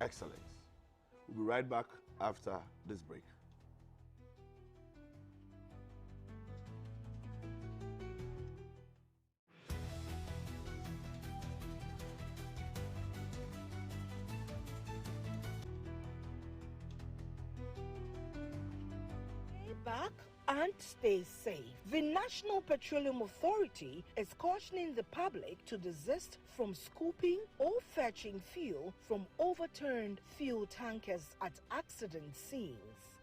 excellence. We'll be right back after this break. Back and stay safe. The National Petroleum Authority is cautioning the public to desist from scooping or fetching fuel from overturned fuel tankers at accident scenes.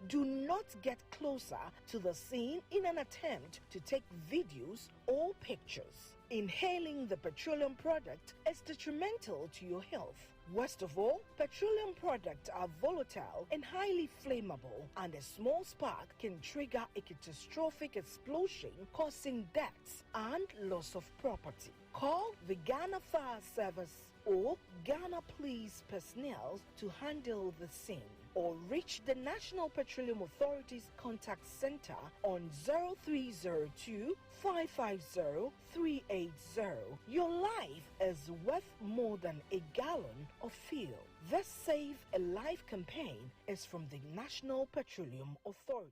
Do not get closer to the scene in an attempt to take videos or pictures. Inhaling the petroleum product is detrimental to your health. Worst of all, petroleum products are volatile and highly flammable, and a small spark can trigger a catastrophic explosion, causing deaths and loss of property. Call the Ghana Fire Service or Ghana Police personnel to handle the scene, or reach the National Petroleum Authority's contact center on 0302 550 380. Your life is worth more than a gallon of fuel. This Save a Life campaign is from the National Petroleum Authority.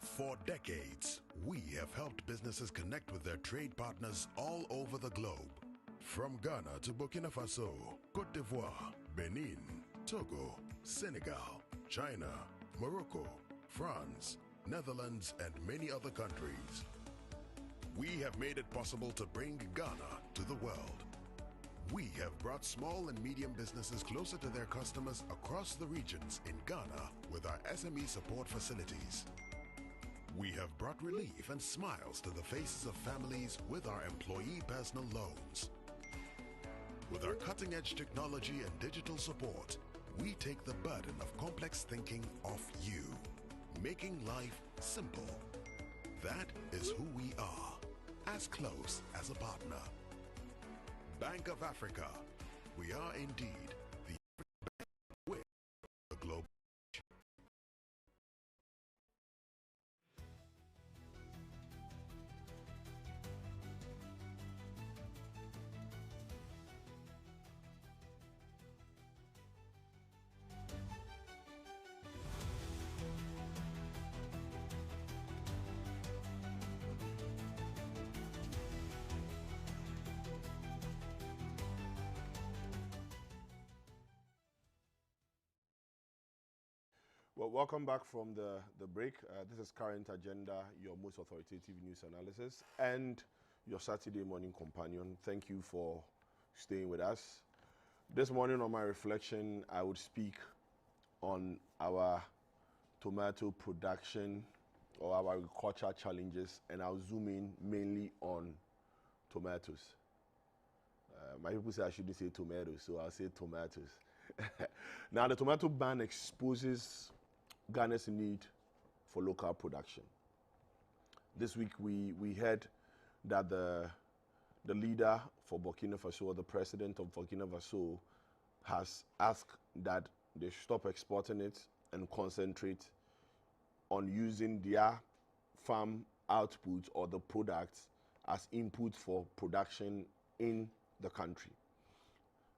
For decades, we have helped businesses connect with their trade partners all over the globe. From Ghana to Burkina Faso, Côte d'Ivoire, Benin, Togo, Senegal, China, Morocco, France, Netherlands, and many other countries. We have made it possible to bring Ghana to the world. We have brought small and medium businesses closer to their customers across the regions in Ghana with our SME support facilities. We have brought relief and smiles to the faces of families with our employee personal loans. With our cutting-edge technology and digital support, we take the burden of complex thinking off you, making life simple. That is who we are, as close as a partner. Bank of Africa, we are indeed the bank with the global. Well, welcome back from the break. This is Current Agenda, your most authoritative news analysis, and your Saturday morning companion. Thank you for staying with us. This morning on my reflection, I would speak on our tomato production or our agricultural challenges, and I'll zoom in mainly on tomatoes. My people say I shouldn't say tomatoes, so I'll say tomatoes. Now, the tomato ban exposes Ghana's need for local production. This week, we heard that the leader for Burkina Faso, or the president of Burkina Faso, has asked that they stop exporting it and concentrate on using their farm output or the products as input for production in the country.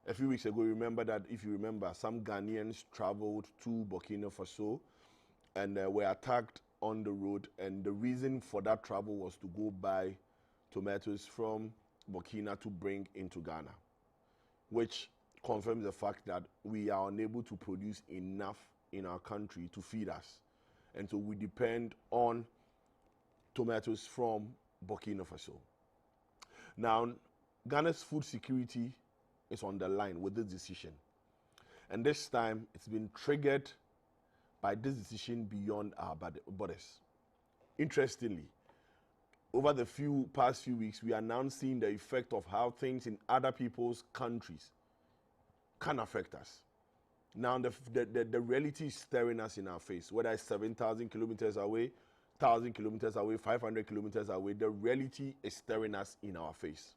A few weeks ago, remember that, if you remember, some Ghanaians traveled to Burkina Faso and were attacked on the road, and the reason for that travel was to go buy tomatoes from Burkina to bring into Ghana, which confirms the fact that we are unable to produce enough in our country to feed us. And so we depend on tomatoes from Burkina Faso. Now, Ghana's food security is on the line with this decision. And this time, it's been triggered by this decision beyond our borders. Interestingly, over the past few weeks, we are now seeing the effect of how things in other people's countries can affect us. Now, the reality is staring us in our face, whether it's 7,000 kilometers away, 1,000 kilometers away, 500 kilometers away, the reality is staring us in our face.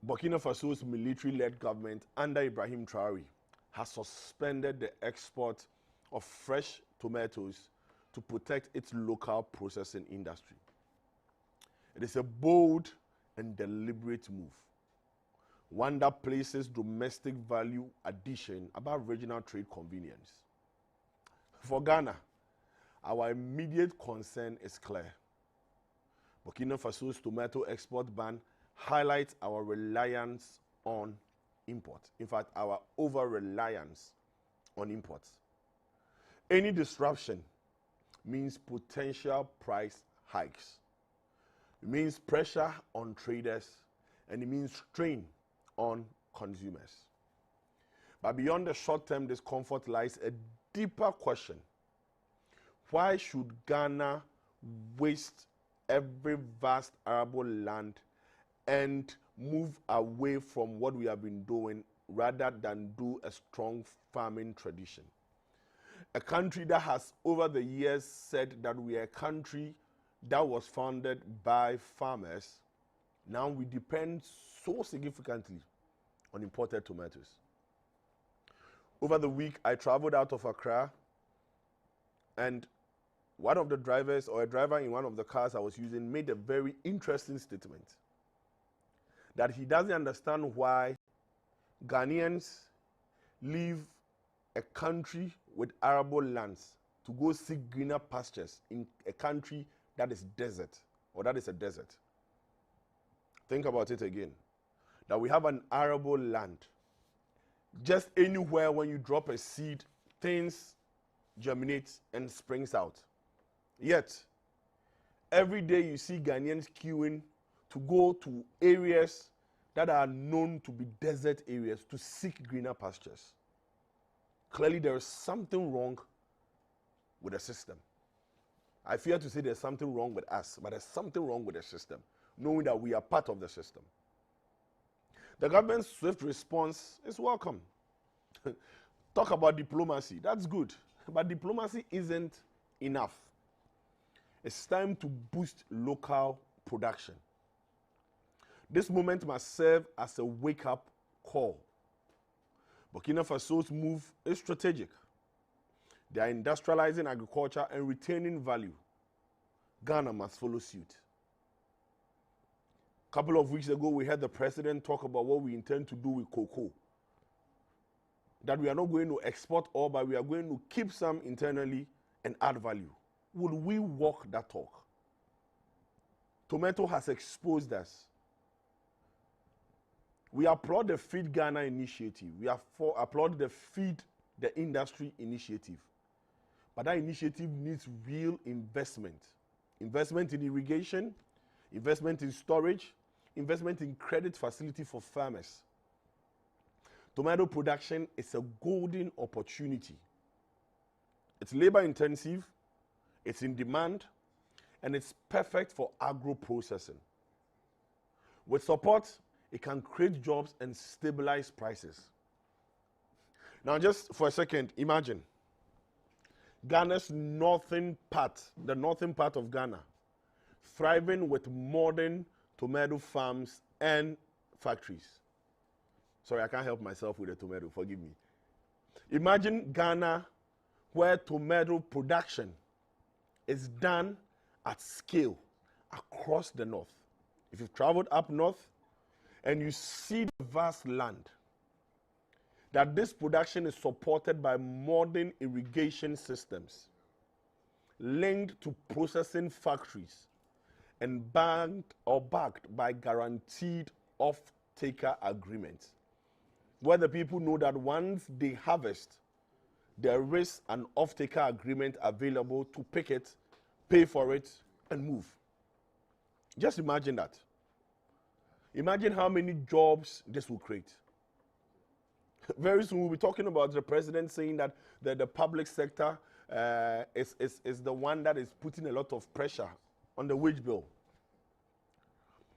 Burkina Faso's military-led government under Ibrahim Traoré has suspended the export of fresh tomatoes to protect its local processing industry. It is a bold and deliberate move, one that places domestic value addition above regional trade convenience. For Ghana, our immediate concern is clear. Burkina Faso's tomato export ban highlights our reliance on imports. In fact, our over-reliance on imports. Any disruption means potential price hikes. It means pressure on traders, and it means strain on consumers. But beyond the short-term discomfort lies a deeper question. Why should Ghana waste every vast arable land and move away from what we have been doing rather than do a strong farming tradition? A country that has over the years said that we are a country that was founded by farmers, now we depend so significantly on imported tomatoes. Over the week, I traveled out of Accra, and one of the drivers, or a driver in one of the cars I was using, made a very interesting statement. That he doesn't understand why Ghanaians leave a country with arable lands to go seek greener pastures in a country that is desert, or that is a desert. Think about it again. That we have an arable land. Just anywhere when you drop a seed, things germinate and springs out. Yet, every day you see Ghanaians queuing to go to areas that are known to be desert areas to seek greener pastures. Clearly, there is something wrong with the system. I fear to say there's something wrong with us, but there's something wrong with the system, knowing that we are part of the system. The government's swift response is welcome. Talk about diplomacy, that's good, but diplomacy isn't enough. It's time to boost local production. This moment must serve as a wake-up call. Burkina Faso's move is strategic. They are industrializing agriculture and retaining value. Ghana must follow suit. A couple of weeks ago, we heard the president talk about what we intend to do with cocoa. That we are not going to export all, but we are going to keep some internally and add value. Will we walk that talk? Tomato has exposed us. We applaud the Feed Ghana initiative. We applaud the Feed the Industry initiative. But that initiative needs real investment. Investment in irrigation, investment in storage, investment in credit facility for farmers. Tomato production is a golden opportunity. It's labor intensive, it's in demand, and it's perfect for agro-processing. With support, it can create jobs and stabilize prices. Now, just for a second, imagine Ghana's northern part, the northern part of Ghana, thriving with modern tomato farms and factories. Sorry, I can't help myself with the tomato, forgive me. Imagine Ghana where tomato production is done at scale across the north. If you've traveled up north and you see the vast land, that this production is supported by modern irrigation systems, linked to processing factories, and backed by guaranteed off-taker agreements, where the people know that once they harvest, there is an off-taker agreement available to pick it, pay for it, and move. Just imagine that. Imagine how many jobs this will create. Very soon we'll be talking about the president saying that the public sector is the one that is putting a lot of pressure on the wage bill.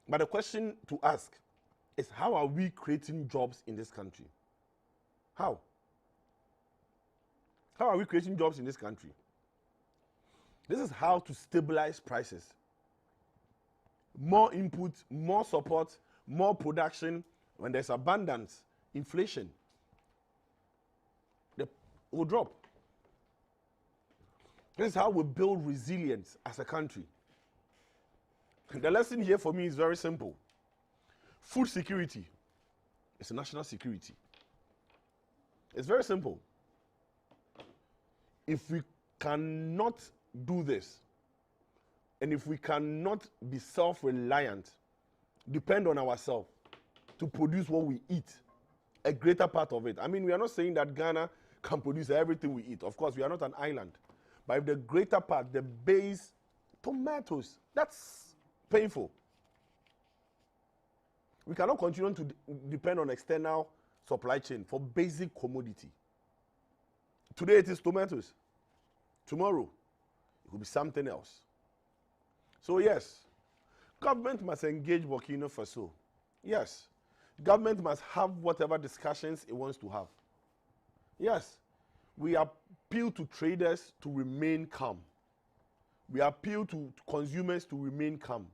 But the question to ask is, how are we creating jobs in this country? How? How are we creating jobs in this country? This is how to stabilize prices. More input, more support, more production. When there's abundance, inflation will drop. This is how we build resilience as a country. The lesson here for me is very simple. Food security It's national security. It's very simple. If we cannot do this, and if we cannot be self-reliant, depend on ourselves to produce what we eat, a greater part of it. I mean, we are not saying that Ghana can produce everything we eat. Of course, we are not an island. But if the greater part, the base, tomatoes, that's painful. We cannot continue to depend on external supply chain for basic commodity. Today it is tomatoes. Tomorrow it will be something else. So yes, government must engage Burkina Faso. Yes, government must have whatever discussions it wants to have. Yes, we appeal to traders to remain calm. We appeal to consumers to remain calm.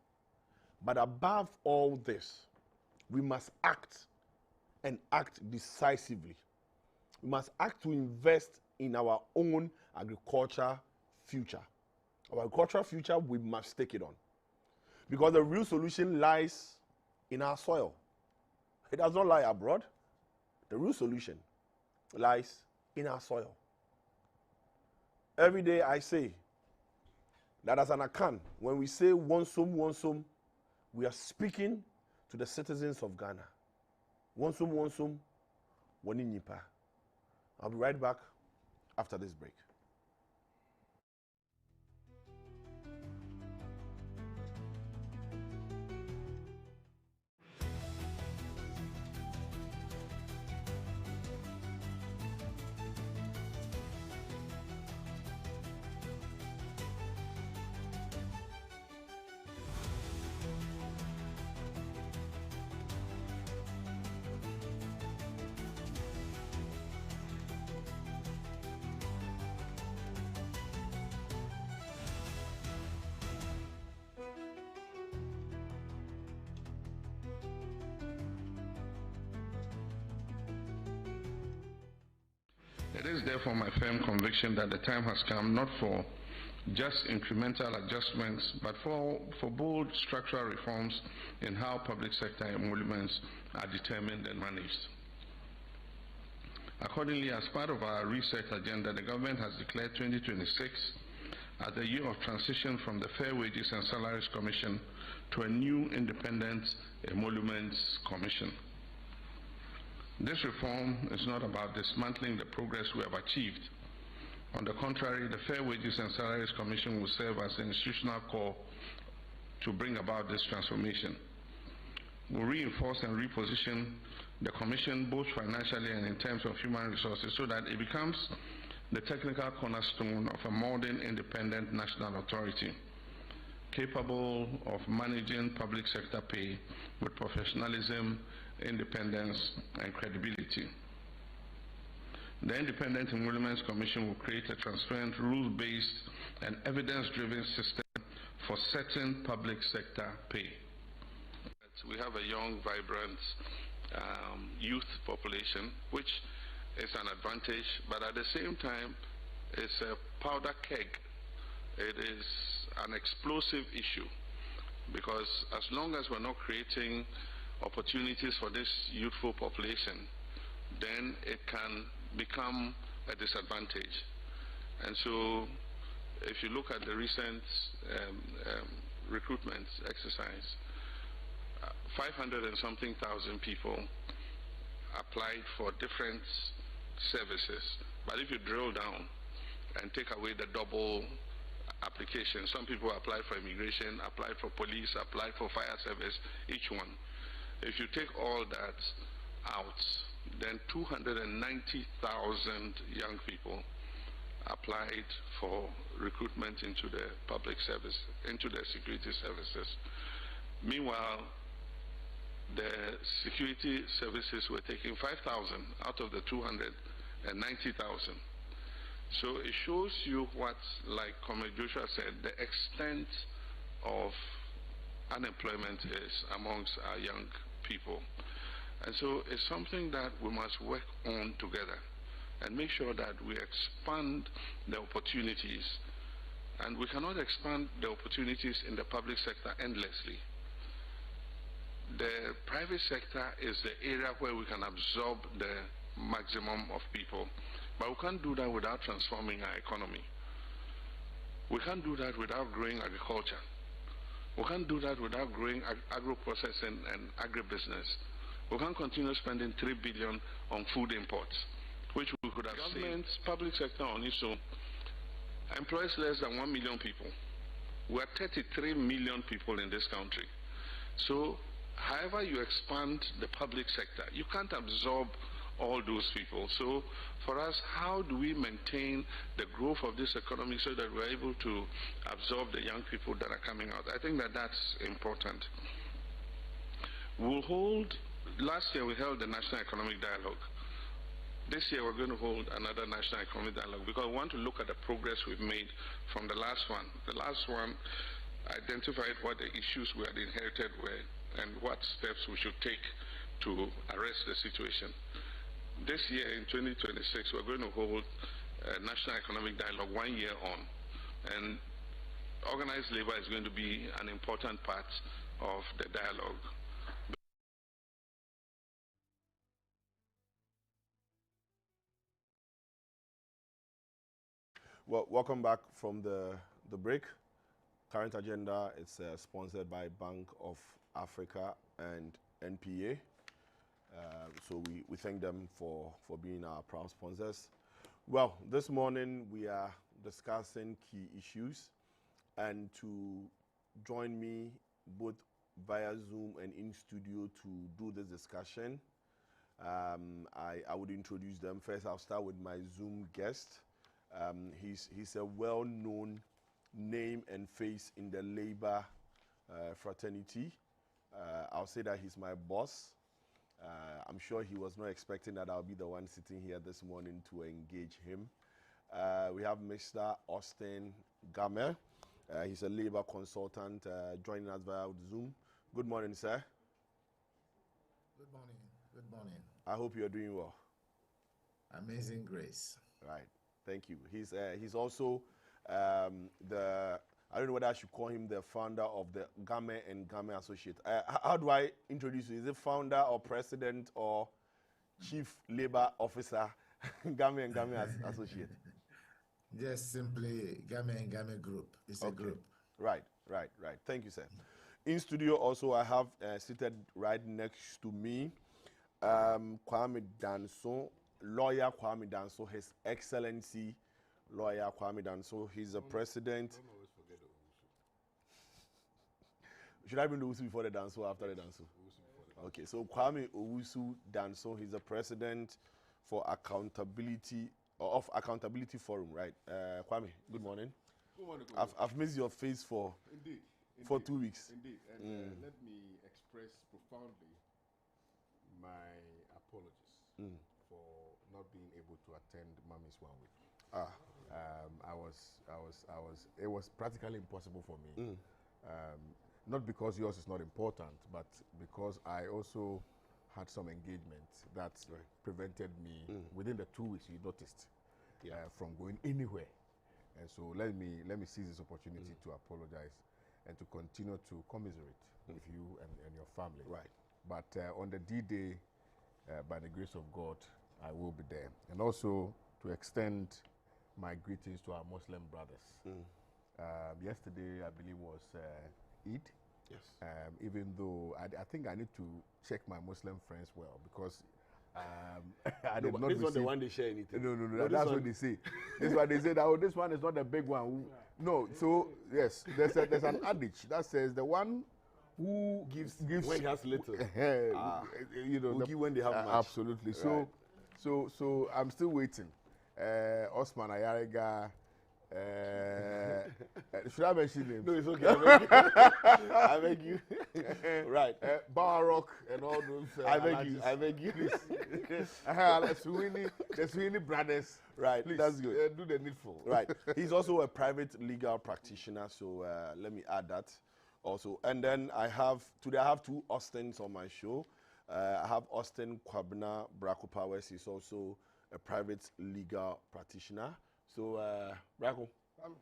But above all this, we must act and act decisively. We must act to invest in our own agriculture future. Our agricultural future, we must take it on. Because the real solution lies in our soil. It does not lie abroad. The real solution lies in our soil. Every day I say that as an Akan, when we say Wonsum, we are speaking to the citizens of Ghana. Wonsum, Wani Nipa. I'll be right back after this break. It is therefore my firm conviction that the time has come not for just incremental adjustments, but for bold structural reforms in how public sector emoluments are determined and managed. Accordingly, as part of our research agenda, the government has declared 2026 as the year of transition from the Fair Wages and Salaries Commission to a new independent Emoluments Commission. This reform is not about dismantling the progress we have achieved. On the contrary, the Fair Wages and Salaries Commission will serve as an institutional core to bring about this transformation. We'll reinforce and reposition the Commission both financially and in terms of human resources so that it becomes the technical cornerstone of a modern, independent national authority, capable of managing public sector pay with professionalism, independence, and credibility. The Independent Emoluments Commission will create a transparent, rule-based, and evidence-driven system for setting public sector pay. We have a young, vibrant youth population, which is an advantage, but at the same time, it's a powder keg. It is an explosive issue, because as long as we're not creating opportunities for this youthful population, then it can become a disadvantage. And so if you look at the recent recruitment exercise, 500 and something thousand people applied for different services. But if you drill down and take away the double application, some people applied for immigration, applied for police, applied for fire service, each one. If you take all that out, then 290,000 young people applied for recruitment into the public service, into the security services. Meanwhile, the security services were taking 5,000 out of the 290,000. So it shows you what, like Comrade Joshua said, the extent of unemployment is amongst our young people. And so it's something that we must work on together and make sure that we expand the opportunities. And we cannot expand the opportunities in the public sector endlessly. the private sector is the area where we can absorb the maximum of people. But we can't do that without transforming our economy. We can't do that without growing agriculture. We can't do that without growing agro-processing and agribusiness. We can't continue spending $3 billion on food imports, which we could have saved. Public sector on its own employs less than 1 million people. We are 33 million people in this country. So, however you expand the public sector, you can't absorb all those people. So, for us, how do we maintain the growth of this economy so that we're able to absorb the young people that are coming out? I think that that's important. Last year we held the National Economic Dialogue. This year we're going to hold another National Economic Dialogue because we want to look at the progress we've made from the last one. The last one identified what the issues we had inherited were and what steps we should take to arrest the situation. This year, in 2026, we're going to hold a National Economic Dialogue 1 year on. And organized labor is going to be an important part of the dialogue. Well, welcome back from the break. Current Agenda is sponsored by Bank of Africa and NPA. So we thank them for being our proud sponsors. Well, this morning we are discussing key issues, and to join me both via Zoom and in studio to do this discussion, I would introduce them. First, I'll start with my Zoom guest. He's a well-known name and face in the labor fraternity. I'll say that he's my boss. I'm sure he was not expecting that I'll be the one sitting here this morning to engage him. We have Mr. Austin Game. He's a labor consultant joining us via Zoom. Good morning, sir. Good morning. Good morning. I hope you're doing well. Amazing grace. Right. Thank you. He's also I don't know whether I should call him the founder of the Game and Game Associate. How do I introduce you? Is it founder or president or chief labor officer, Game and Game Associate? Just simply Game and Game Group. It's a group. Right. Thank you, sir. In studio also, I have seated right next to me, Kwame Danso, lawyer Kwame Danso, His Excellency, lawyer Kwame Danso. He's the president. Should I bring the Owusu before the Danso or after the Danso? Okay, so Kwame Owusu Danso, he's the president for Accountability Forum, right? Kwame, good morning. Good morning. I've missed your face for 2 weeks. Indeed, and let me express profoundly my apologies for not being able to attend Mommy's 1 week. It was practically impossible for me. Not because yours is not important, but because I also had some engagements that prevented me within the 2 weeks you noticed from going anywhere. And so let me seize this opportunity to apologize and to continue to commiserate with you and your family. Right. But on the D-Day, by the grace of God, I will be there. And also to extend my greetings to our Muslim brothers. Yesterday, I believe, was Eid. Yes. Even though I think I need to check my Muslim friends well, because I did not this is not the receive- one they share anything. No, that's what they say. This one they say that, oh, this one is not the big one. No, so yes, there's an adage that says the one who gives when he has little. You know, Will give when they have much. Absolutely. Right. So I'm still waiting. Osman Ayariga. Should I mention names? No, it's okay. I beg you. Right. Barrock and all those. I beg you. Please. The Sweeney brothers. Right. Please, That's good. Do the needful. Right. He's also a private legal practitioner, so let me add that also. And then today I have two Austins on my show. I have Austin Kwabena Braco Powers. He's also a private legal practitioner. So, Braco,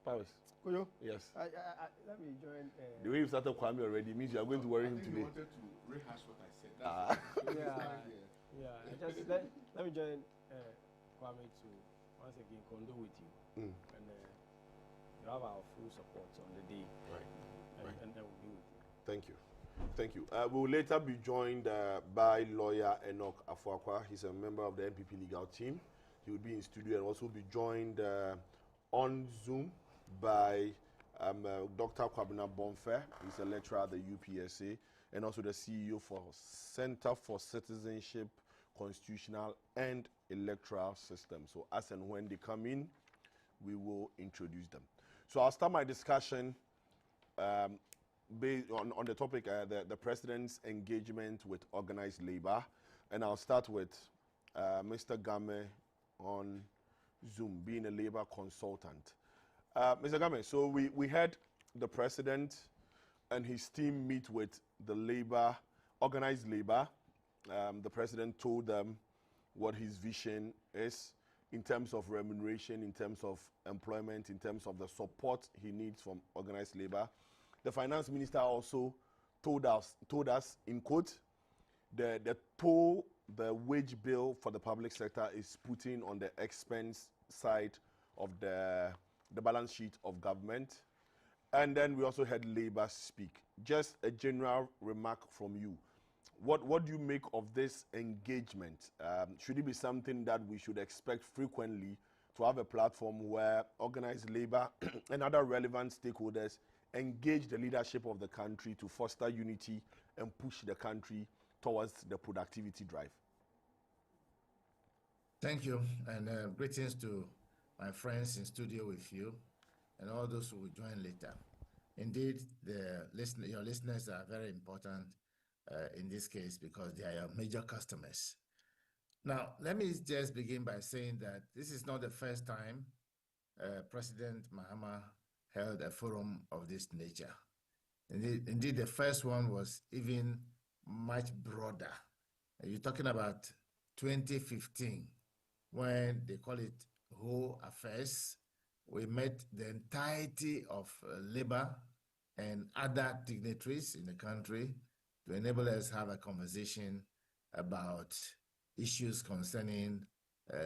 Powers. Koyo, Yes. let me join. The way you started Kwame already means you are going to worry him today. I wanted to rehash what I said. Yeah. Just let me join Kwame to once again condo with you, and you have our full support on the day. Right. And then we'll be with you. Thank you. We will later be joined by lawyer Enoch Afuakwa. He's a member of the NPP legal team. He will be in studio and also be joined on Zoom by Dr. Kwabena Bonfair. He's a lecturer at the UPSA and also the CEO for Center for Citizenship, Constitutional and Electoral System. So as and when they come in, we will introduce them. So I'll start my discussion based on the topic, the president's engagement with organized labor. And I'll start with Mr. Game on Zoom, being a labor consultant. Mr. Game, so we had the president and his team meet with the organized labor. The president told them what his vision is in terms of remuneration, in terms of employment, in terms of the support he needs from organized labor. The finance minister also told us in quote, the toll the wage bill for the public sector is putting on the expense side of the balance sheet of government. And then we also had labor speak. Just a general remark from you. What do you make of this engagement? Should it be something that we should expect frequently to have a platform where organized labor and other relevant stakeholders engage the leadership of the country to foster unity and push the country towards the productivity drive? Thank you, and greetings to my friends in studio with you and all those who will join later. Indeed, your listeners are very important in this case because they are your major customers. Now, let me just begin by saying that this is not the first time President Mahama held a forum of this nature. Indeed, the first one was even much broader. You're talking about 2015, when they call it Whole Affairs. We met the entirety of labor and other dignitaries in the country to enable us to have a conversation about issues concerning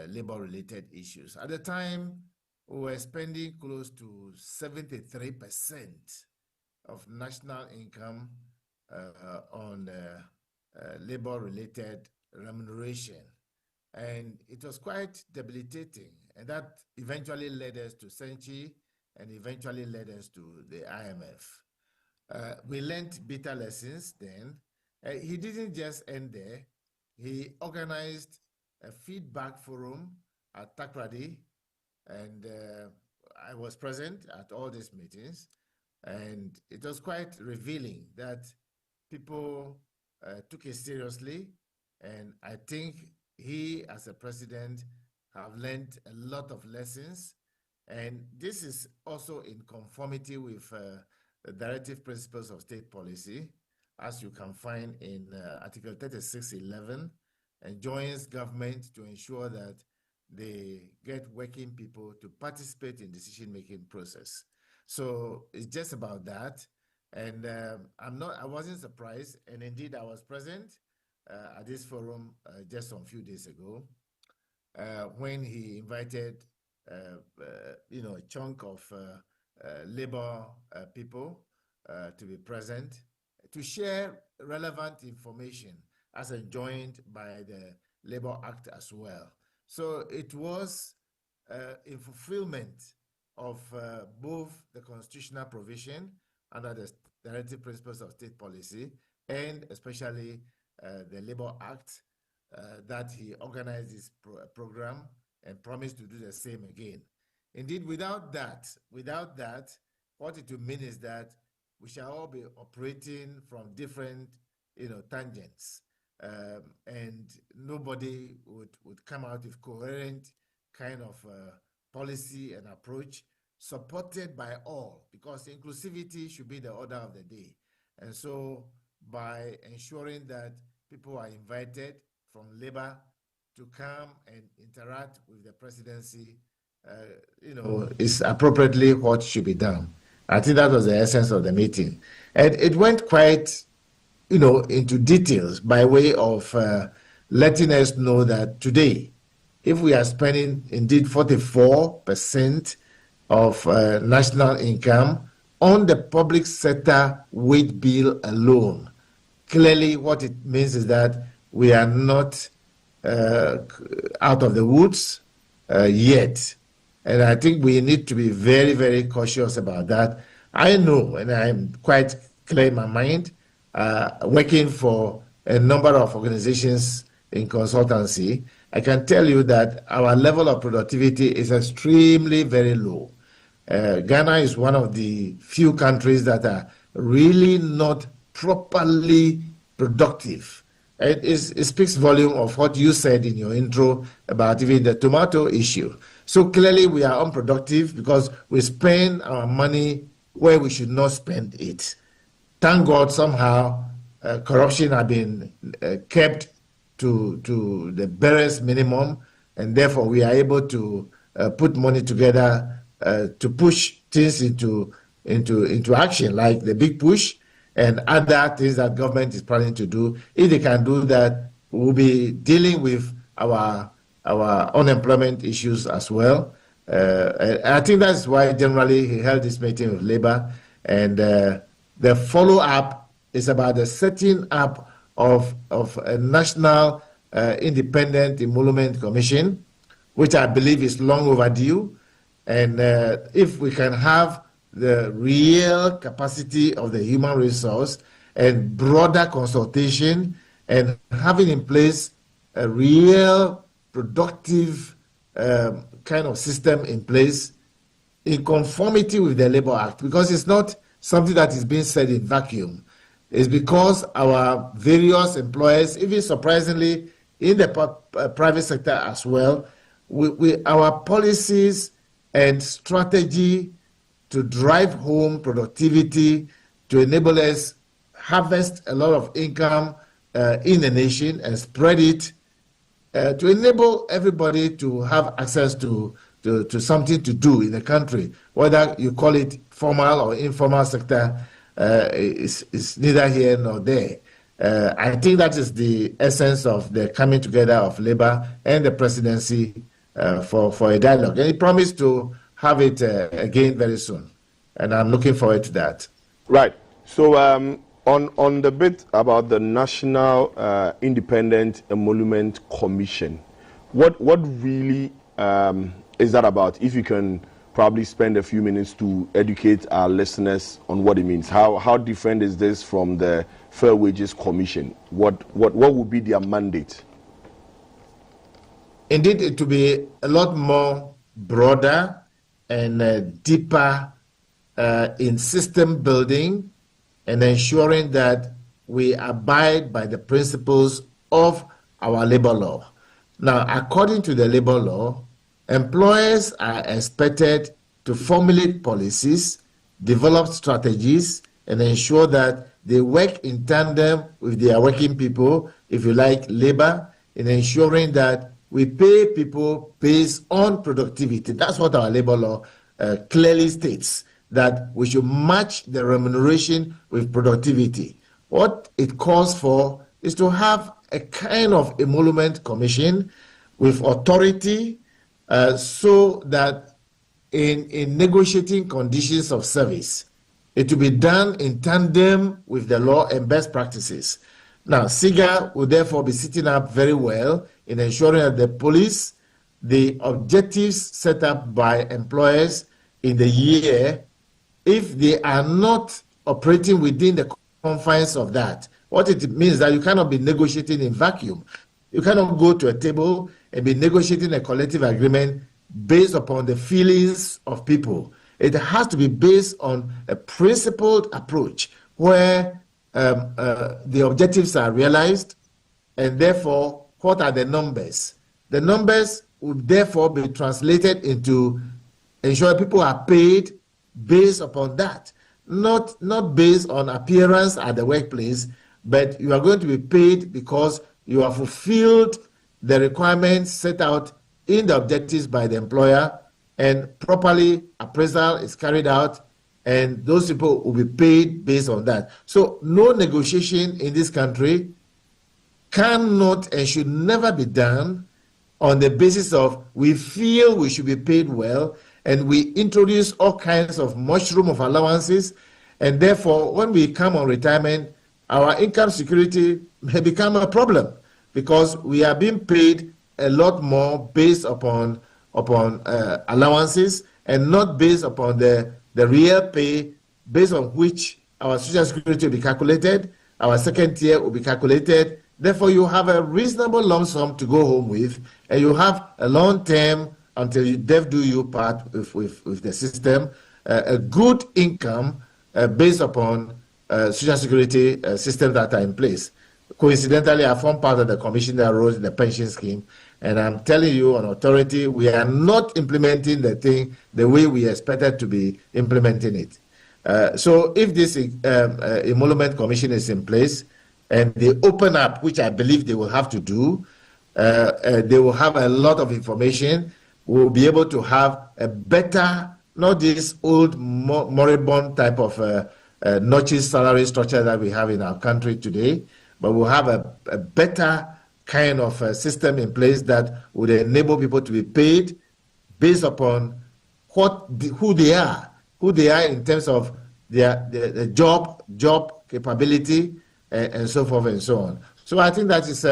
labor-related issues. At the time, we were spending close to 73% of national income on labor-related remuneration. And it was quite debilitating. And that eventually led us to Senchi and eventually led us to the IMF. We learned bitter lessons then. He didn't just end there. He organized a feedback forum at Takrady, and I was present at all these meetings. And it was quite revealing that people took it seriously. And I think he, as a president, have learned a lot of lessons. And this is also in conformity with the directive principles of state policy, as you can find in Article 3611, enjoins government to ensure that they get working people to participate in decision-making process. So it's just about that. And I wasn't surprised. And indeed, I was present at this forum just a few days ago when he invited a chunk of labor people to be present to share relevant information as enjoined by the Labor Act as well. So it was in fulfillment of both the constitutional provision under the directive principles of state policy and especially the Labor Act that he organized this program and promised to do the same again. Indeed, without that, what it will mean is that we shall all be operating from different, tangents, and nobody would come out with coherent kind of policy and approach supported by all, because inclusivity should be the order of the day. And so by ensuring that people are invited from labor to come and interact with the presidency, is appropriately what should be done. I think that was the essence of the meeting. And it went quite, into details by way of letting us know that today, if we are spending indeed 44% of national income on the public sector wage bill alone, clearly what it means is that we are not out of the woods yet. And I think we need to be very, very cautious about that. I know, and I'm quite clear in my mind, working for a number of organizations in consultancy, I can tell you that our level of productivity is extremely very low. Ghana is one of the few countries that are really not properly productive. It speaks volume of what you said in your intro about even the tomato issue. So clearly we are unproductive because we spend our money where we should not spend it. Thank God somehow corruption has been kept to the barest minimum, and therefore we are able to put money together to push things into action, like the big push and other things that government is planning to do. If they can do that, we'll be dealing with our unemployment issues as well. I think that's why generally he held this meeting with Labour, and the follow-up is about the setting up of a national independent emolument commission, which I believe is long overdue. And if we can have the real capacity of the human resource and broader consultation and having in place a real productive kind of system in place in conformity with the Labour Act, because it's not something that is being said in vacuum. It's because our various employers, even surprisingly in the private sector as well, our policies and strategy to drive home productivity, to enable us harvest a lot of income in the nation and spread it, to enable everybody to have access to something to do in the country, whether you call it formal or informal sector, is neither here nor there. I think that is the essence of the coming together of Labour and the presidency for a dialogue. And he promised to have it again very soon. And I'm looking forward to that. Right. So on the bit about the National Independent Emolument Commission, what really is that about? If you can probably spend a few minutes to educate our listeners on what it means. How different is this from the Fair Wages Commission? What would be their mandate? Indeed, it will be a lot more broader and deeper in system building and ensuring that we abide by the principles of our labor law. Now, according to the labor law, employers are expected to formulate policies, develop strategies, and ensure that they work in tandem with their working people, if you like, labor, in ensuring that we pay people based on productivity. That's what our labor law clearly states, that we should match the remuneration with productivity. What it calls for is to have a kind of emolument commission with authority so that in negotiating conditions of service, it will be done in tandem with the law and best practices. Now, SIGA will therefore be sitting up very well in ensuring that the police, the objectives set up by employers in the year, if they are not operating within the confines of that, what it means is that you cannot be negotiating in vacuum. You cannot go to a table and be negotiating a collective agreement based upon the feelings of people. It has to be based on a principled approach where the objectives are realized, and therefore, what are the numbers? The numbers would therefore be translated into ensuring people are paid based upon that, not based on appearance at the workplace, but you are going to be paid because you have fulfilled the requirements set out in the objectives by the employer and properly appraisal is carried out, and those people will be paid based on that. So no negotiation in this country cannot and should never be done on the basis of we feel we should be paid well, and we introduce all kinds of mushroom of allowances, and therefore when we come on retirement, our income security may become a problem because we are being paid a lot more based upon allowances and not based upon the real pay based on which our social security will be calculated, our second tier will be calculated. Therefore, you have a reasonable lump sum to go home with, and you have a long term until you death do you part with the system, a good income based upon social security systems that are in place. Coincidentally, I formed part of the commission that wrote the pension scheme, and I'm telling you on authority, we are not implementing the thing the way we expected to be implementing it. So if this emolument commission is in place and they open up, which I believe they will have to do, they will have a lot of information. We'll be able to have a better, not this old moribund type of notches salary structure that we have in our country today, but we'll have a better kind of system in place that would enable people to be paid based upon who they are in terms of their job capability, and so forth and so on. So I think that is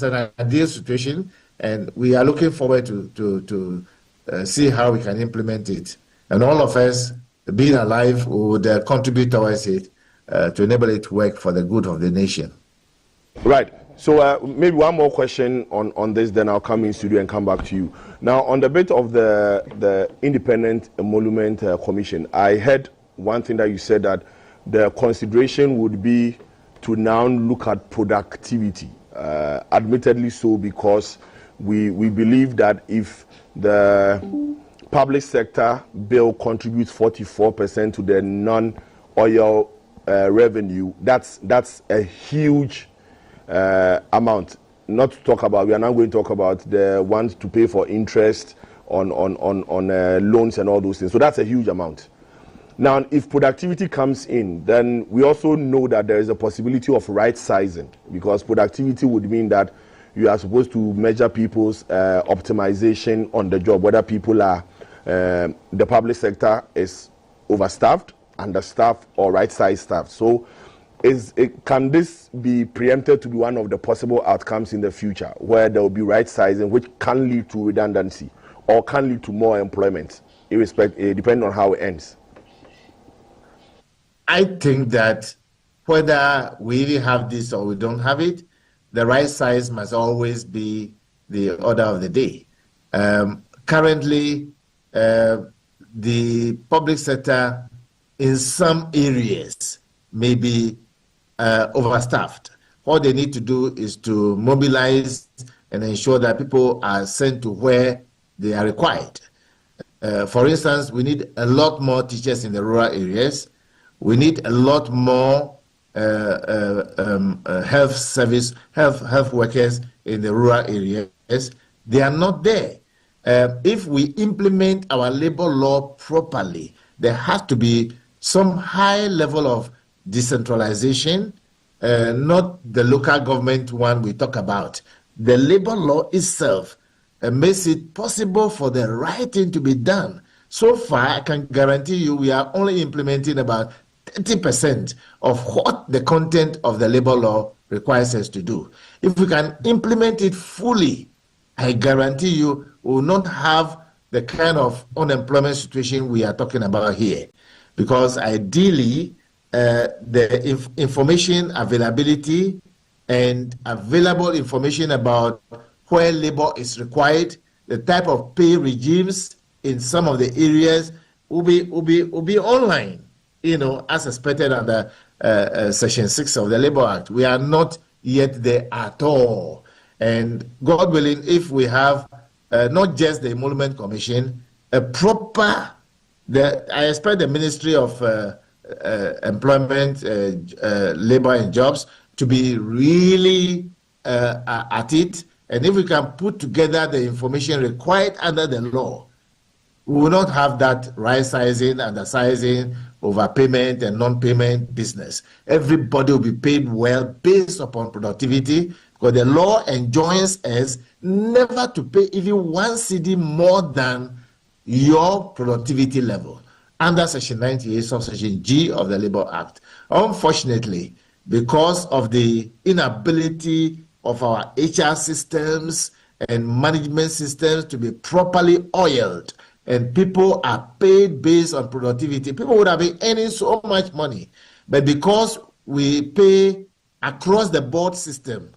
an ideal situation, and we are looking forward to see how we can implement it. And all of us, being alive, would contribute towards it to enable it to work for the good of the nation. Right. So maybe one more question on this, then I'll come in studio and come back to you. Now, on the bit of the Independent Emolument Commission, I heard one thing that you said, that the consideration would be to now look at productivity. Admittedly so, because we believe that if the public sector bill contributes 44% to the non-oil revenue, that's a huge amount. Not to talk about, we are now going to talk about the ones to pay for interest on loans and all those things. So that's a huge amount. Now, if productivity comes in, then we also know that there is a possibility of right sizing, because productivity would mean that you are supposed to measure people's optimization on the job, whether people are, the public sector is overstaffed, understaffed, or right-sized staff. So can this be preempted to be one of the possible outcomes in the future, where there will be right sizing, which can lead to redundancy or can lead to more employment, depending on how it ends? I think that whether we even have this or we don't have it, the right size must always be the order of the day. Currently, the public sector in some areas may be overstaffed. What they need to do is to mobilize and ensure that people are sent to where they are required. For instance, we need a lot more teachers in the rural areas. We need a lot more health workers in the rural areas. They are not there. If we implement our labor law properly, there has to be some high level of decentralization, not the local government one we talk about. The labor law itself makes it possible for the right thing to be done. So far, I can guarantee you we are only implementing about 30% of what the content of the labor law requires us to do. If we can implement it fully, I guarantee you we will not have the kind of unemployment situation we are talking about here. Because ideally, the information availability and available information about where labor is required, the type of pay regimes in some of the areas will be online, as expected under Section 6 of the Labor Act. We are not yet there at all. And God willing, if we have not just the Emolument Commission, a proper, I expect the Ministry of Employment, Labor and Jobs to be really at it. And if we can put together the information required under the law, we will not have that right sizing, undersizing, overpayment, and non-payment business. Everybody will be paid well based upon productivity, because the law enjoins us never to pay even 1 cedi more than your productivity level under Section 98, subsection G of the Labour Act. Unfortunately, because of the inability of our HR systems and management systems to be properly oiled, and people are paid based on productivity, people would have been earning so much money. But because we pay across the board system,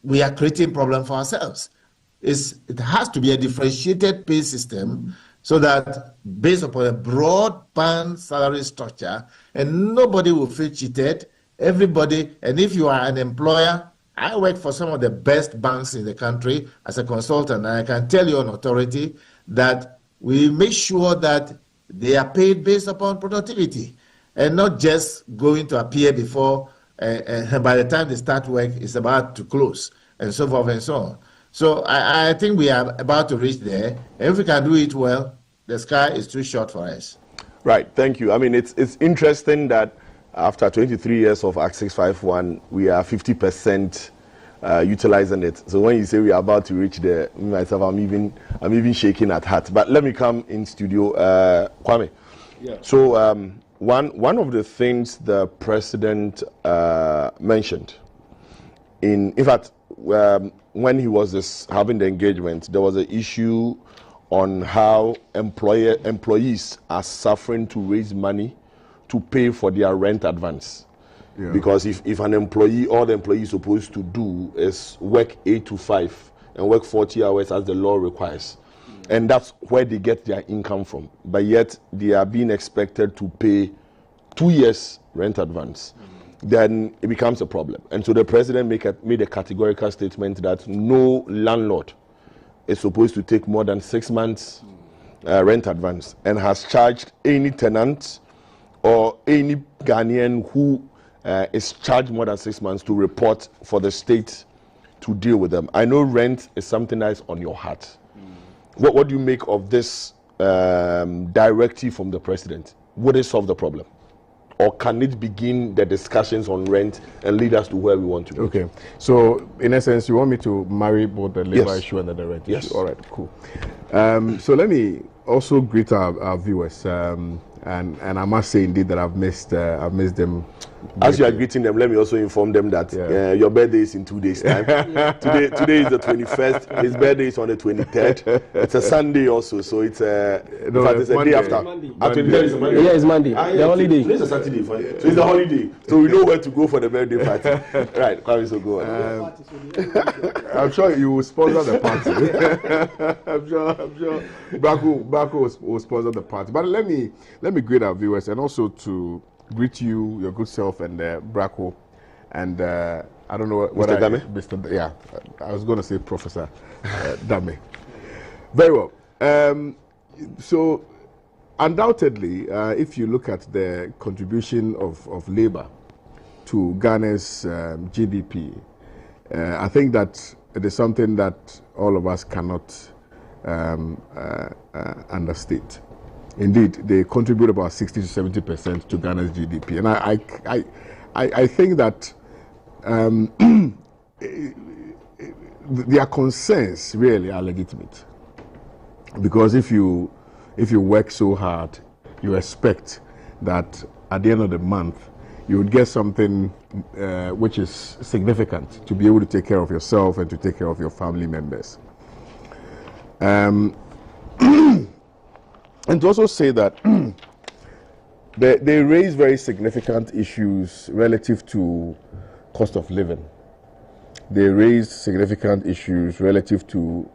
we are creating problem for ourselves. It has to be a differentiated pay system so that based upon a broad band salary structure, and nobody will feel cheated, everybody, and if you are an employer, I work for some of the best banks in the country as a consultant, and I can tell you on authority that we make sure that they are paid based upon productivity and not just going to appear before and by the time they start work, it's about to close, and so forth and so on. So I think we are about to reach there. And if we can do it well, the sky is too short for us. Right, thank you. I mean, it's interesting that after 23 years of Act 651, we are 50% utilizing it. So when you say we are about to reach there, myself, I'm even shaking at heart. But let me come in studio, Kwame. Yeah. So one of the things the president mentioned, in fact, when he was having the engagement, there was an issue on how employees are suffering to raise money to pay for their rent advance. Yeah. Because if an employee, all the employee is supposed to do is work 8 to 5 and work 40 hours as the law requires. And that's where they get their income from. But yet they are being expected to pay 2 years rent advance. Then it becomes a problem. And so the president made a categorical statement that no landlord is supposed to take more than 6 months rent advance, and has charged any tenant or any Ghanaian who is charged more than 6 months to report for the state to deal with them. I know rent is something that is on your heart. What do you make of this directive from the president? Would it solve the problem? Or can it begin the discussions on rent and lead us to where we want to go? Okay. So, in essence, you want me to marry both the labor Yes. issue and the rent Yes. issue? All right, cool. So let me also greet our viewers. And I must say indeed that I've missed them. As you are greeting them, let me also inform them that your birthday is in 2 days' time. Today is the 21st. His birthday is on the 23rd. It's a Sunday also, so it's a day after. Monday. Is a Monday. Yeah, it's Monday. The holiday. Today's a Saturday. So it's the holiday. So we know where to go for the birthday party. Right, Kwame, so go on. I'm sure you will sponsor the party. I'm sure Braco will sponsor the party. But let me greet our viewers, and also to greet you, your good self, and Braco, and I don't know what Mr. Dame? Yeah, I was going to say Professor Dame. Very well. So undoubtedly, if you look at the contribution of labor to Ghana's GDP, I think that it is something that all of us cannot understate. Indeed, they contribute about 60 to 70% to Ghana's GDP, and I think that their concerns really are legitimate, because if you work so hard, you expect that at the end of the month you would get something which is significant to be able to take care of yourself and to take care of your family members. And to also say that they raise very significant issues relative to cost of living. They raise significant issues relative to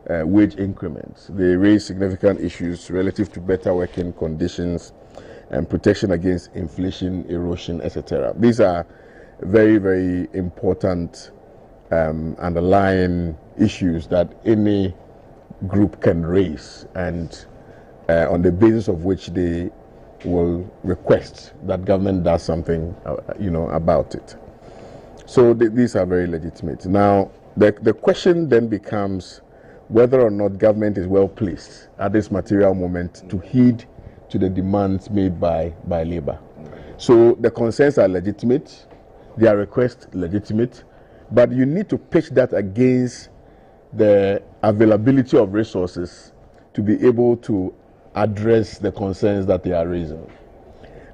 wage increments. They raise significant issues relative to better working conditions and protection against inflation, erosion, etc. These are very, very important underlying issues that any group can raise, and on the basis of which they will request that government does something, about it. So these are very legitimate. Now, the question then becomes, whether or not government is well placed at this material moment to heed to the demands made by labor. So the concerns are legitimate, their requests legitimate, but you need to pitch that against the availability of resources to be able to address the concerns that they are raising.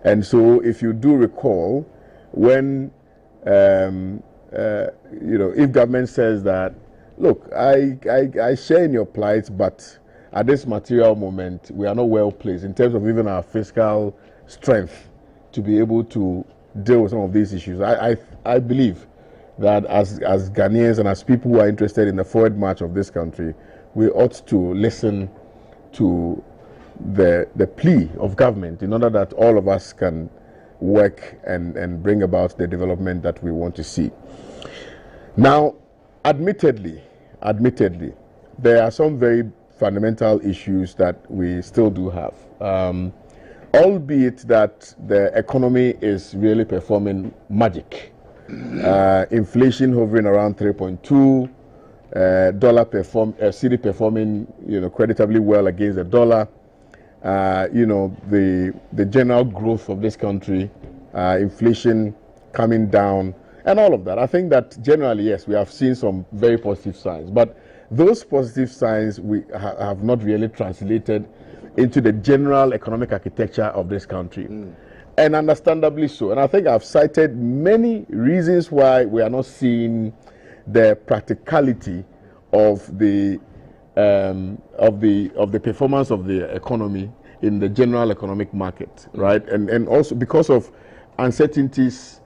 And so if you do recall, when if government says that, look, I share in your plight, but at this material moment, we are not well placed in terms of even our fiscal strength to be able to deal with some of these issues. I believe that as Ghanaians and as people who are interested in the forward march of this country, we ought to listen to the plea of government in order that all of us can work and bring about the development that we want to see. Now, admittedly, there are some very fundamental issues that we still do have, albeit that the economy is really performing magic. Inflation hovering around 3.2, cedi performing, creditably well against the dollar. The general growth of this country, inflation coming down, and all of that. I think that generally, yes, we have seen some very positive signs, but those positive signs have not really translated into the general economic architecture of this country. And understandably so. And I think I've cited many reasons why we are not seeing the practicality of the performance of the economy in the general economic market, right? And also because of uncertainties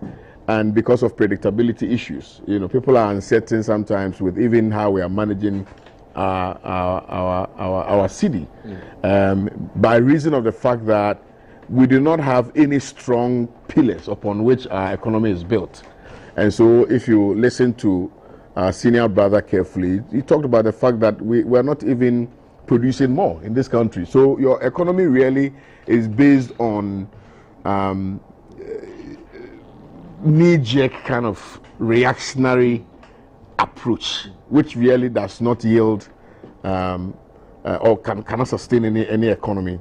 and because of predictability issues. People are uncertain sometimes with even how we are managing our city, by reason of the fact that we do not have any strong pillars upon which our economy is built. And so if you listen to our senior brother carefully, he talked about the fact that we're not even producing more in this country. So your economy really is based on knee-jerk kind of reactionary approach, which really does not yield or cannot sustain any economy.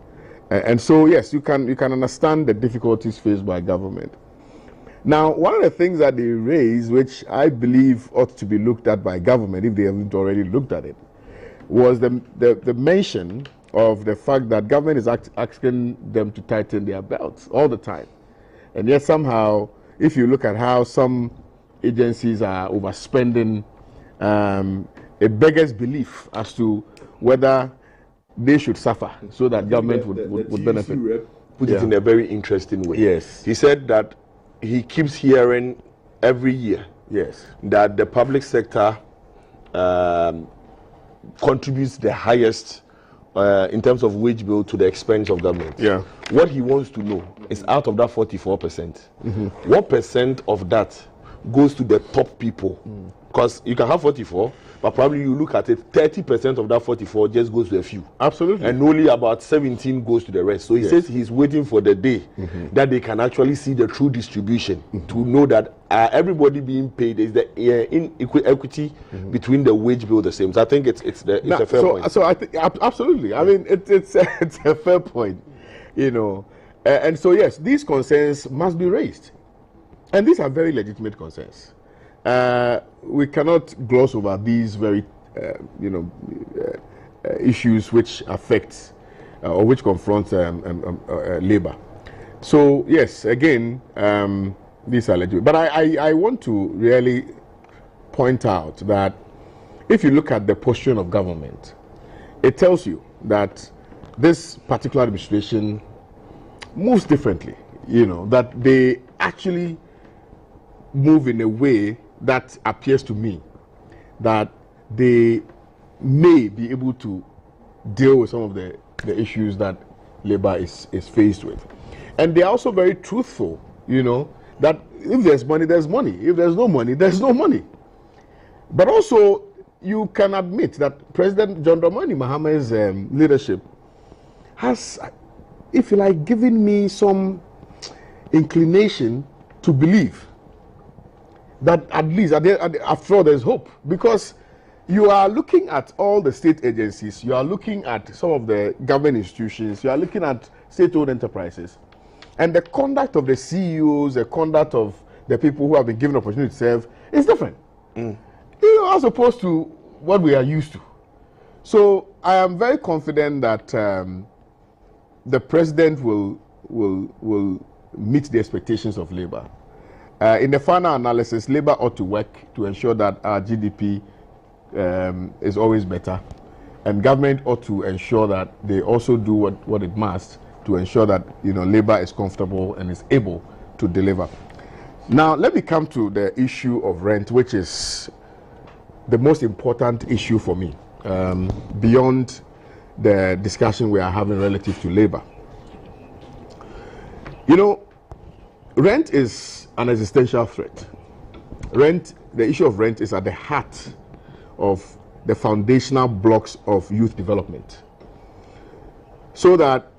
And so, yes, you can understand the difficulties faced by government. Now, one of the things that they raised, which I believe ought to be looked at by government, if they haven't already looked at it, was the mention of the fact that government is asking them to tighten their belts all the time. And yet somehow, if you look at how some agencies are overspending, it beggars belief as to whether they should suffer so that government would benefit. Rep put it in a very interesting way. Yes. He said that he keeps hearing every year that the public sector contributes the highest in terms of wage bill to the expense of government. Yeah. What he wants to know is out of that 44%, what percent of that goes to the top people? Because you can have 44, but probably you look at it, 30% of that 44 just goes to a few. Absolutely. And only about 17 goes to the rest. So he says he's waiting for the day that they can actually see the true distribution to know that everybody being paid is the equity between the wage bill the same. So I think it's a fair point. So I think absolutely. I mean, it's a fair point, and so yes, these concerns must be raised, and these are very legitimate concerns. We cannot gloss over these very, issues which affect or which confront labor. So yes, again, these are legitimate. But I want to really point out that if you look at the posture of government, it tells you that this particular administration moves differently. That they actually move in a way that appears to me that they may be able to deal with some of the issues that labor is faced with. And they are also very truthful, that if there's money, there's money. If there's no money, there's no money. But also, you can admit that President John Dramani Mahama's leadership has, if you like, given me some inclination to believe that at least, after all, there's hope. Because you are looking at all the state agencies, you are looking at some of the government institutions, you are looking at state-owned enterprises, and the conduct of the CEOs, the conduct of the people who have been given opportunity to serve is different. You know, as opposed to what we are used to. So I am very confident that the president will meet the expectations of Labour. In the final analysis, Labour ought to work to ensure that our GDP is always better, and government ought to ensure that they also do what it must to ensure that, you know, Labour is comfortable and is able to deliver. Now, let me come to the issue of rent, which is the most important issue for me, beyond the discussion we are having relative to Labour. You know, rent is an existential threat. The issue of rent is at the heart of the foundational blocks of youth development. So that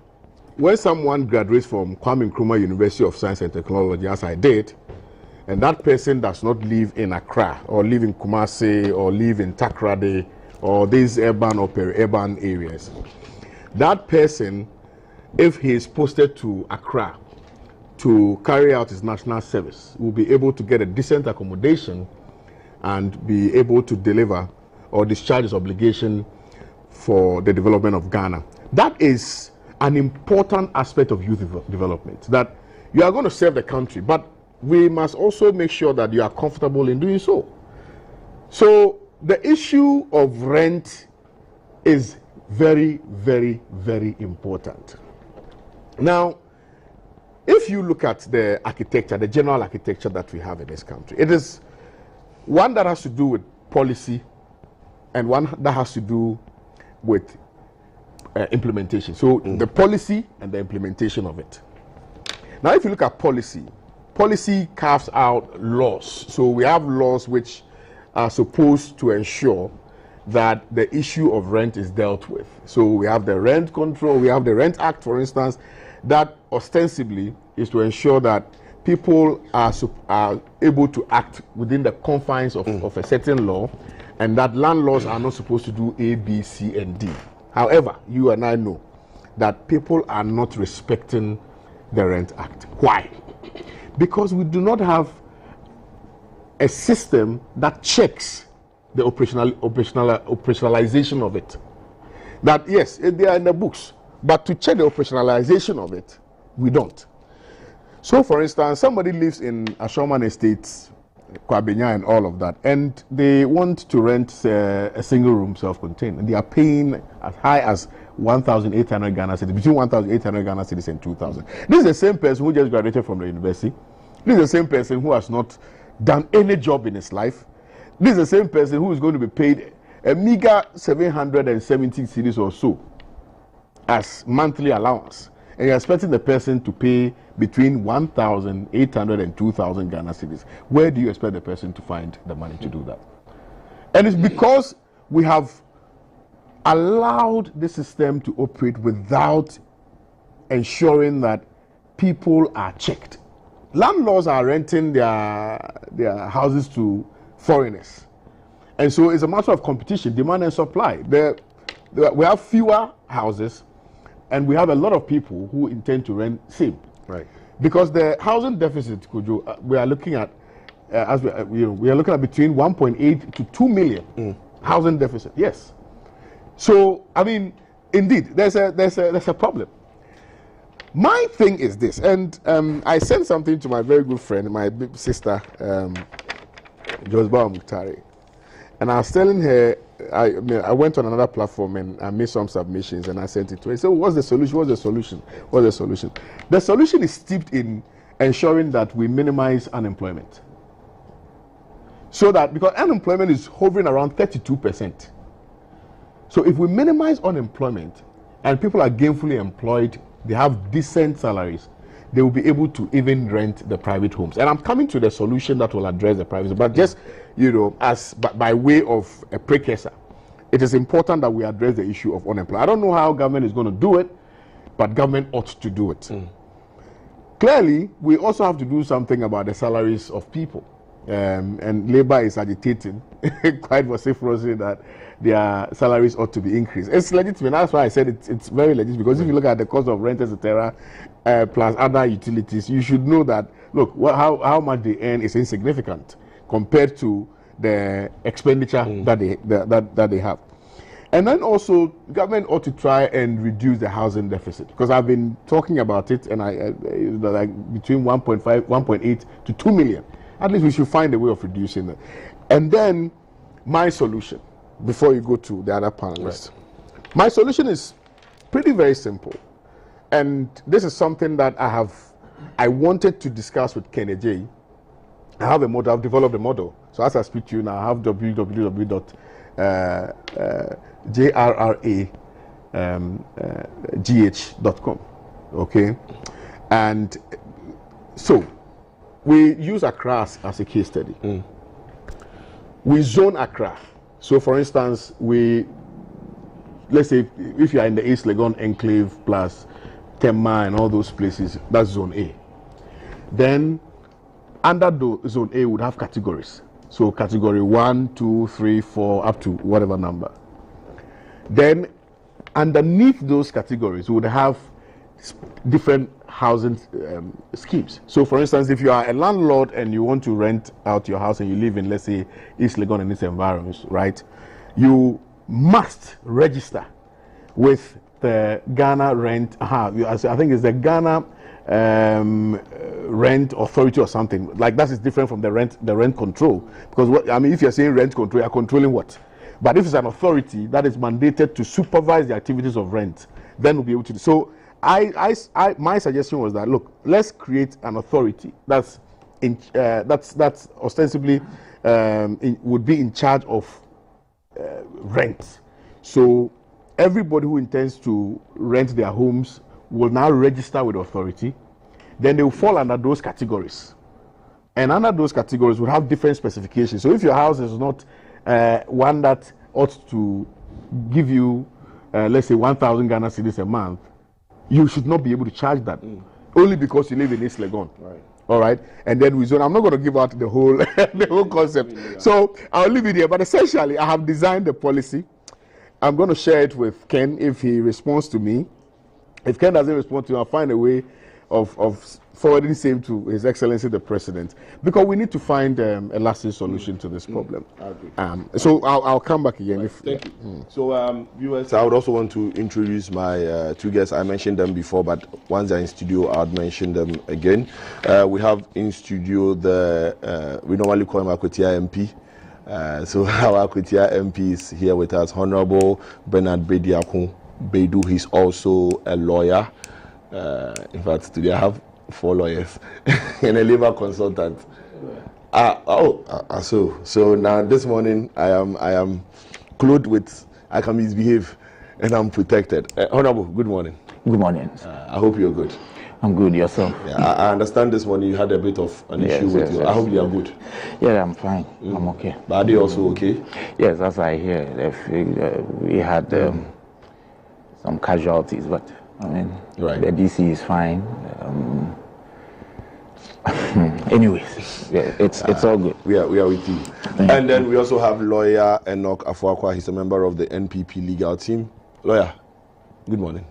when someone graduates from Kwame Nkrumah University of Science and Technology, as I did, and that person does not live in Accra, or live in Kumasi, or live in Takoradi, or these urban or peri-urban areas, that person, if he is posted to Accra to carry out his national service, will be able to get a decent accommodation and be able to deliver or discharge his obligation for the development of Ghana. That is an important aspect of youth development, that you are going to serve the country, but we must also make sure that you are comfortable in doing so. So the issue of rent is very, very, very important. Now, if you look at the architecture, the general architecture that we have in this country, it is one that has to do with policy and one that has to do with implementation. So the policy and the implementation of it. Now, if you look at policy, policy carves out laws. So we have laws which are supposed to ensure that the issue of rent is dealt with. So we have the Rent Control, we have the Rent Act, for instance, that ostensibly is to ensure that people are able to act within the confines of a certain law, and that landlords are not supposed to do A, B, C, and D. However, you and I know that people are not respecting the Rent Act. Why? Because we do not have a system that checks the operationalization of it. That, yes, they are in the books, but to check the operationalization of it, we don't. So, for instance, somebody lives in Ashoman Estates, Kwabenya and all of that, and they want to rent a single room self-contained, and they are paying as high as 1,800 Ghana cedis, between 1,800 Ghana cedis and 2,000. This is the same person who just graduated from the university. This is the same person who has not done any job in his life. This is the same person who is going to be paid a meager 770 cedis or so as monthly allowance. And you're expecting the person to pay between 1,800 and 2,000 Ghana cedis. Where do you expect the person to find the money to do that? And it's because we have allowed the system to operate without ensuring that people are checked. Landlords are renting their houses to foreigners. And so it's a matter of competition, demand and supply. We have fewer houses, and we have a lot of people who intend to rent same. Right. Because the housing deficit, Kojo, we are looking at, we are looking at between 1.8 to 2 million housing deficit. Yes. So, I mean, indeed, there's a problem. My thing is this, and I sent something to my very good friend, my big sister, Josba Muktari, and I was telling her, I went on another platform and I made some submissions and I sent it to her. So what's the solution? What's the solution? What's the solution? The solution is steeped in ensuring that we minimize unemployment. So that, because unemployment is hovering around 32%. So if we minimize unemployment and people are gainfully employed, they have decent salaries, they will be able to even rent the private homes. And I'm coming to the solution that will address the private, but just, you know, as by way of a precursor, it is important that we address the issue of unemployment. I don't know how government is going to do it, but government ought to do it. Clearly, we also have to do something about the salaries of people. and labor is agitating quite vociferously that their salaries ought to be increased. It's legitimate. That's why I said it's very legitimate, because if you look at the cost of rent, etc., plus other utilities, you should know that, look, how much they earn is insignificant compared to the expenditure that they have. And then also, government ought to try and reduce the housing deficit, because I've been talking about it, and like between 1.8 to 2 million. At least we should find a way of reducing it. And then my solution, before you go to the other panelists, my solution is pretty very simple. And this is something that I wanted to discuss with Ken Ejay. I have a model, I've developed a model. So as I speak to you now, I have www.jragh.com. Okay? And so we use Accra as a case study. We zone Accra. So for instance, let's say if you are in the East Legon Enclave plus Tema and all those places, that's zone A. Then under zone A would have categories. So category 1, 2, 3, 4, up to whatever number. Then underneath those categories, we would have different housing schemes. So for instance, if you are a landlord and you want to rent out your house and you live in, let's say, East Legon and its environs, right? You must register with the Ghana Rent, I think it's the Ghana Rent Authority or something. Like that is different from the rent control. Because if you're saying rent control, you're controlling what? But if it's an authority that is mandated to supervise the activities of rent, then we'll be able to do. So my suggestion was that, look, let's create an authority that's ostensibly would be in charge of rent. So everybody who intends to rent their homes will now register with the authority. Then they will fall under those categories. And under those categories, we'll have different specifications. So if your house is not one that ought to give you, let's say, 1,000 Ghana cedis a month, you should not be able to charge that, only because you live in East Legon. Right. All right, and then we zone. I'm not going to give out the whole the whole concept, so I'll leave it here. But essentially, I have designed the policy. I'm going to share it with Ken if he responds to me. If Ken doesn't respond to me, I'll find a way of forwarding the same to His Excellency the President, because we need to find a lasting solution to this problem. So I'll come back again. Right. Thank you. So viewers, I would also want to introduce my two guests. I mentioned them before, but once they're in studio, I'll mention them again. We have in studio we normally call him Akwetia MP. So our Akwetia MP is here with us, Honorable Bernard Bediakun Bedu. He's also a lawyer. In fact, today I have 4 lawyers and a labor consultant. So now this morning I am clothed with, I can misbehave and I'm protected. Honorable, good morning. Good morning. I hope you're good. I'm good. Yourself? Yeah, I understand this morning you had a bit of an issue with you. I hope you are good. Yeah, I'm fine. I'm okay. But are they also okay? Yes, as I hear, we had some casualties, but I mean, right. The DC is fine. Anyways, yeah, it's all good. We are with you. And then we also have lawyer Enoch Afuakwa. He's a member of the NPP legal team. Lawyer, good morning.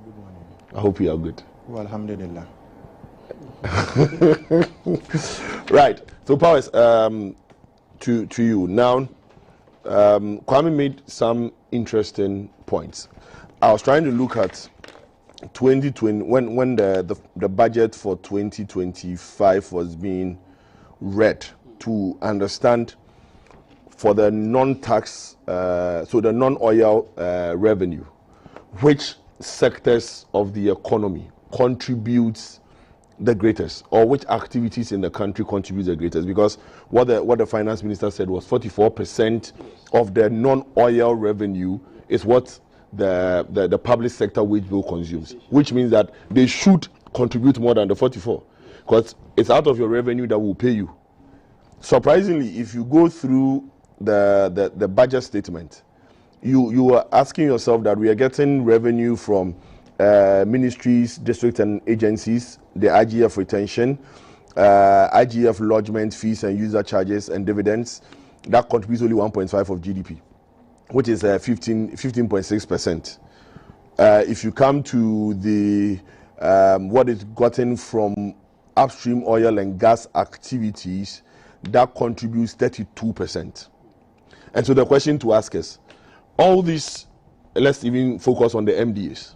Good morning. I hope you are good. Well, alhamdulillah. Right. So, Powers, to you now. Kwame made some interesting points. I was trying to look at 2020 when the budget for 2025 was being read, to understand for the non-tax, so the non-oil revenue, which sectors of the economy contributes the greatest, or which activities in the country contribute the greatest, because what the finance minister said was 44% of the non-oil revenue is what the public sector wage bill consumes, which means that they should contribute more than the 44, because it's out of your revenue that will pay you. Surprisingly, if you go through the budget statement, you are asking yourself that we are getting revenue from ministries, districts and agencies, the IGF retention, IGF lodgement fees and user charges and dividends, that contributes only 1.5% of GDP, which is 15.6%. If you come to the what is gotten from upstream oil and gas activities, that contributes 32%. And so the question to ask is, all this, let's even focus on the MDAs,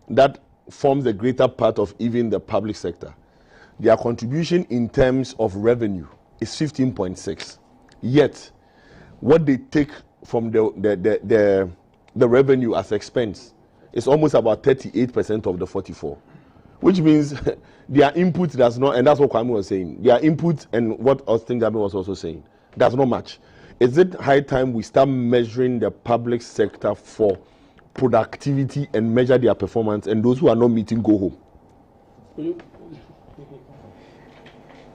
that forms the greater part of even the public sector. Their contribution in terms of revenue is 15.6. Yet, what they take from the revenue as expense is almost about 38% of the 44, which means their input does not, and that's what Kwame was saying, their input and what Austin Gabin was also saying, does not match. Is it high time we start measuring the public sector for productivity and measure their performance, and those who are not meeting go home?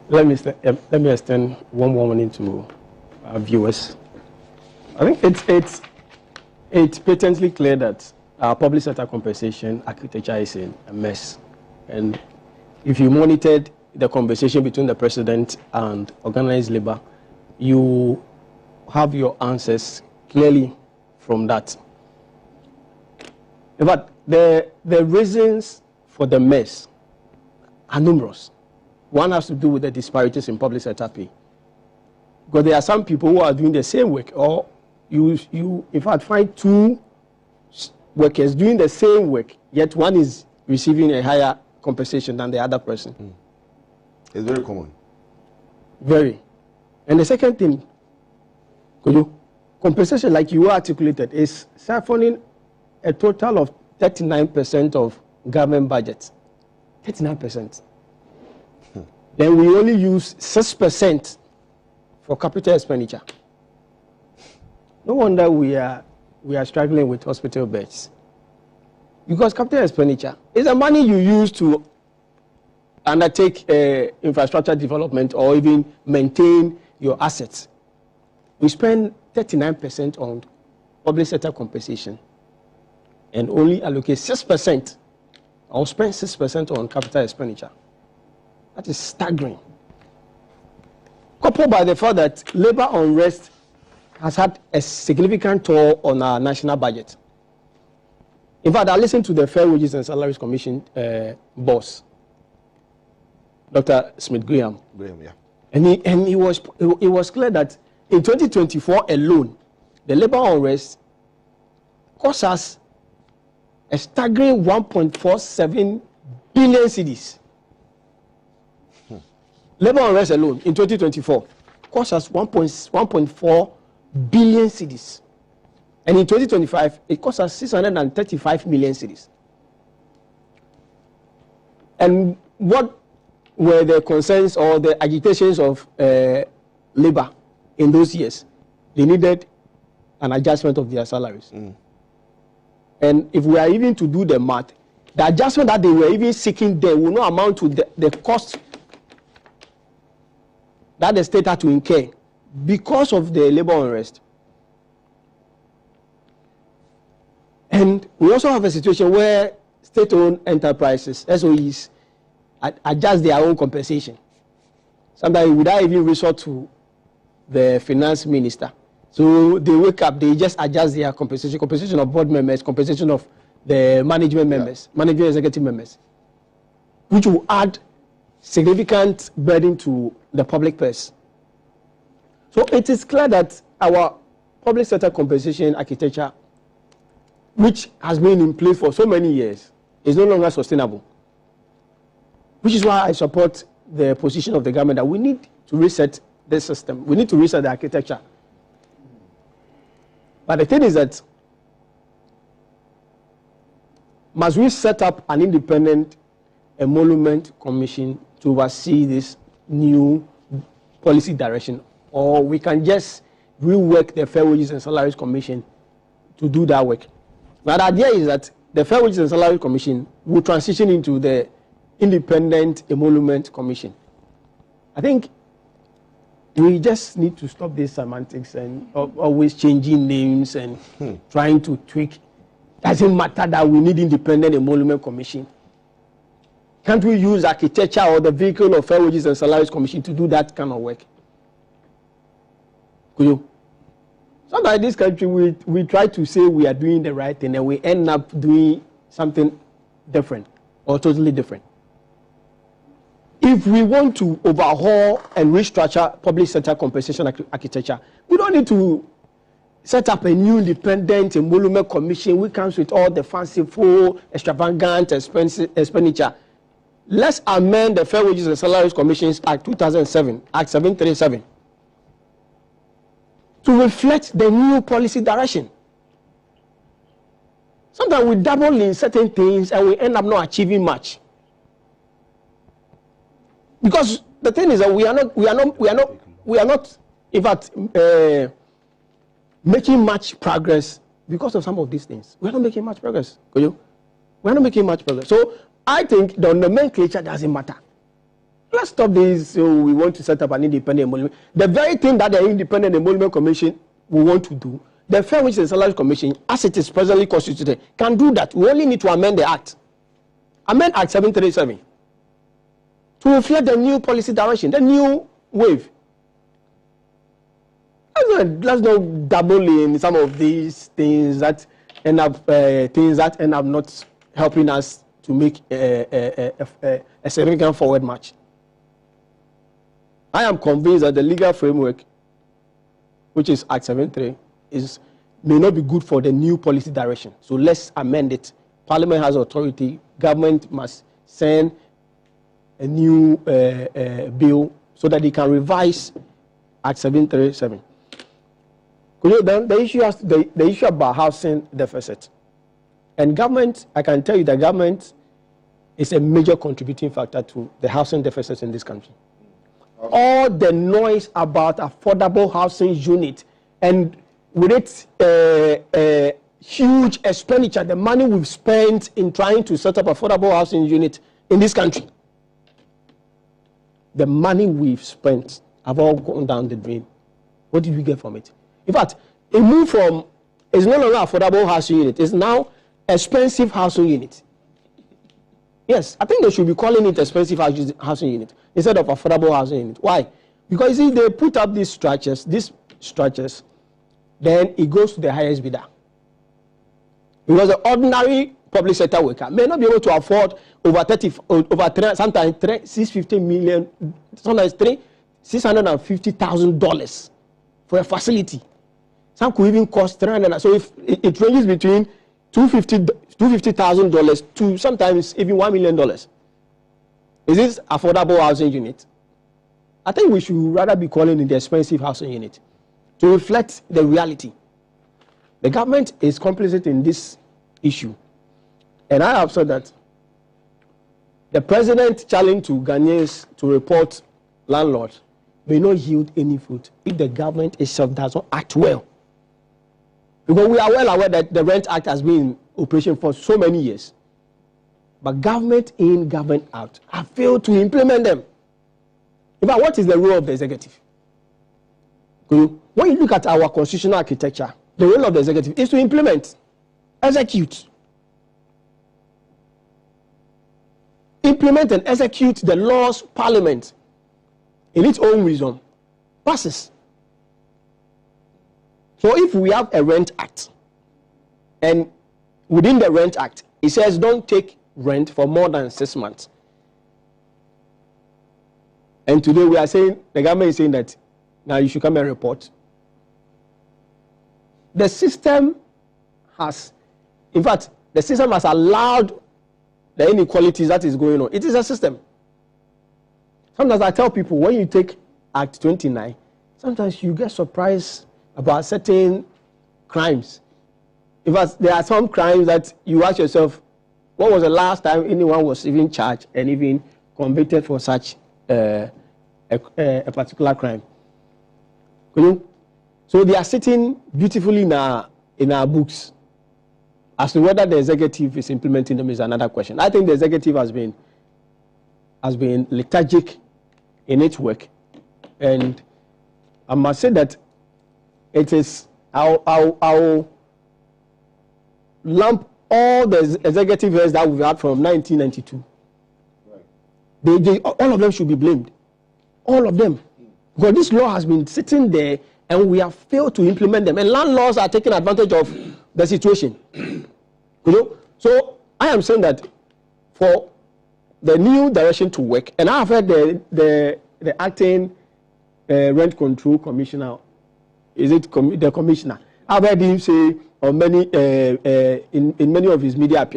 Let me extend one warning to our viewers. I think it's patently clear that our public sector compensation architecture is in a mess. And if you monitored the conversation between the president and organized labor, you have your answers clearly from that. But the reasons for the mess are numerous. One has to do with the disparities in public sector pay. Because there are some people who are doing the same work, or you in fact find two workers doing the same work, yet one is receiving a higher compensation than the other person. It's very common. Very. And the second thing, compensation, like you articulated, is siphoning a total of 39% of government budget. 39%. Then we only use 6% for capital expenditure. No wonder we are struggling with hospital beds. Because capital expenditure is the money you use to undertake infrastructure development or even maintain your assets. We spend 39% on public sector compensation and only allocate 6% or spend 6% on capital expenditure. That is staggering. Coupled by the fact that labor unrest has had a significant toll on our national budget. In fact, I listened to the Fair Wages and Salaries Commission boss, Dr. Smith-Graham. Yeah. And it was clear that in 2024 alone, the labor unrest cost us a staggering 1.47 billion cedis. Labor unrest alone in 2024 cost us 1.4 billion cedis. And in 2025, it cost us 635 million cedis. And what were the concerns or the agitations of labor in those years? They needed an adjustment of their salaries. And if we are even to do the math, the adjustment that they were even seeking there will not amount to the cost that the state had to incur because of the labor unrest. And we also have a situation where state-owned enterprises, SOEs, adjust their own compensation. Sometimes without even resort to the finance minister. So they wake up, they just adjust their compensation of board members, compensation of the management members, management executive members, which will add significant burden to the public purse. So it is clear that our public sector compensation architecture, which has been in place for so many years, is no longer sustainable. Which is why I support the position of the government that we need to reset the system. We need to reset the architecture. But the thing is that must we set up an independent emolument commission to oversee this new policy direction, or we can just rework the Fair Wages and Salaries Commission to do that work? Now the idea is that the Fair Wages and Salaries Commission will transition into the Independent Emolument Commission. I think we just need to stop these semantics and always changing names and trying to tweak. Doesn't matter that we need Independent Emolument Commission. Can't we use architecture or the Vehicle of Fair Wages and Salaries Commission to do that kind of work? Could you? Sometimes in this country, we try to say we are doing the right thing and we end up doing something different or totally different. If we want to overhaul and restructure public sector compensation architecture, we don't need to set up a new independent emolument commission which comes with all the fanciful, extravagant expenditure. Let's amend the Fair Wages and Salaries Commissions Act 2007, Act 737, to reflect the new policy direction. Sometimes we dabble in certain things and we end up not achieving much. Because the thing is that we are not, in fact, making much progress because of some of these things. We are not making much progress. We are not making much progress. So I think the nomenclature doesn't matter. Let's stop this. So we want to set up an independent emolument. The very thing that the Independent Emolument Commission will want to do, the Fair Wages and Salaries Commission, as it is presently constituted, can do that. We only need to amend the Act. Amend Act 737 to reflect the new policy direction, the new wave. Let's not dabble in some of these things that end up not helping us to make a significant forward march. I am convinced that the legal framework, which is Act 73, may not be good for the new policy direction. So let's amend it. Parliament has authority. Government must send a new bill so that they can revise Act 737. The issue about housing deficit. And government, I can tell you that government is a major contributing factor to the housing deficit in this country. All the noise about affordable housing unit and with its huge expenditure, the money we've spent in trying to set up affordable housing unit in this country, the money we've spent have all gone down the drain. What did we get from it? In fact, it moved from, it's no longer affordable housing unit, it's now expensive housing unit. Yes, I think they should be calling it expensive housing unit instead of affordable housing unit. Why? Because you see, they put up these structures, then it goes to the highest bidder. Because the ordinary public sector worker may not be able to afford sometimes $650 million, sometimes $650,000 for a facility. Some could even cost $300,000. So if it ranges between $250,000 to sometimes even $1 million. Is this affordable housing unit? I think we should rather be calling it the expensive housing unit to reflect the reality. The government is complicit in this issue. And I have said that the president challenge to Ghanaians to report landlords may not yield any fruit if the government itself does not act well. Because we are well aware that the Rent Act has been in operation for so many years. But government in, government out have failed to implement them. In fact, what is the role of the executive? When you look at our constitutional architecture, the role of the executive is to implement, execute. Implement and execute the laws Parliament, in its own wisdom, passes. So if we have a Rent Act, and within the Rent Act, it says don't take rent for more than 6 months. And today we are saying, the government is saying that now you should come and report. The system has, in fact, the system has allowed the inequalities that is going on. It is a system. Sometimes I tell people, when you take Act 29, sometimes you get surprised about certain crimes. In fact, there are some crimes that you ask yourself, when was the last time anyone was even charged and even convicted for such a particular crime? So they are sitting beautifully in our books. As to whether the executive is implementing them is another question. I think the executive has been lethargic in its work, and I must say that it is, I'll lump all the executive heads that we've had from 1992. Right. all of them should be blamed. All of them. Because this law has been sitting there and we have failed to implement them. And landlords are taking advantage of the situation. So I am saying that for the new direction to work, and I have heard the acting rent control commissioner, is it the commissioner? I've heard him say on many in many of his media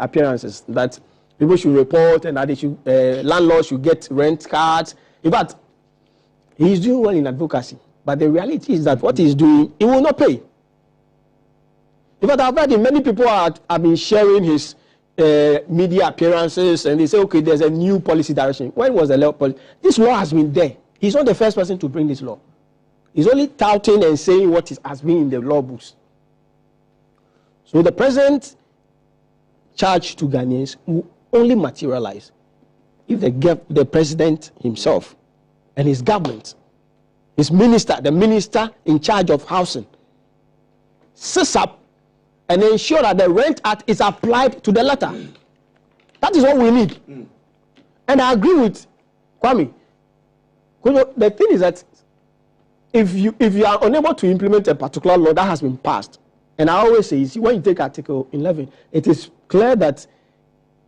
appearances that people should report and that they should landlords should get rent cards. In fact, he's doing well in advocacy, but the reality is that what he's doing, he will not pay. In fact, I've heard many people have been sharing his media appearances, and they say, okay, there's a new policy direction. When was the law policy? This law has been there. He's not the first person to bring this law. He's only touting and saying what has been in the law books. So the present charge to Ghanaians will only materialize if the president himself and his government, his minister, the minister in charge of housing, sits up and ensure that the Rent Act is applied to the letter. That is what we need. And I agree with Kwame. The thing is that if you are unable to implement a particular law that has been passed, and I always say, see, when you take Article 11, it is clear that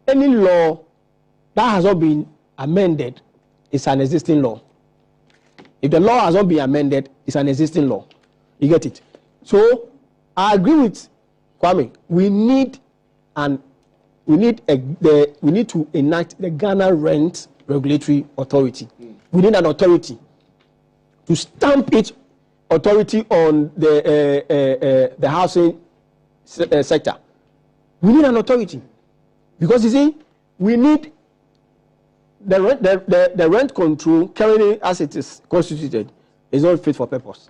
any law that has not been amended is an existing law. If the law has not been amended, it's an existing law. You get it? So I agree with Kwame. We need to enact the Ghana Rent Regulatory Authority. We need an authority to stamp its authority on the housing sector. We need an authority because you see, we need the rent control currently as it is constituted is not fit for purpose.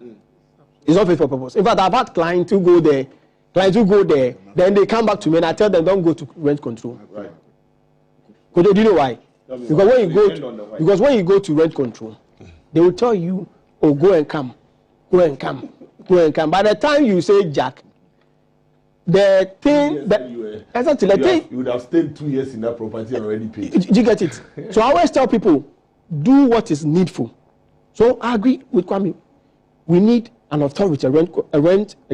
It's not fit for purpose. In fact, I've had clients who go there, then they come back to me and I tell them don't go to rent control. Right. Because do you know why? Because when you go to rent control, they will tell you, oh, go and come. By the time you say Jack, the thing you would have stayed 2 years in that property and already paid. You get it? So I always tell people, do what is needful. So I agree with Kwame. We need an authority, a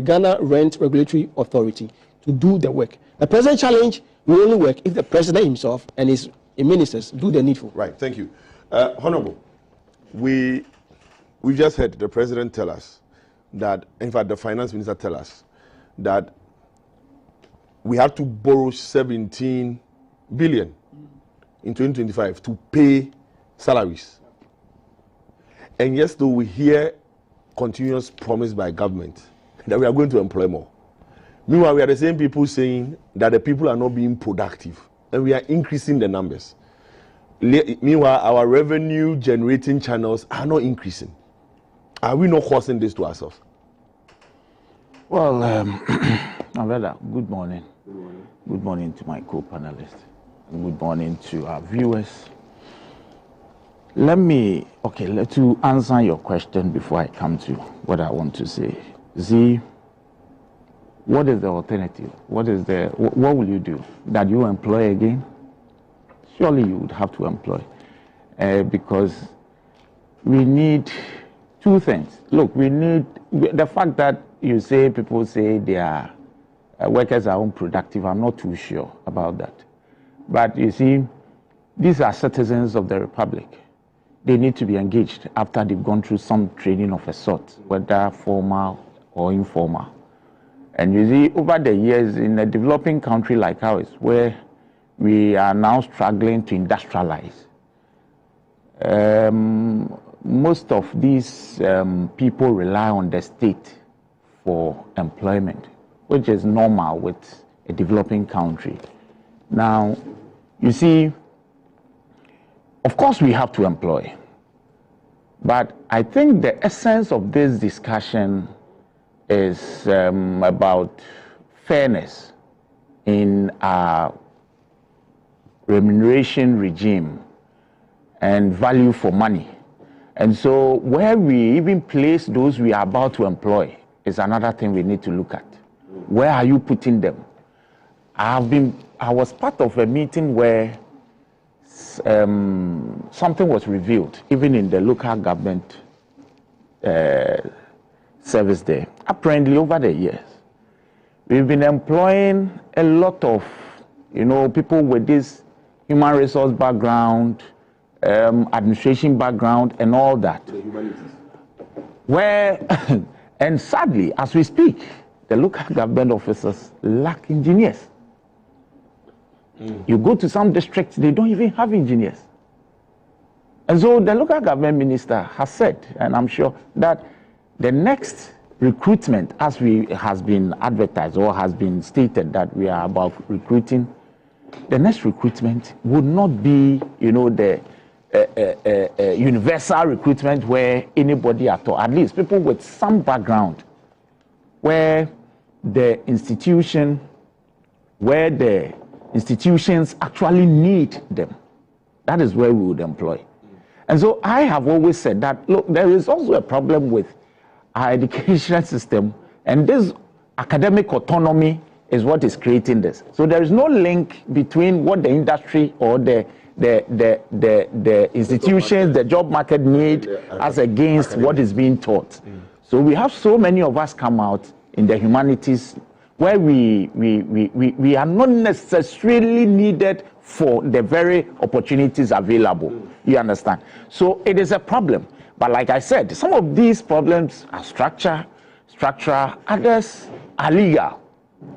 Ghana Rent Regulatory Authority to do the work. The present challenge will only work if the president himself and his ministers do the needful. Right, thank you. Honorable, we just heard the president tell us that, in fact, the finance minister tell us that we have to borrow 17 billion in 2025 to pay salaries. And yes, though we hear continuous promise by government that we are going to employ more. Meanwhile, we are the same people saying that the people are not being productive and we are increasing the numbers. Meanwhile, our revenue generating channels are not increasing. Are we not causing this to ourselves? Well, Aveda, good morning. Good morning to my co-panelists. Good morning to our viewers. To answer your question before I come to what I want to say. Z, what is the alternative? What will you do? That you employ again? Surely you would have to employ. Because we need two things. Look, we need the fact that people say their workers are unproductive. I'm not too sure about that. But you see, these are citizens of the Republic. They need to be engaged after they've gone through some training of a sort, whether formal or informal. And you see, over the years, in a developing country like ours, where we are now struggling to industrialize, most of these people rely on the state for employment, which is normal with a developing country. Now, you see, of course we have to employ, but I think the essence of this discussion is about fairness in our remuneration regime and value for money. And so where we even place those we are about to employ is another thing we need to look at. Where are you putting them? I was part of a meeting where days, something was revealed, even in the local government service there. Apparently, over the years, we've been employing a lot of, people with this human resource background, administration background, and all that. The humanities. Where, and sadly, as we speak, the local government officers lack engineers. You go to some districts, they don't even have engineers. And so the local government minister has said, and I'm sure that the next recruitment, as has been advertised or has been stated that we are about recruiting, the next recruitment would not be, the universal recruitment where anybody at all, at least people with some background, where the institutions actually need them. That is where we would employ. And so I have always said that, look, there is also a problem with our education system, and this academic autonomy is what is creating this. So there is no link between what the industry or the institutions, the job market need as against what is being taught. So we have so many of us come out in the humanities where we are not necessarily needed for the very opportunities available. You understand? So it is a problem. But like I said, some of these problems are structural, others are legal.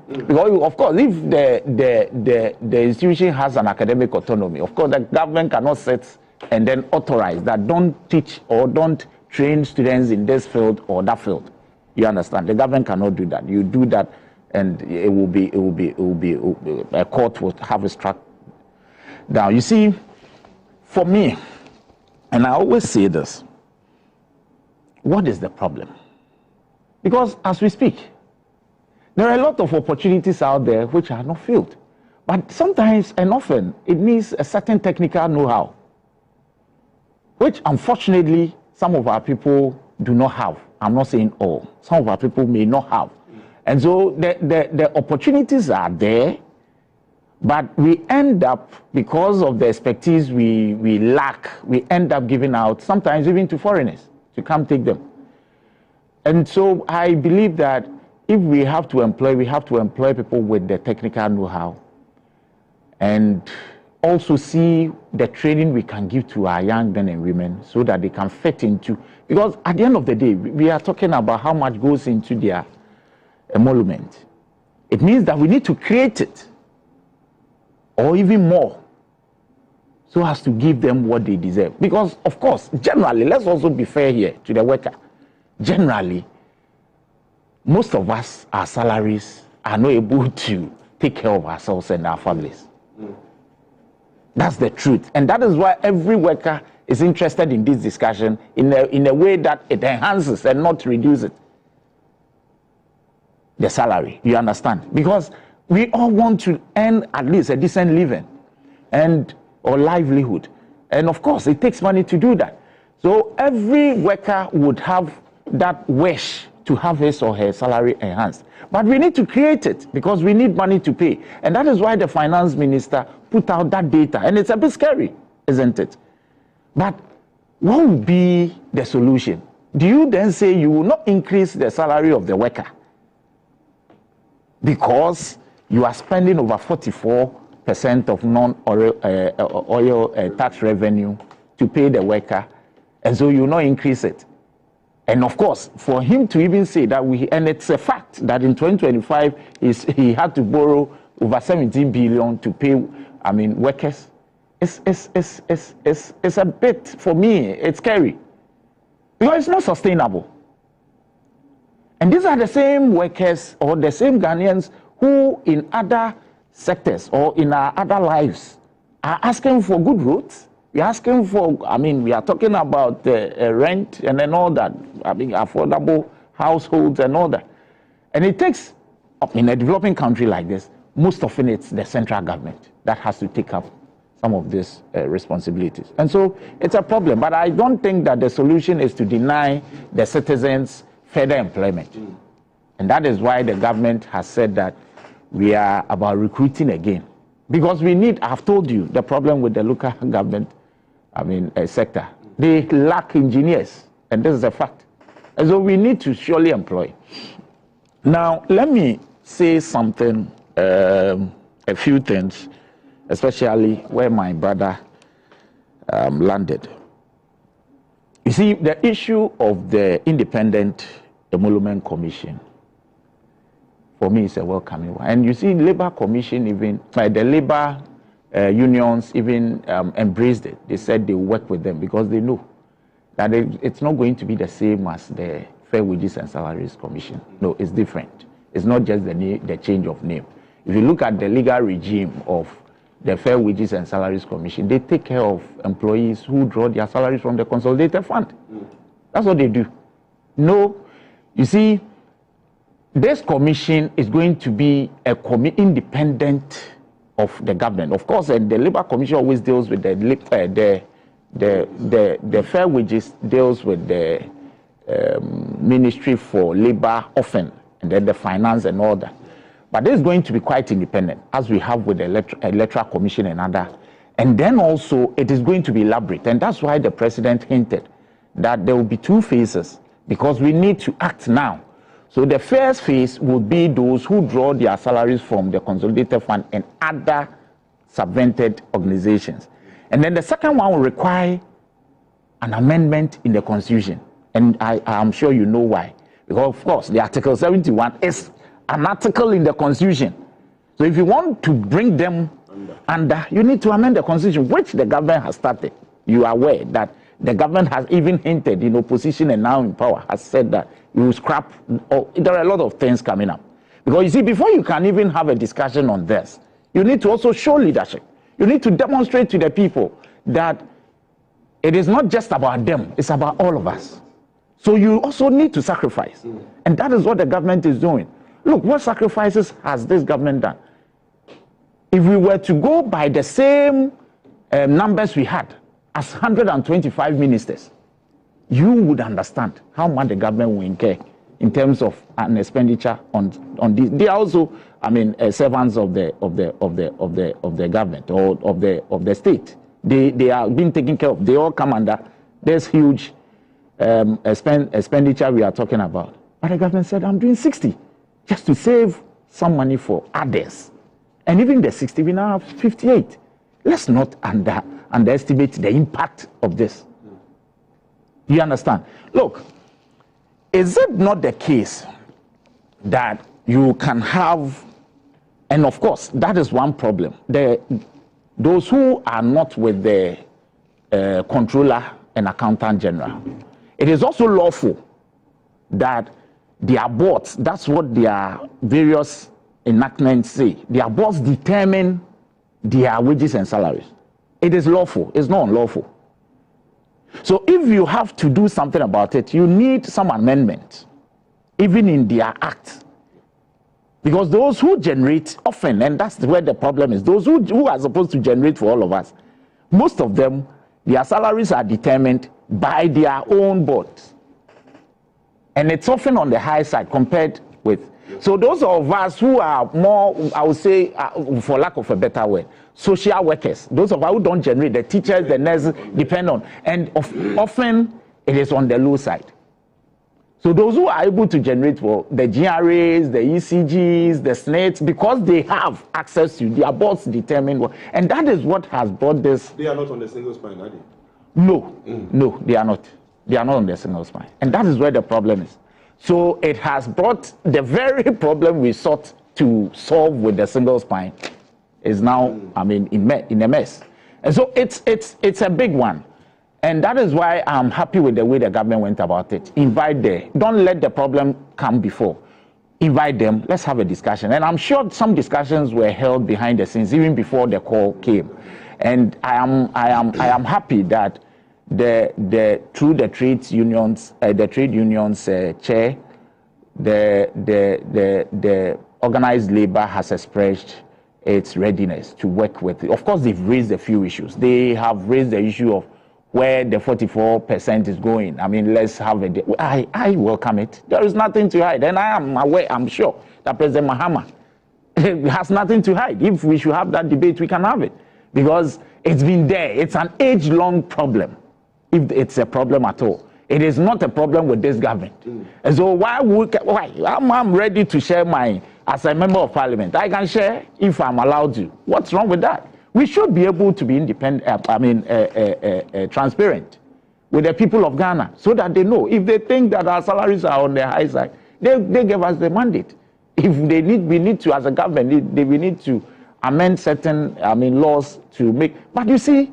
Because of course, if the institution has an academic autonomy, of course the government cannot sit and then authorize that don't teach or don't train students in this field or that field. You understand? The government cannot do that. You do that, and it will be a court will have a struck down. You see, for me, and I always say this, what is the problem? Because as we speak, there are a lot of opportunities out there which are not filled. But sometimes and often, it needs a certain technical know-how, which unfortunately some of our people do not have. I'm not saying all. Some of our people may not have. And so the opportunities are there, but we end up, because of the expertise we lack, we end up giving out, sometimes even to foreigners, to come take them. And so I believe that if we have to employ people with the technical know-how, and also see the training we can give to our young men and women so that they can fit into, because at the end of the day, we are talking about how much goes into their emolument. It means that we need to create it, or even more, so as to give them what they deserve. Because, of course, generally, let's also be fair here to the worker. Generally, most of us, our salaries are not able to take care of ourselves and our families. That's the truth. And that is why every worker is interested in this discussion in a way that it enhances and not reduces the salary. You understand? Because we all want to earn at least a decent living or livelihood. And of course, it takes money to do that. So every worker would have that wish to have his or her salary enhanced. But we need to create it because we need money to pay. And that is why the finance minister put out that data. And it's a bit scary, isn't it? But what would be the solution? Do you then say you will not increase the salary of the worker because you are spending over 44% of non-oil tax revenue to pay the worker, and so you will not increase it? And of course, for him to even say that, and it's a fact that in 2025, he had to borrow over 17 billion to pay, workers. It's a bit, for me, it's scary. Because it's not sustainable. And these are the same workers or the same Ghanaians who in other sectors or in our other lives are asking for good roads. We're asking for, we are talking about rent and then all that, affordable households and all that. And it takes, in a developing country like this, most often it's the central government that has to take up some of these responsibilities. And so it's a problem, but I don't think that the solution is to deny the citizens further employment. And that is why the government has said that we are about recruiting again. Because we need, I've told you, the problem with the local government, sector. They lack engineers, and this is a fact. And so we need to surely employ. Now, let me say something, a few things, especially where my brother landed. You see, the issue of the Independent Emolument Commission, for me, is a welcoming one. And you see, Labour Commission, even the Labour unions even embraced it. They said they work with them because they know that it's not going to be the same as the Fair Wages and Salaries Commission. No, it's different. It's not just the change of name. If you look at the legal regime of the Fair Wages and Salaries Commission, they take care of employees who draw their salaries from the Consolidated Fund. That's what they do. No, you see, this commission is going to be independent of the government. Of course, and the Labour Commission always deals with the Fair Wages deals with the Ministry for Labour often, and then the finance and all that. But this is going to be quite independent, as we have with the Electoral Commission and other. And then also, it is going to be elaborate. And that's why the president hinted that there will be two phases, because we need to act now. So the first phase would be those who draw their salaries from the Consolidated Fund and other subvented organizations. And then the second one will require an amendment in the Constitution. And I'm sure you know why. Because, of course, the Article 71 is an article in the Constitution. So if you want to bring them under, you need to amend the Constitution, which the government has started. You are aware that the government has even hinted in opposition and now in power, has said that you will scrap, there are a lot of things coming up. Because you see, before you can even have a discussion on this, you need to also show leadership. You need to demonstrate to the people that it is not just about them, it's about all of us. So you also need to sacrifice. And that is what the government is doing. Look, what sacrifices has this government done? If we were to go by the same numbers we had as 125 ministers, you would understand how much the government will incur in terms of an expenditure on this. They are also, servants of the government or of the state. They are being taken care of. They all come under this huge expenditure we are talking about. But the government said, I'm doing 60 just to save some money for others. And even the 60, we now have 58. Let's not underestimate the impact of this. You understand? Look, is it not the case that you can have, and of course, that is one problem, those who are not with the controller and accountant general, it is also lawful that their boards, that's what their various enactments say, their boards determine their wages and salaries. It is lawful, it's not unlawful. So if you have to do something about it, you need some amendment, even in their act. Because those who generate often, and that's where the problem is, those who are supposed to generate for all of us, most of them, their salaries are determined by their own boards. And it's often on the high side compared with. So those of us who are more, I would say, for lack of a better word, social workers, those of us who don't generate, the teachers, the nurses, depend on, and often it is on the low side. So those who are able to generate for the GRAs, the ECGs, the SNETs, because they have access to their boards determine what, and that is what has brought this. They are not on the single spine, are they? No, no, they are not. They are not on the single spine. And that is where the problem is. So it has brought the very problem we sought to solve with the single spine is now, in a mess. And so it's a big one. And that is why I'm happy with the way the government went about it. Invite them. Don't let the problem come before. Invite them. Let's have a discussion. And I'm sure some discussions were held behind the scenes even before the call came. And I am happy that through the trade unions chair, the organized labor has expressed its readiness to work with. Of course, they've raised a few issues. They have raised the issue of where the 44% is going. Let's have I welcome it. There is nothing to hide. And I am aware, I'm sure, that President Mahama It has nothing to hide. If we should have that debate, we can have it. Because it's been there. It's an age-long problem, if it's a problem at all. It is not a problem with this government. And so why? I'm ready to share as a member of parliament. I can share if I'm allowed to. What's wrong with that? We should be able to be independent, transparent with the people of Ghana so that they know. If they think that our salaries are on the high side, they give us the mandate. If we need to, as a government, we need to amend certain, laws to make. But you see,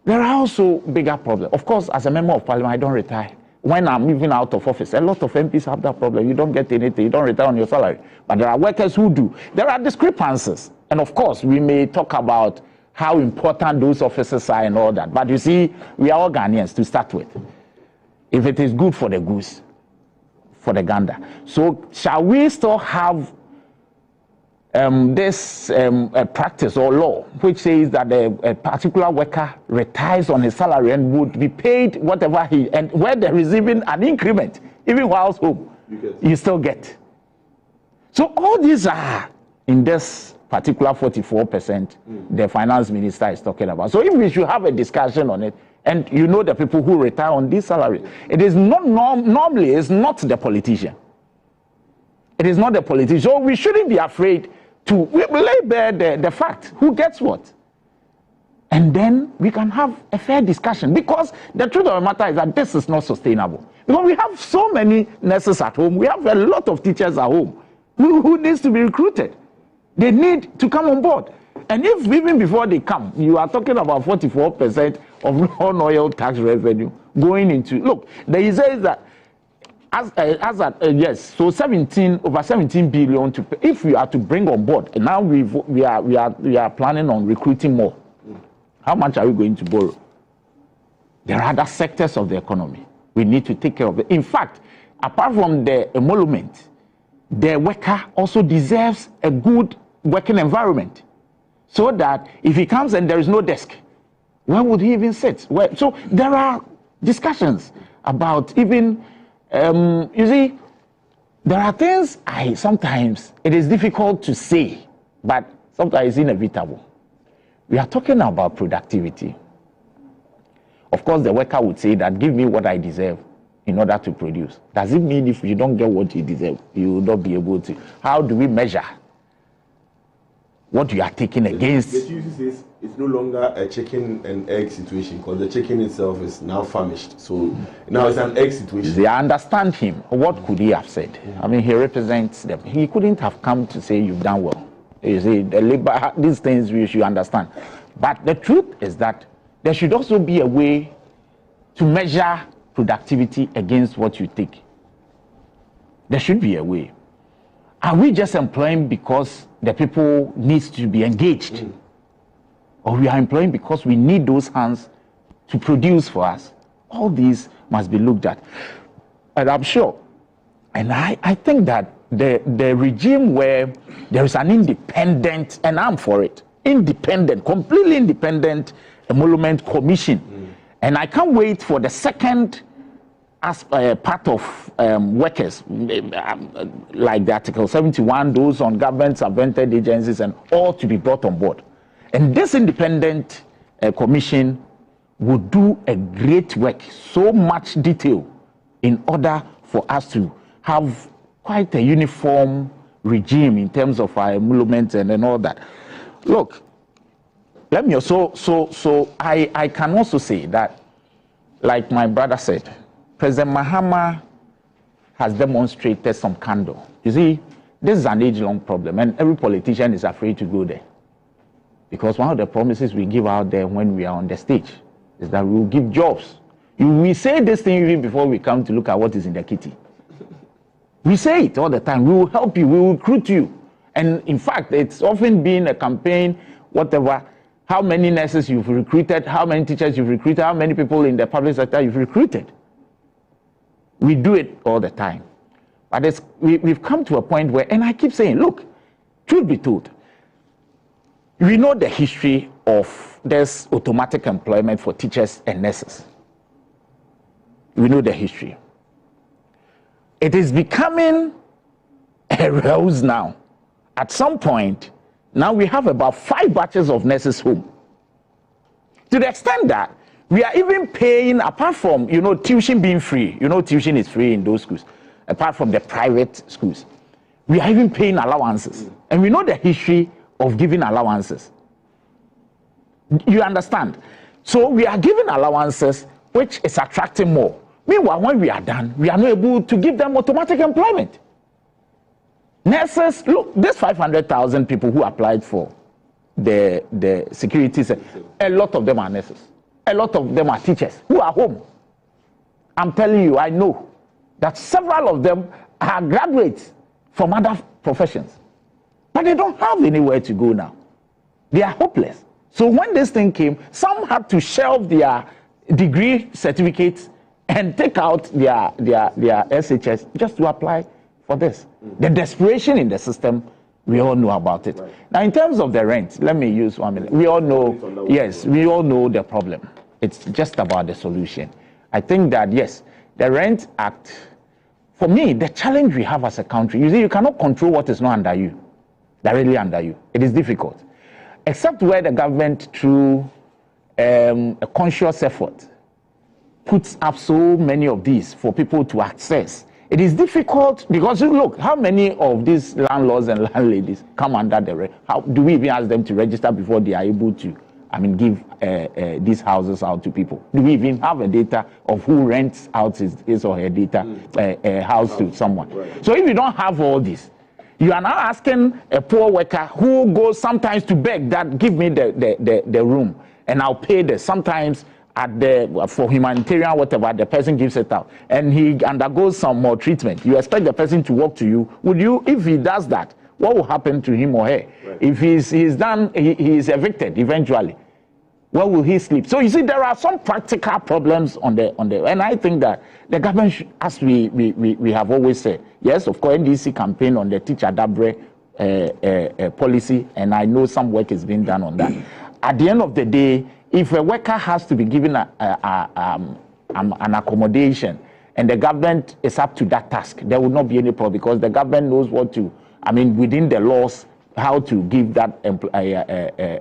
there are also bigger problems. Of course, as a member of parliament, I don't retire. When I'm even out of office, a lot of MPs have that problem. You don't get anything, you don't retire on your salary. But there are workers who do. There are discrepancies. And of course, we may talk about how important those offices are and all that. But you see, we are all Ghanaians to start with. If it is good for the goose, for the gander. So shall we still have this practice or law which says that a particular worker retires on his salary and would be paid whatever and where there is even an increment, even whilst home, you still get. So all these are in this particular 44% the finance minister is talking about. So if we should have a discussion on it, and you know the people who retire on these salaries, it is not normally it's not the politician. It is not the politician. So we shouldn't be afraid to lay bare the fact who gets what. And then we can have a fair discussion, because the truth of the matter is that this is not sustainable. Because we have so many nurses at home, we have a lot of teachers at home who needs to be recruited. They need to come on board. And if even before they come, you are talking about 44% of non-oil tax revenue going into, look, there says that so over 17 billion to pay, if we are to bring on board, and now we are planning on recruiting more. How much are we going to borrow? There are other sectors of the economy we need to take care of it. In fact, apart from the emolument, the worker also deserves a good working environment, so that if he comes and there is no desk, where would he even sit? So there are discussions about even, you see, there are things sometimes it is difficult to say, but sometimes it's inevitable. We are talking about productivity. Of course, the worker would say that, give me what I deserve in order to produce. Does it mean if you don't get what you deserve, you will not be able to? How do we measure what you are taking against? The TUC says it's no longer a chicken and egg situation, because the chicken itself is now famished. So now it's an egg situation. I understand him. What could he have said? I mean, he represents them. He couldn't have come to say you've done well. You see, the labor, these things we should understand. But the truth is that there should also be a way to measure productivity against what you take. There should be a way. Are we just employing because the people need to be engaged? Or we are employing because we need those hands to produce for us? All these must be looked at. And I'm sure, and I think that the regime where there is an independent, and I'm for it, independent, completely independent emolument commission. And I can't wait for the second part of workers, like the Article 71, those on government-subvented agencies, and all to be brought on board. And this independent commission would do a great work, so much detail, in order for us to have quite a uniform regime in terms of our emoluments and all that. Look, let me also, I can also say that, like my brother said, President Mahama has demonstrated some candor. You see, this is an age-long problem, and every politician is afraid to go there. Because one of the promises we give out there when we are on the stage is that we will give jobs. We say this thing even before we come to look at what is in the kitty. We say it all the time. We will help you. We will recruit you. And in fact, it's often been a campaign, whatever, how many nurses you've recruited, how many teachers you've recruited, how many people in the public sector you've recruited. We do it all the time. But we've come to a point where, and I keep saying, look, truth be told, we know the history of this automatic employment for teachers and nurses. We know the history. It is becoming a ruse now at some point, now we have about 5 batches of nurses home. To the extent that we are even paying, apart from, tuition being free. Tuition is free in those schools, apart from the private schools. We are even paying allowances. And we know the history of giving allowances. You understand? So we are giving allowances, which is attracting more. Meanwhile, when we are done, we are not able to give them automatic employment. Nurses, look, there's 500,000 people who applied for the security. A lot of them are nurses. A lot of them are teachers who are home. I'm telling you, I know that several of them are graduates from other professions. But they don't have anywhere to go now. They are hopeless. So when this thing came, some had to shelve their degree certificates and take out their SHS just to apply for this. The desperation in the system, we all know about it. Right. Now, in terms of the rent, let me use 1 minute. We all know, yes, we all know the problem. It's just about the solution. I think that, yes, the Rent Act, for me, the challenge we have as a country, you see, you cannot control what is not under you, directly under you. It is difficult. Except where the government, through a conscious effort, puts up so many of these for people to access. It is difficult because, look, how many of these landlords and landladies come under the rent? How do we even ask them to register before they are able to, give these houses out to people? Do we even have a data of who rents out his or her data house to someone? Right. So if you don't have all this, you are now asking a poor worker who goes sometimes to beg that give me the room and I'll pay this. Sometimes for humanitarian whatever, the person gives it out and he undergoes some more treatment. You expect the person to walk to you. Would you, if he does that, what will happen to him or her? Right. If he's done, he is evicted eventually. Where will he sleep? So you see, there are some practical problems on the, and I think that the government, as we have always said, yes, of course, NDC campaign on the Teacher Dabre policy, and I know some work is being done on that. At the end of the day, if a worker has to be given an accommodation and the government is up to that task, there will not be any problem because the government knows what to, within the laws, how to give that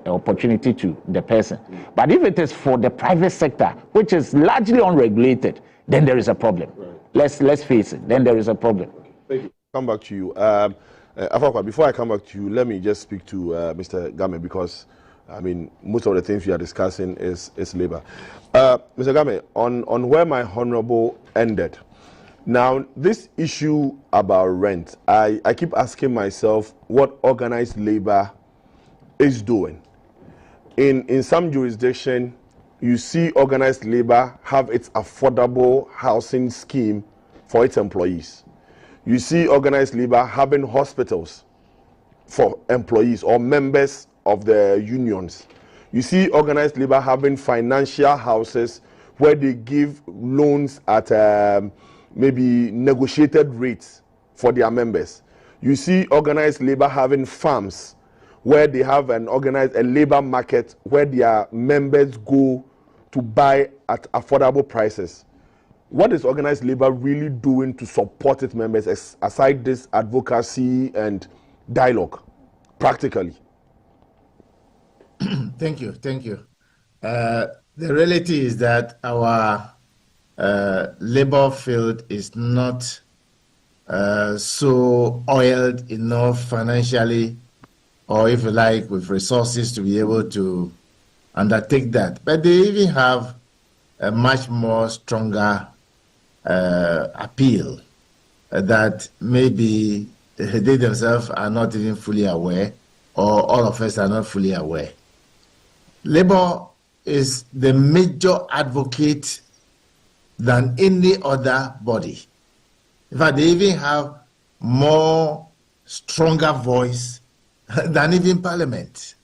opportunity to the person. But if it is for the private sector, which is largely unregulated, then there is a problem. Right. Let's face it, then there is a problem. Okay. Thank you. Come back to you. Afakwa, before I come back to you, let me just speak to Mr. Game because most of the things we are discussing is labor. Mr. Game, on where my honorable ended, now this issue about rent, I keep asking myself what organized labor is doing. In some jurisdiction, you see organized labor have its affordable housing scheme for its employees. You see organized labor having hospitals for employees or members of the unions. You see organized labor having financial houses where they give loans at maybe negotiated rates for their members. You see organized labor having farms where they have a labor market where their members go to buy at affordable prices. What is organized labor really doing to support its members aside this advocacy and dialogue, practically? Thank you. The reality is that our labor field is not so oiled enough financially, or if you like, with resources to be able to undertake that. But they even have a much more stronger appeal that maybe they themselves are not even fully aware, or all of us are not fully aware. Labor is the major advocate than any other body. In fact, they even have more stronger voice than even Parliament.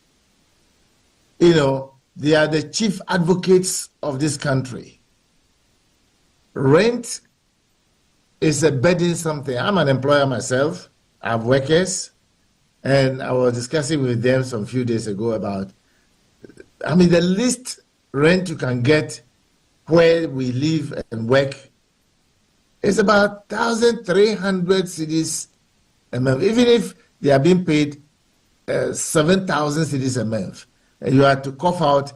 They are the chief advocates of this country. Rent is a burdensome thing. I'm an employer myself. I have workers, and I was discussing with them some few days ago about the least rent you can get where we live and work is about 1,300 cedis a month. Even if they are being paid 7,000 cedis a month, and you have to cough out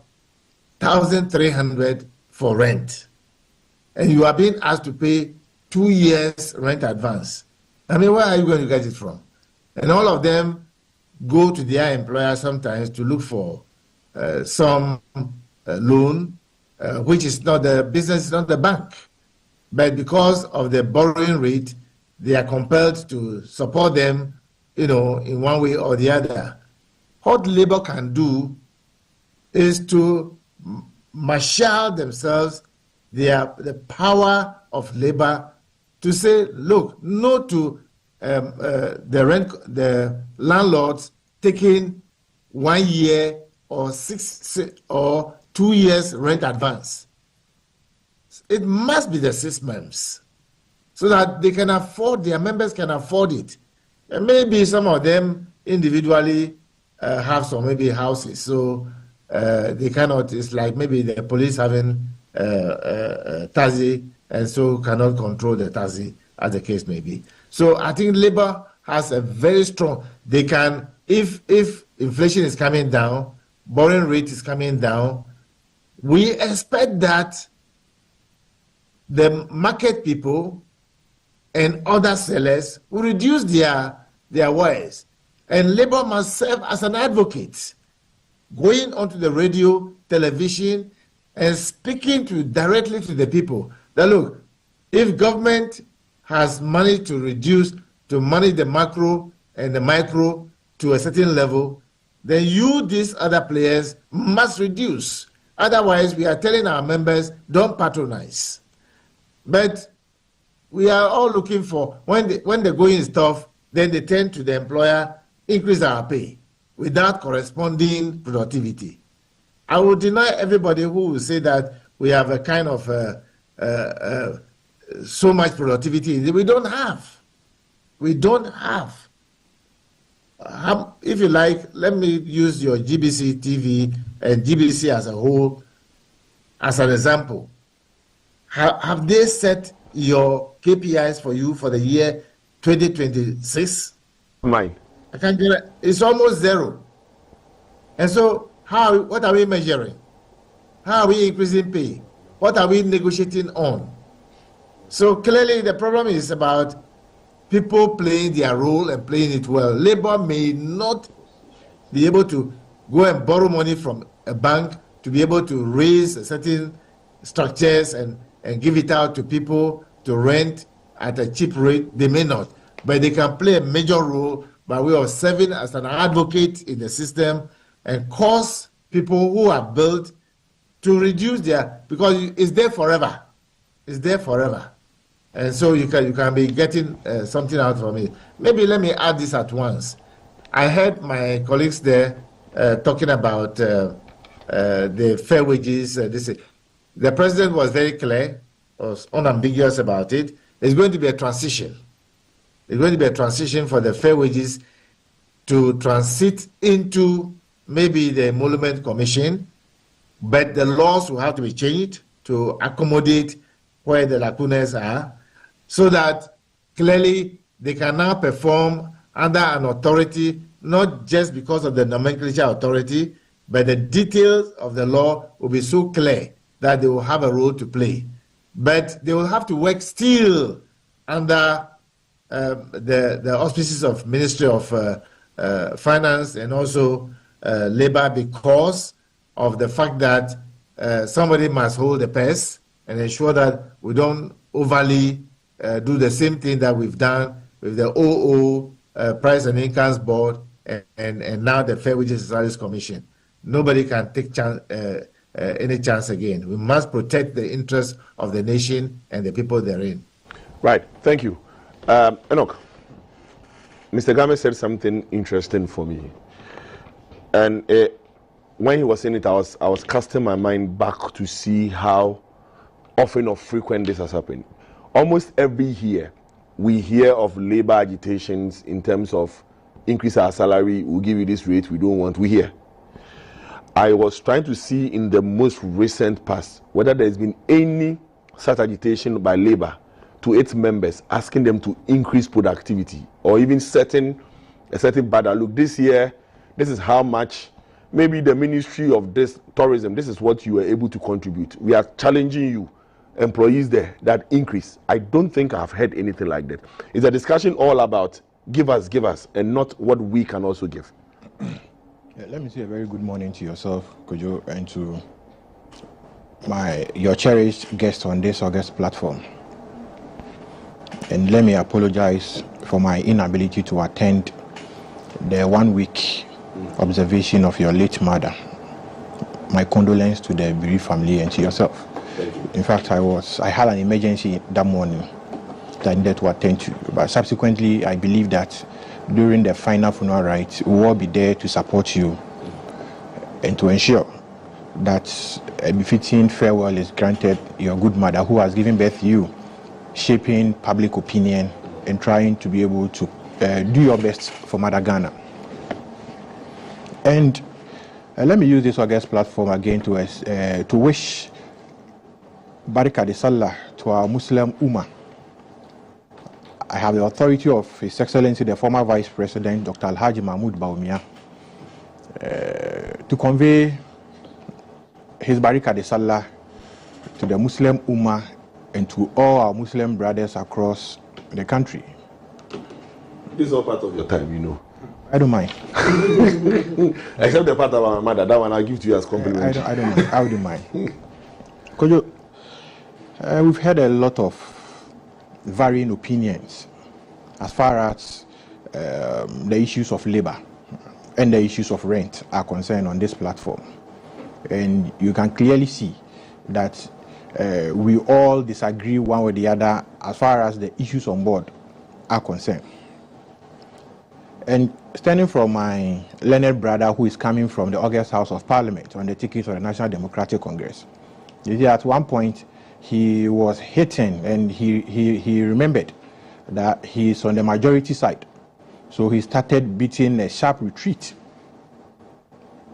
1,300 for rent, and you are being asked to pay 2 years rent advance. I mean, where are you going to get it from? And all of them go to their employer sometimes to look for some loan, which is not the business, not the bank. But because of the borrowing rate, they are compelled to support them, in one way or the other. What labor can do is to marshal themselves, the power of labor, to say, look, no to the landlords taking 1 year or 2 years rent advance. It must be the 6 months, so that they can afford, their members can afford it. And maybe some of them individually have some maybe houses, so they cannot. It's like maybe the police having taxi, and so cannot control the taxi, as the case may be. So I think labor has a very strong. They can, if inflation is coming down, borrowing rate is coming down, we expect that the market people and other sellers will reduce their wares. And labor must serve as an advocate, going onto the radio, television, and speaking directly to the people. That look, if government has managed to manage the macro and the micro to a certain level, then these other players, must reduce. Otherwise, we are telling our members, don't patronize. But we are all looking for, when the going is tough, then they tend to the employer, increase our pay without corresponding productivity. I would deny everybody who will say that we have a kind of so much productivity. We don't have. We don't have. If you like, let me use your GBC TV and GBC as a whole as an example. Have they set your KPIs for you for the year 2026? Mine. I can't get it. It's almost zero. And so, what are we measuring? How are we increasing pay? What are we negotiating on? So clearly, the problem is about people playing their role and playing it well. Labor may not be able to go and borrow money from a bank to be able to raise certain structures and give it out to people to rent at a cheap rate. They may not, but they can play a major role by way of serving as an advocate in the system and cause people who are built to reduce because it's there forever. It's there forever. And so you can be getting something out from it. Maybe let me add this at once. I heard my colleagues there talking about the fair wages. The president was very clear, was unambiguous about it. It's going to be a transition. It's going to be a transition for the fair wages to transit into maybe the Emolument Commission, but the laws will have to be changed to accommodate where the lacunas are, so that clearly they can now perform under an authority, not just because of the nomenclature authority, but the details of the law will be so clear that they will have a role to play. But they will have to work still under the auspices of Ministry of Finance and also Labor, because of the fact that somebody must hold the purse and ensure that we don't overly do the same thing that we've done with the OO, Price and Incomes Board, and now the Fair Wages and Salaries Commission. Nobody can take any chance again. We must protect the interests of the nation and the people therein. Right. Thank you. Enoch, Mr. Game said something interesting for me. And when he was saying it, I was casting my mind back to see how often or frequent this has happened. Almost every year, we hear of labor agitations in terms of increase our salary, we'll give you this rate, we don't want, we hear. I was trying to see in the most recent past whether there's been any such agitation by labor to its members asking them to increase productivity or even setting a certain banner. Look, this year, this is how much. Maybe the Ministry of this tourism, this is what you were able to contribute. We are challenging you, employees there, that increase. I don't think I've heard anything like that. It's a discussion all about give us, and not what we can also give. Yeah, let me say a very good morning to yourself, Kojo, and to your cherished guest on this August platform. And let me apologize for my inability to attend the 1 week observation of your late mother. My condolence to the bereaved family and to yourself. In fact, I had an emergency that morning that I needed to attend to. But subsequently, I believe that during the final funeral rites, we will all be there to support you and to ensure that a befitting farewell is granted your good mother who has given birth to you, shaping public opinion and trying to be able to do your best for Mother Ghana. And let me use this August platform again to wish Barika de Sallah to our Muslim Ummah. I have the authority of His Excellency, the former Vice President, Dr. Alhaji Mahmoud Bawumia, to convey his Barika de Sallah to the Muslim Ummah and to all our Muslim brothers across the country. This is all part of your time, you know. I don't mind. Except the part of our mother, that one I'll give to you as compliment. I don't mind. I wouldn't mind. Kojo, we've heard a lot of varying opinions as far as the issues of labor and the issues of rent are concerned on this platform. And you can clearly see that we all disagree one with the other as far as the issues on board are concerned. And standing from my learned brother who is coming from the August House of Parliament on the ticket of the National Democratic Congress, you see, at one point he was hating and he remembered that he's on the majority side. So he started beating a sharp retreat,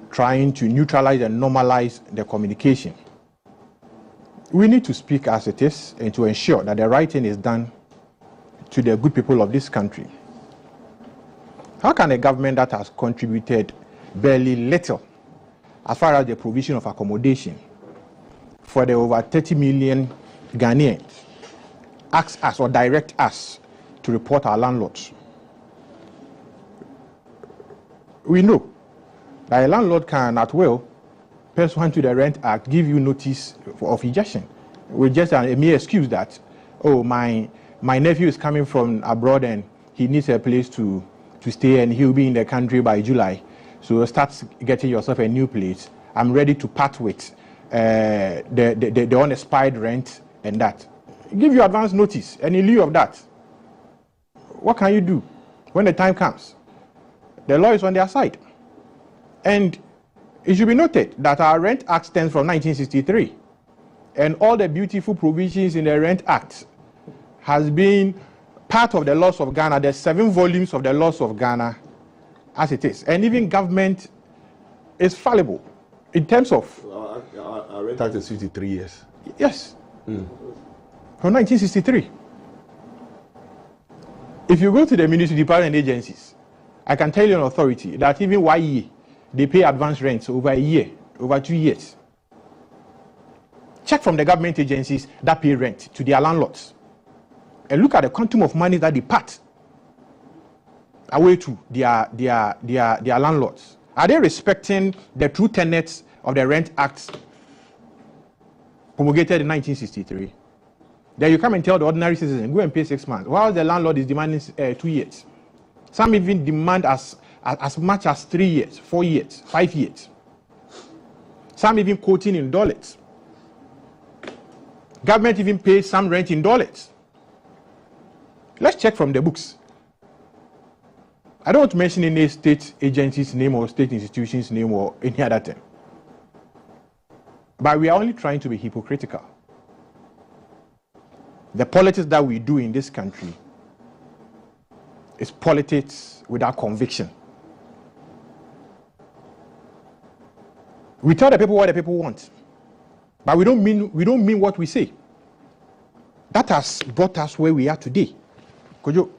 trying to neutralize and normalize the communication. We need to speak as it is and to ensure that the right thing is done to the good people of this country. How can a government that has contributed barely little as far as the provision of accommodation for the over 30 million Ghanaians ask us or direct us to report our landlords? We know that a landlord can at will, pursuant to the Rent Act, give you notice of ejection with just a mere excuse that, oh, my nephew is coming from abroad and he needs a place to stay and he'll be in the country by July. So start getting yourself a new place. I'm ready to part with the unexpired rent and that. Give you advance notice, and in lieu of that, what can you do when the time comes? The law is on their side. And it should be noted that our Rent Act stands from 1963, and all the beautiful provisions in the Rent Act has been part of the laws of Ghana. There's 7 volumes of the laws of Ghana as it is. And even government is fallible in terms of... Our Rent Act is 53 years. Yes. From 1963. If you go to the Ministry Department agencies, I can tell you on authority that even YE, they pay advance rents over a year, over 2 years. Check from the government agencies that pay rent to their landlords. And look at the quantum of money that they part away to their landlords. Are they respecting the true tenets of the Rent Act promulgated in 1963? Then you come and tell the ordinary citizen, go and pay 6 months, while the landlord is demanding 2 years. Some even demand as much as 3 years, 4 years, 5 years. Some even quoting in dollars. Government even pays some rent in dollars. Let's check from the books. I don't want to mention any state agency's name or state institution's name or any other thing. But we are only trying to be hypocritical. The politics that we do in this country is politics without conviction. We tell the people what the people want, but we don't mean what we say. That has brought us where we are today. Kojo,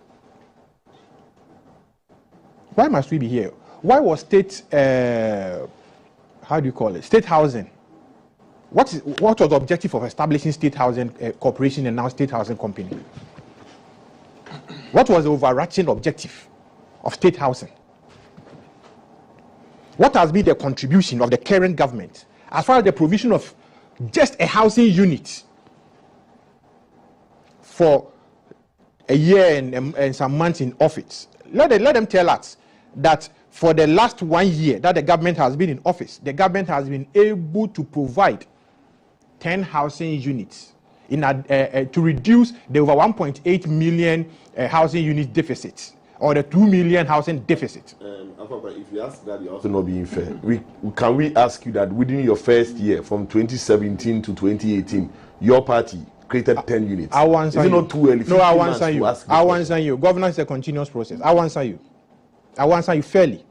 Why must we be here? Why was state, how do you call it, state housing? What was the objective of establishing state housing corporation and now state housing company? What was the overarching objective of state housing? What has been the contribution of the current government as far as the provision of just a housing unit for a year and some months in office? Let them tell us that for the last 1 year that the government has been in office, the government has been able to provide 10 housing units to reduce the over 1.8 million housing unit deficit, or the 2 million housing deficit. If you ask that, you're also not being fair. Can we ask you that within your first year, from 2017 to 2018, your party created 10 units? I will answer you. Is it not too early? No, I will answer you. I will answer you. Governance is a continuous process. I will answer you. I will answer you fairly.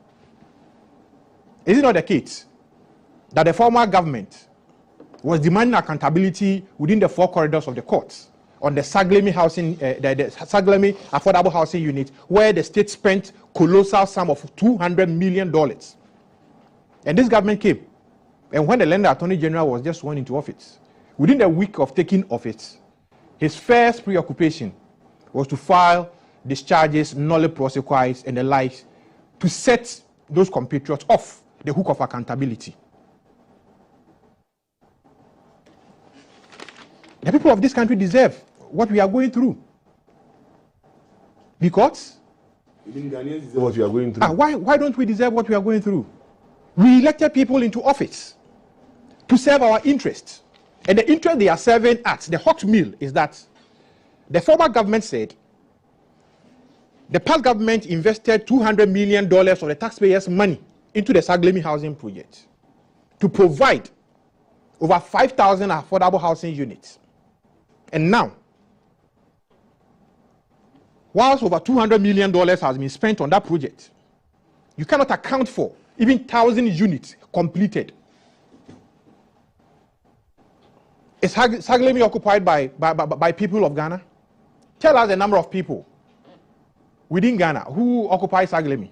Is it not the case that the former government was demanding accountability within the four corridors of the courts on the Saglemi housing, the Saglemi affordable housing unit, where the state spent colossal sum of $200 million? And this government came, and when the Lender Attorney General was just sworn into office, within a week of taking office, his first preoccupation was to file discharges, nolle prosequis, and the like, to set those compatriots off the hook of accountability. The people of this country deserve what we are going through. Because even Ghanaians deserve what we are going through. Why don't we deserve what we are going through? We elected people into office to serve our interests. And the interest they are serving at, the hot meal, is that the former government said the past government invested $200 million of the taxpayers' money into the Saglemi housing project to provide over 5,000 affordable housing units. And now, whilst over $200 million has been spent on that project, you cannot account for even 1,000 units completed. Is Saglemi occupied by people of Ghana? Tell us the number of people within Ghana who occupy Saglemi.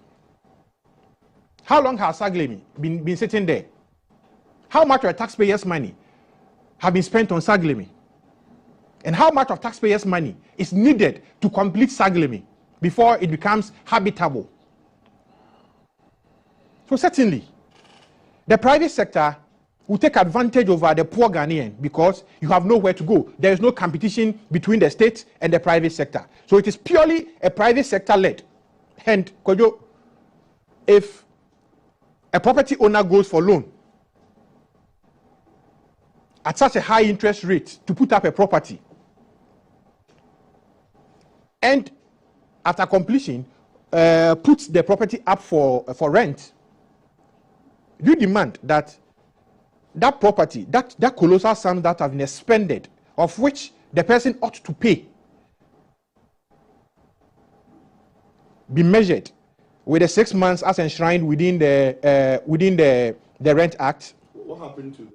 How long has Saglemi been sitting there? How much of taxpayers' money have been spent on Saglemi? And how much of taxpayers' money is needed to complete Saglemi before it becomes habitable? So certainly, the private sector will take advantage over the poor Ghanaian because you have nowhere to go. There is no competition between the state and the private sector. So it is purely a private sector-led. And Kojo, if a property owner goes for loan at such a high interest rate to put up a property, and after completion puts the property up for rent, you demand that that property, that colossal sum that have been expended, of which the person ought to pay, be measured with the 6 months as enshrined within the Rent Act. What happened to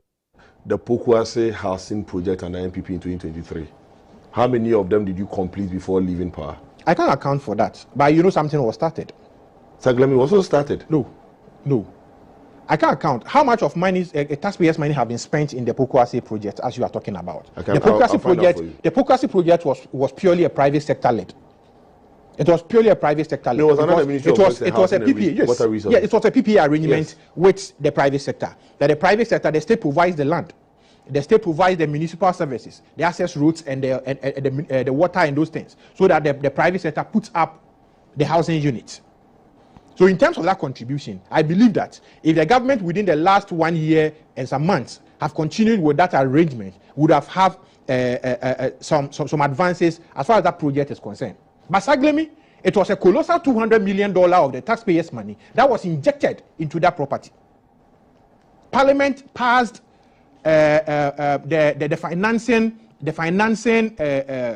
the Pokuase housing project and the NPP in 2023? How many of them did you complete before leaving power? I can't account for that, but you know something was started. Saglemi also started? No. I can't account how much of money, taxpayers' money, have been spent in the Pokuase project, as you are talking about. The Pokuase project was purely a private sector led. It was purely a private sector. It was another ministry. It was a PPA. Yes, it was a PPA arrangement with the private sector. That the private sector, the state provides the land, the state provides the municipal services, the access routes, and the water and those things, so that the private sector puts up the housing units. So in terms of that contribution, I believe that if the government within the last 1 year and some months have continued with that arrangement, would have some advances as far as that project is concerned. But Saglemi, it was a colossal $200 million of the taxpayers' money that was injected into that property. Parliament passed the financing,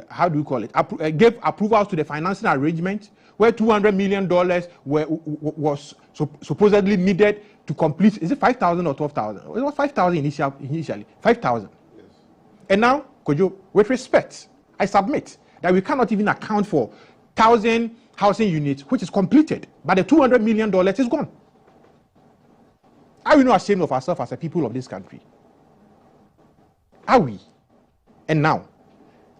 how do you call it? Gave approvals to the financing arrangement where $200 million was supposedly needed to complete. Is it 5,000 or 12,000? It was 5,000 initially. 5,000. Yes. And now, Kojo, with respect, I submit that we cannot even account for 1,000 housing unit which is completed, but the $200 million is gone. Are we not ashamed of ourselves as a people of this country? Are we? And now,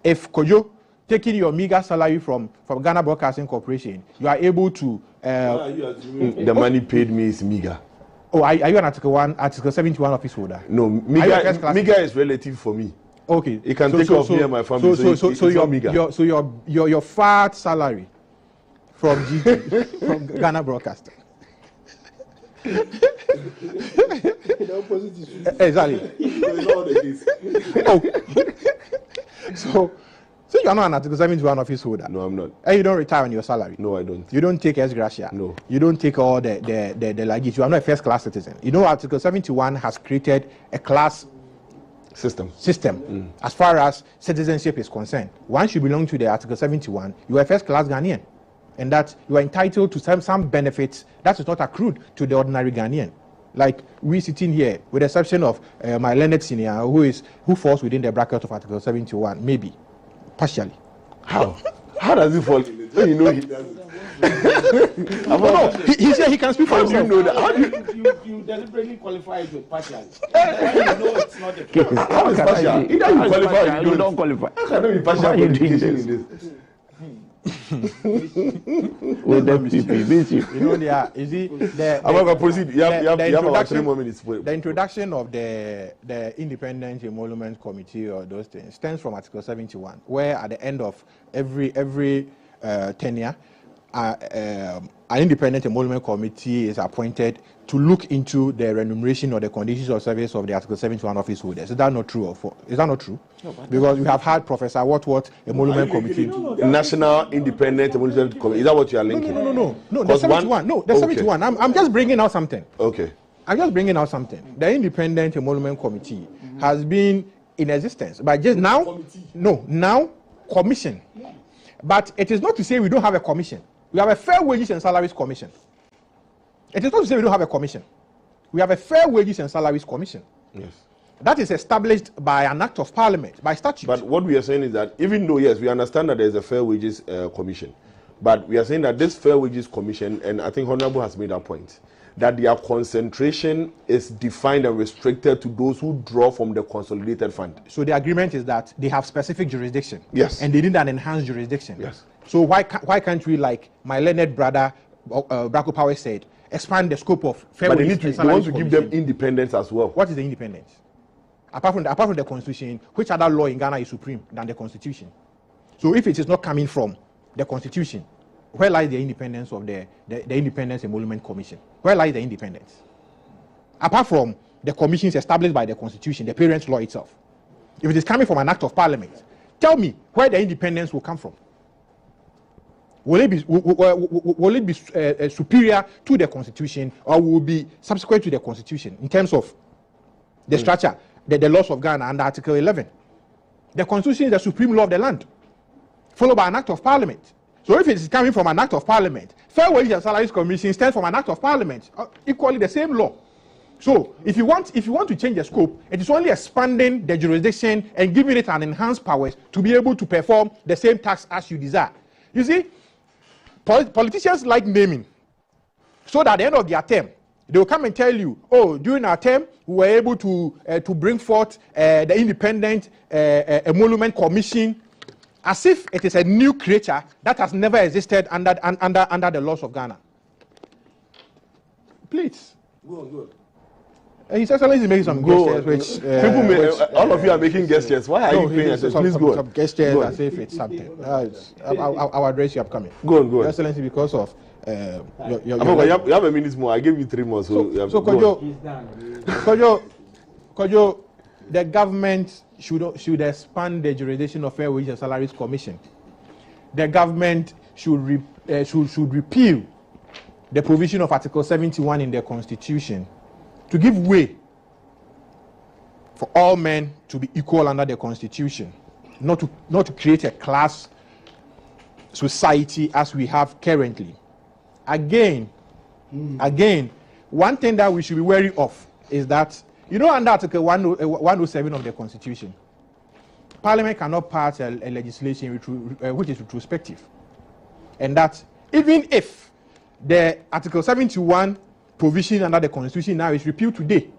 if Kojo taking your meager salary from Ghana Broadcasting Corporation, you are able to... the money paid me is meager. Oh, are you an Article 71 office holder? No, meager is relative for me. Okay. It can take off me and my family. So your fat salary from GT, from Ghana Broadcasting. Exactly. So you are not an Article 71 office holder. No, I'm not. And you don't retire on your salary. No, I don't. You don't take ex gratia. No. You don't take all the luggage. You are not a first class citizen. You know, Article 71 has created a class system as far as citizenship is concerned. Once you belong to the Article 71, you are a first class Ghanaian, and that you are entitled to some benefits that is not accrued to the ordinary Ghanaian. Like we sitting here, with the exception of my learned senior, who falls within the bracket of Article 71, maybe partially. How does he fall? You know he does it. No, he said he can speak for himself. You know that? How do you deliberately qualify it with partially. When you know it's not the case. How is partial? Either you qualify or you don't qualify. How can there be partial qualification in this? With the PP, you know, there is the I'm going to proceed. You have about 3 more minutes. The introduction of the Independent Emolument Committee or those things stems from Article 71, where at the end of every tenure, an Independent Emolument Committee is appointed to look into the remuneration or the conditions of service of the Article 71 office holders. Is that not true? Is that not true? No, because we have had Professor What Emolument Committee. National Independent Emolument Committee. Is that what you are linking? No. The 71. No, the 71. I'm just bringing out something. Okay. I'm just bringing out something. The Independent Emolument Committee has been in existence, but just now, now commission. But it is not to say we don't have a commission. We have a Fair Wages and Salaries Commission. It is not to say we don't have a commission. We have a Fair Wages and Salaries Commission. Yes. That is established by an act of parliament, by statute. But what we are saying is that even though, yes, we understand that there is a Fair Wages Commission, but we are saying that this Fair Wages Commission, and I think Honorable has made that point, that their concentration is defined and restricted to those who draw from the consolidated fund. So the agreement is that they have specific jurisdiction. Yes. And they need an enhanced jurisdiction. Yes. So why can't we, like my learned brother Bracco Power said, expand the scope of Fair Wages and Salaries They want to give them independence as well. What is the independence? Apart from the Constitution, which other law in Ghana is supreme than the Constitution? So if it is not coming from the Constitution, where lies the independence of the Independence Emolument Commission? Where lies the independence? Apart from the commissions established by the Constitution, the parents' law itself. If it is coming from an act of parliament, tell me where the independence will come from. Will it be superior to the Constitution, or will it be subsequent to the Constitution in terms of the structure, the laws of Ghana under Article 11? The Constitution is the supreme law of the land, followed by an act of parliament. So if it is coming from an act of parliament, Fair Wages and Salaries Commission stands from an act of parliament, equally the same law. So if you want to change the scope, it is only expanding the jurisdiction and giving it an enhanced powers to be able to perform the same tasks as you desire. You see, politicians like naming, so that at the end of their term, they will come and tell you, oh, during our term, we were able to bring forth the Independent Emolument Commission, as if it is a new creature that has never existed under the laws of Ghana. Please. Good. His Excellency is making some gestures, which all of you are making gestures. Why are you paying attention? Please go on. Some gestures as if it's something. I'll address you upcoming. Go on. Your Excellency, because of you have a minute more. I gave you 3 more. So Kojo, the government should expand the jurisdiction of Fair Wages and Salaries Commission. The government should repeal the provision of Article 71 in the Constitution to give way for all men to be equal under the Constitution, not to create a class society as we have currently. Again, one thing that we should be wary of is that, you know, under Article 107 of the Constitution, Parliament cannot pass a legislation which is retrospective. And that even if the Article 71 provision under the Constitution now is repealed today,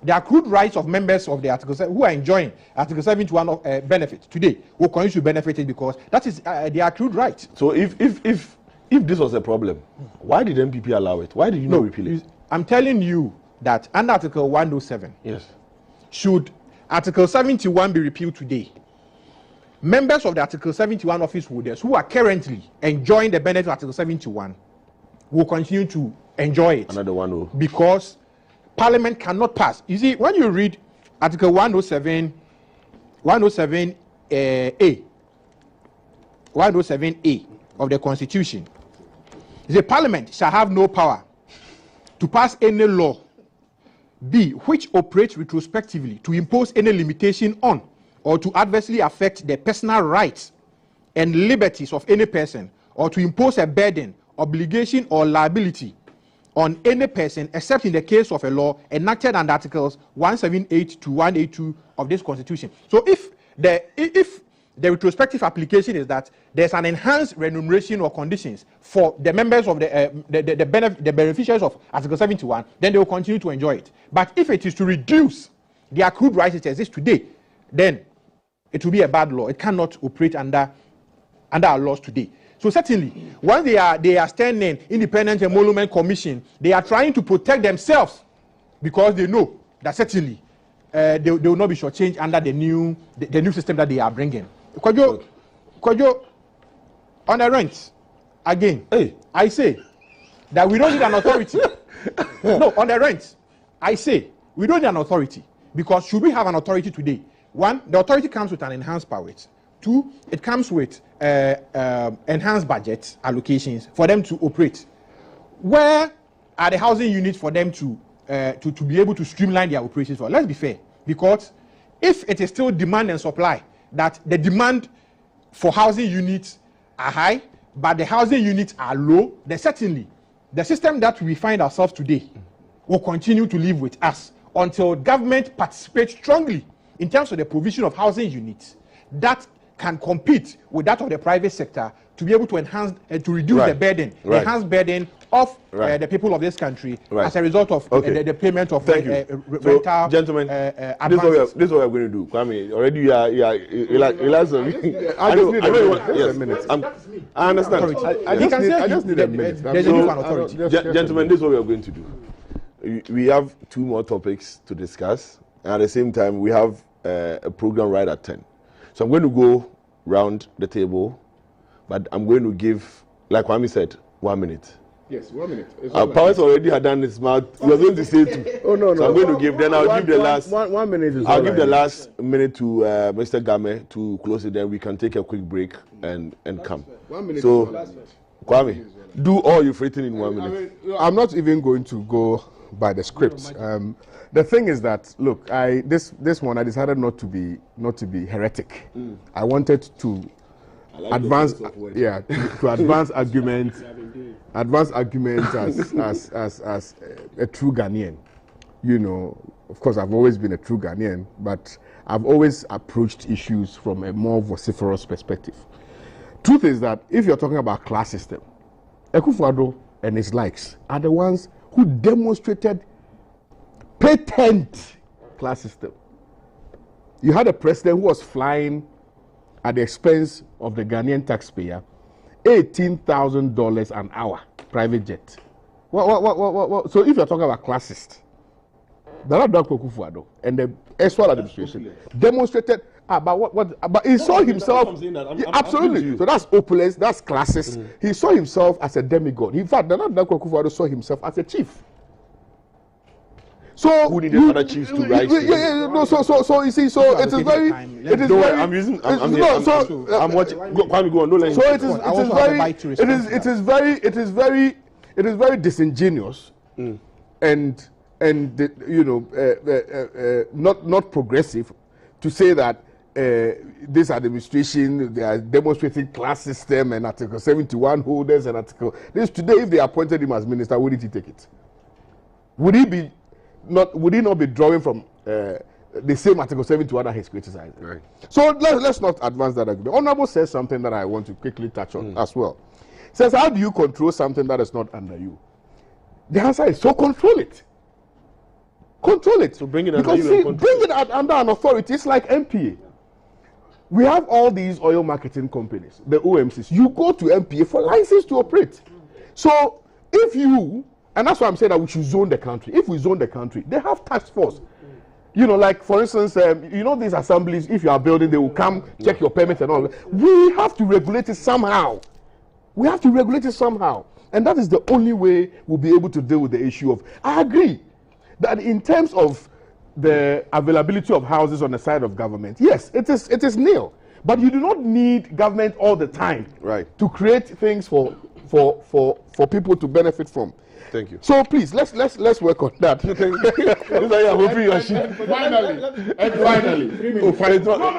the accrued rights of members of the Article 7 who are enjoying Article 71 of benefit today will continue to benefit it because that is the accrued right. So if this was a problem, why did MPP allow it? Why did you not repeal it? I'm telling you that under Article 107, yes, should Article 71 be repealed today, members of the Article 71 office holders who are currently enjoying the benefit of Article 71 will continue to enjoy it. Another one, because Parliament cannot pass. You see, when you read Article 107A, 107A of the Constitution, the Parliament shall have no power to pass any law, B, which operates retrospectively to impose any limitation on or to adversely affect the personal rights and liberties of any person, or to impose a burden, obligation, or liability on any person, except in the case of a law enacted under Articles 178 to 182 of this Constitution. So if the retrospective application is that there's an enhanced remuneration or conditions for the members of the beneficiaries of Article 71, then they will continue to enjoy it. But if it is to reduce the accrued rights that exist today, then it will be a bad law. It cannot operate under our laws today. So certainly, when they are standing Independent Emolument Commission, they are trying to protect themselves because they know that certainly they will not be shortchanged under the new system that they are bringing. Kwajo, on the rent, again, I say that we don't need an authority. No, on the rent, I say we don't need an authority, because should we have an authority today? One, the authority comes with an enhanced powers. Two, it comes with enhanced budget allocations for them to operate. Where are the housing units for them to be able to streamline their operations for? Let's be fair, because if it is still demand and supply, that the demand for housing units are high, but the housing units are low, then certainly the system that we find ourselves today will continue to live with us until government participates strongly in terms of the provision of housing units that can compete with that of the private sector to be able to enhance and to reduce the burden, the enhanced burden of the people of this country as a result of the payment of rental. So, gentlemen, this is what we're going to do. Kwame, already you are I understand. I just need a minute. Gentlemen, this is what we are going to do. We have two more topics to discuss, and at the same time, we have a program right at 10. So I'm going to go round the table, but I'm going to give, like Kwame said, 1 minute. Yes, 1 minute. Powers already had done his mouth. We are going to say two. Oh, no. So I'm going to give, then I'll give the last. 1 minute. I'll give the last minute to Mr. Game to close it, then we can take a quick break and come. 1 minute. So, Kwame, do all you've written in 1 minute. I'm not even going to go by the script. The thing is that, look, this one I decided not to be heretic. I wanted to advance, to advance arguments as a true Ghanaian. You know, of course, I've always been a true Ghanaian, but I've always approached issues from a more vociferous perspective. Truth is that if you're talking about class system, Akufo-Addo and his likes are the ones who demonstrated patent class system. You had a president who was flying at the expense of the Ghanaian taxpayer, $18,000 an hour, private jet. What? So if you're talking about classist, Nana Akufo-Addo and the Eswal administration demonstrated but he saw himself. Absolutely. So that's opulence, that's classist. He saw himself as a demigod. In fact, Nana Akufo-Addo saw himself as a chief. So who needed other chiefs to rise? So you see, so it is very. It is very. I'm using. I'm watching. Go on. No, so it is very disingenuous, and not progressive, to say that this administration, they are demonstrating class system and Article 71 holders and Article. This today, if they appointed him as minister, would he take it? Would he not be drawing from the same Article 71 that he's criticizing? Right. So let's not advance that argument. Honorable says something that I want to quickly touch on as well. says, how do you control something that is not under you? The answer is, so control it. Control it. So bring it under you see, bring it under an authority. It's like MPA. We have all these oil marketing companies, the OMCs. You go to MPA for license to operate. So if you, and that's why I'm saying that we should zone the country. If we zone the country, they have task force. You know, like for instance, you know these assemblies, if you are building, they will come, check your permit and all that. We have to regulate it somehow. We have to regulate it somehow. And that is the only way we'll be able to deal with the issue of, I agree, that in terms of the availability of houses on the side of government, yes, it is nil. But you do not need government all the time to create things for people to benefit from. Thank you. So please, let's work on that. Finally.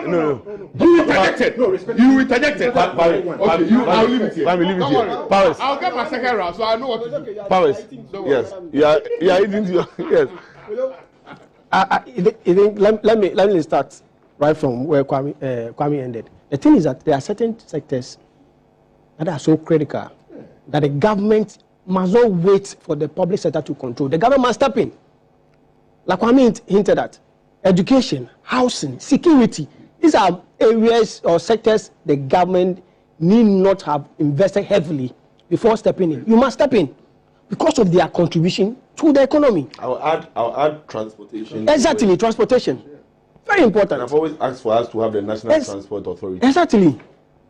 No. You interjected. You interjected. I'll leave it here. I'll get my second round, so I know what to do. Powers. Yes. Yeah. Yes. Let me start right from where Kwame ended. The thing is that there are certain sectors that are so critical that the government must not wait for the public sector to control. The government must step in. Like Kwame hinted at, education, housing, security. These are areas or sectors the government need not have invested heavily before stepping in. You must step in because of their contribution to the economy. I'll add transportation. Exactly, transportation. Very important. I've always asked for us to have the National Transport Authority. Exactly.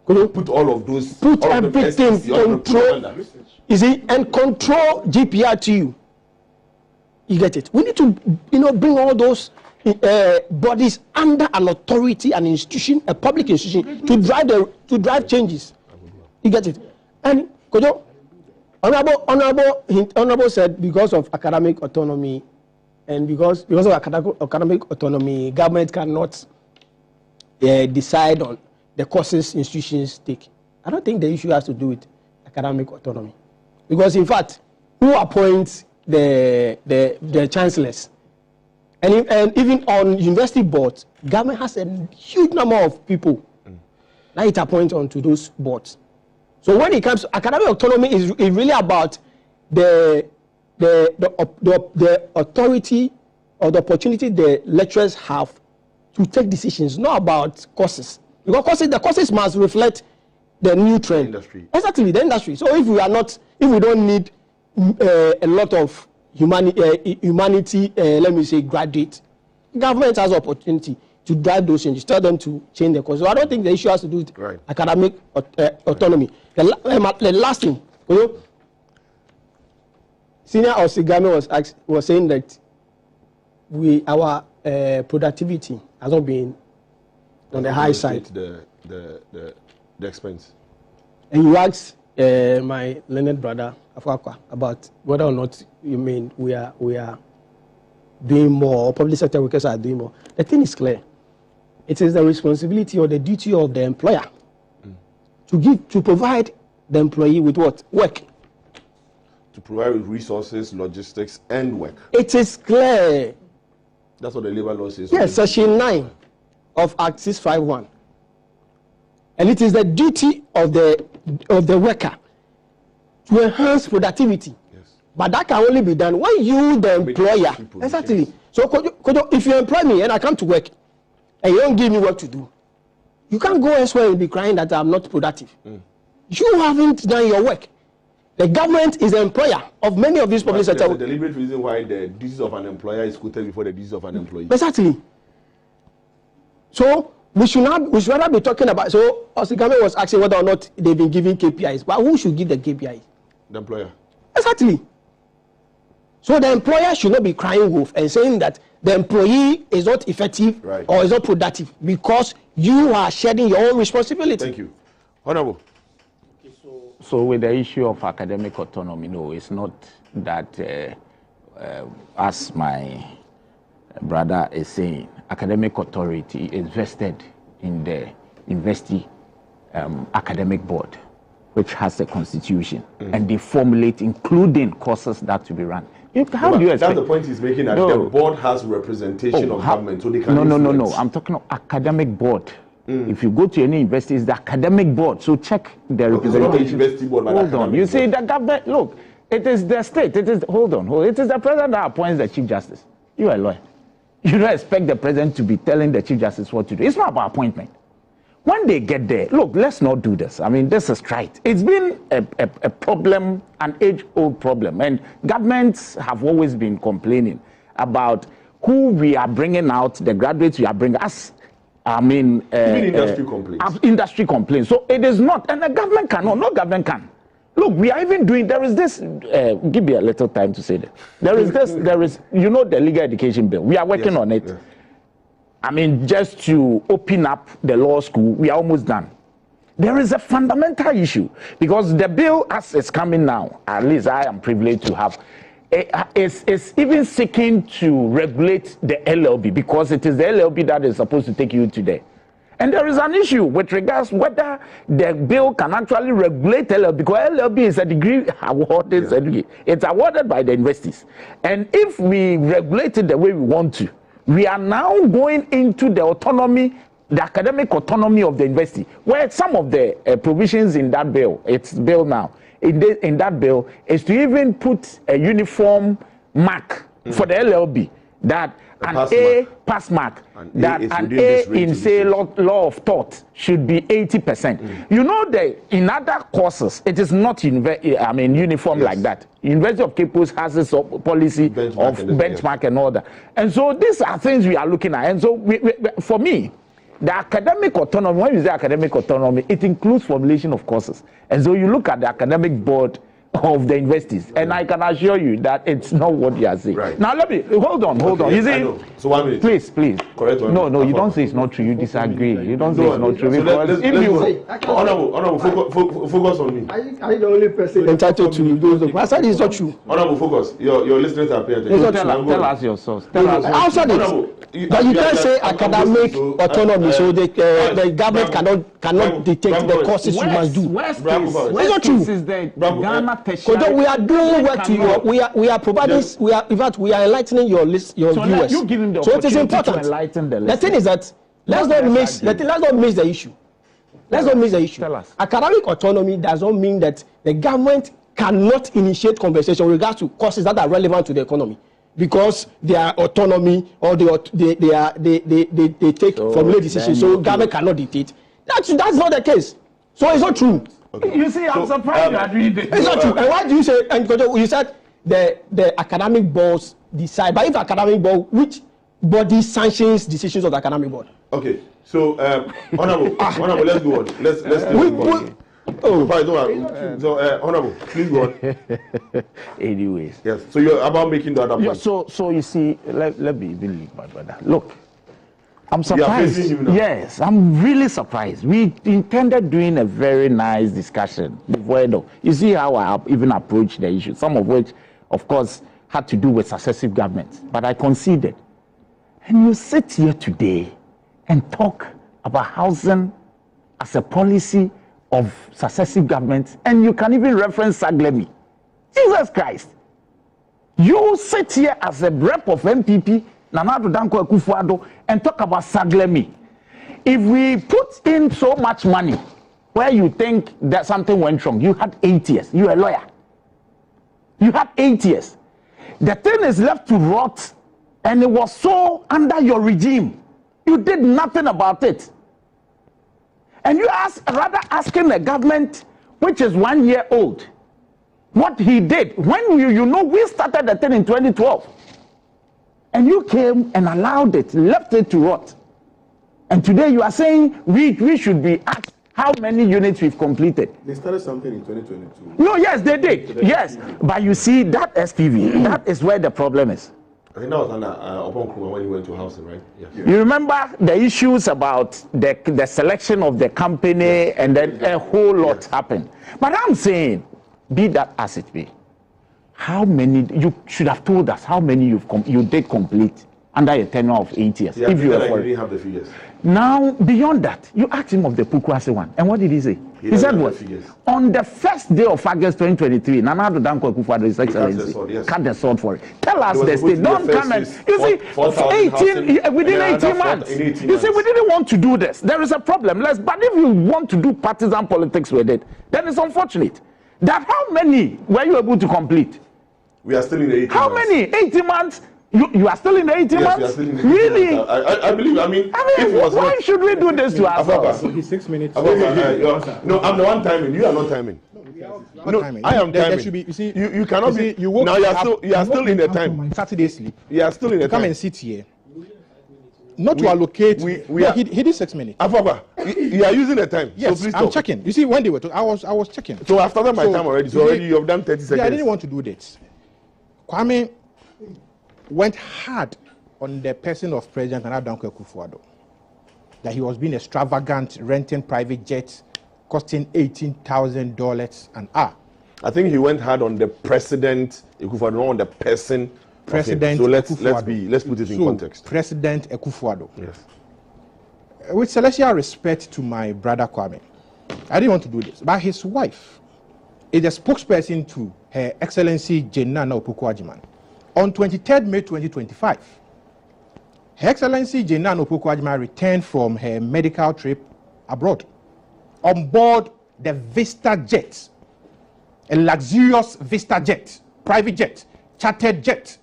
Put all of those. Put everything control. You see, and control GPRTU. You get it? We need to, bring all those bodies under an authority, an institution, a public institution, to drive changes. You get it? And Kojo, Honorable said because of academic autonomy, and because of academic autonomy, government cannot decide on the courses institutions take. I don't think the issue has to do with academic autonomy. Because in fact, who appoints the chancellors? And even on university boards, government has a huge number of people that it appoints onto those boards. So when it comes to academic autonomy, is really about the authority or the opportunity the lecturers have to take decisions, not about courses. Because the courses must reflect the new trend. Industry. Exactly, the industry. So if we don't need a lot of humanity, let me say, graduates, government has opportunity to drive those changes, tell them to change the course. So I don't think the issue has to do with academic autonomy. The last thing, Senior Osigame was saying that our productivity has not been on the high side. The expense. And you asked my learned brother Afwakwa about whether or not we are doing more, or public sector workers are doing more. The thing is clear. It is the responsibility or the duty of the employer to provide the employee with what? Work. To provide resources, logistics, and work. It is clear. That's what the labor law says. Yes, Section 9 of Act 651. And it is the duty of the worker to enhance productivity. Yes. But that can only be done when you, the employer, exactly. So if you employ me and I come to work and you don't give me work to do, you can't go elsewhere and be crying that I'm not productive. You haven't done your work. The government is the employer of many of these public sector. There's a deliberate reason why the duties of an employer is quoted before the duties of an employee. Exactly. So we should rather be talking about. So Osigame was asking whether or not they've been giving KPIs, but who should give the KPIs? The employer. Exactly. So the employer should not be crying wolf and saying that the employee is not effective or is not productive because you are shedding your own responsibility. Thank you. Honorable. So with the issue of academic autonomy, no, it's not that, as my brother is saying, academic authority is vested in the university academic board, which has a constitution, and they formulate, including courses that to be run. How do you expect? That's the point he's making, that the board has representation of government, so they can No. I'm talking of academic board. If you go to any university, it's the academic board. So check the representation. Hold on. You see, the government, look, it is the state. It is, hold on. It is the president that appoints the chief justice. You are a lawyer. You don't expect the president to be telling the chief justice what to do. It's not about appointment. When they get there, look, let's not do this. I mean, this is right. It's been a problem, an age-old problem. And governments have always been complaining about who we are bringing out, the graduates we are bringing us. I mean, industry complaints. Industry complaints. So it is not, and the government cannot, no government can. Look, we are even doing, there is this, give me a little time to say that. There is, you know, the legal education bill. We are working on it. Yes. I mean, just to open up the law school, we are almost done. There is a fundamental issue because the bill as it's coming now, at least I am privileged to have, is even seeking to regulate the LLB because it is the LLB that is supposed to take you to there. And there is an issue with regards whether the bill can actually regulate LLB because LLB is a degree awarded certificate. It's awarded by the universities. And if we regulate it the way we want to, we are now going into the autonomy, the academic autonomy of the university, where some of the provisions in that bill, it's bill now, in that bill, is to even put a uniform mark for the LLB, that an pass mark, that an A in, say, law of thought should be 80%. You know that in other courses, it is not uniform like that. University of Cape Coast has its policy benchmark and all that. And so these are things we are looking at. And so for me, the academic autonomy, when you say academic autonomy, it includes formulation of courses. And so you look at the academic board of the universities, and I can assure you that it's not what you are saying. Right. Now let me hold on. You see, so 1 minute. Please. Correct. No, you don't say it's not true. You disagree. You don't say it's not true because if you honorable, focus on me. Are you the only person entitled to those? I said it's not true. Honorable, focus. Your listeners are paying attention. Tell us your source. I said it. But you can't say academic autonomy, so the government cannot dictate the courses you must do. It's not true. We are doing work to you. We are providing. In fact, we are enlightening your viewers. You give him the so it is important. To enlighten the thing is that let's not miss the issue. Let's not miss the issue. Tell us. Academic autonomy does not mean that the government cannot initiate conversation with regards to courses that are relevant to the economy because their autonomy or they take formulate decisions. So government cannot dictate. That's not the case. So it's not true. Okay. You see, I'm surprised you are doing this. It's not true. And why do you say? And you said the academic boards decide. But if academic board, which body sanctions decisions of the academic board? Okay. So, honorable, let's go on. Let's go on. So, honorable, please go on. Anyways. Yes. So you're about making the other point. So you see, let me even leave my brother. Look. I'm surprised. Yes, I'm really surprised. We intended doing a very nice discussion. You see how I even approached the issue, some of which, of course, had to do with successive governments. But I conceded. And you sit here today and talk about housing as a policy of successive governments, and you can even reference Saglemi. Jesus Christ. You sit here as a rep of MPP, Nana Addo Dankwa Akufo-Addo, and talk about Saglemi. If we put in so much money where you think that something went wrong, you had 8 years. You're a lawyer. You had 8 years. The thing is left to rot, and it was so under your regime. You did nothing about it. And you rather asking the government, which is 1 year old, what he did. When we started the thing in 2012. And you came and allowed it, left it to rot. And today you are saying we should be asked how many units we've completed. They started something in 2022. No, yes, they did. Yes. But you see, that SPV, that is where the problem is. I think that was under Oppong Nkrumah when he went to housing, right? Yes. You remember the issues about the selection of the company, and then a whole lot happened. But I'm saying, be that as it be, how many, you should have told us how many you did complete under a tenure of 8 years. Yeah, if you didn't have the figures. Now, beyond that, you asked him of the Pukwase one. And what did he say? He said what? On the first day of August 2023, Nana Addo Dankwa Akufo-Addo, His Excellency, cut the sword for it. Tell us the state. Don't come and... You see, within 18 months. You see, we didn't want to do this. There is a problem. But if you want to do partisan politics with it, then it's unfortunate. That how many were you able to complete? We are still in the 18 How months. many? 18 months? You are still in the 18 Yes, months? we are still in the 18 Really? months. I believe, if it was why not, should we do this to ourselves? So he's 6 minutes. no, I'm the one timing. You are not timing. No, I am timing. There should be, you cannot be. You woke now you are still in the up to time. my Saturday sleep. You are still in the To come time. and sit here. Not to allocate. He did 6 minutes. Afaba, you are using the time. Yes, so please I'm stop. checking. You see, when they were talking, I was checking. So I've started my time already. So already you have done 30 seconds. Yeah, I didn't want to do that. Kwame went hard on the person of President Nana Addo Dankwa Akufo-Addo, that he was being extravagant, renting private jets, costing $18,000 an hour. I think he went hard on the president, Akufo-Addo, not on the person. President So let's Akufo-Addo. put it in So, context. President Akufo-Addo. Yes. With celestial respect to my brother Kwame, I didn't want to do this, but his wife is a spokesperson to Her Excellency Jane Nana Opoku-Agyeman. On 23rd May 2025, Her Excellency Jane Nana Opoku-Agyeman returned from her medical trip abroad on board the Vista jet, a luxurious Vista jet, private jet, chartered jet.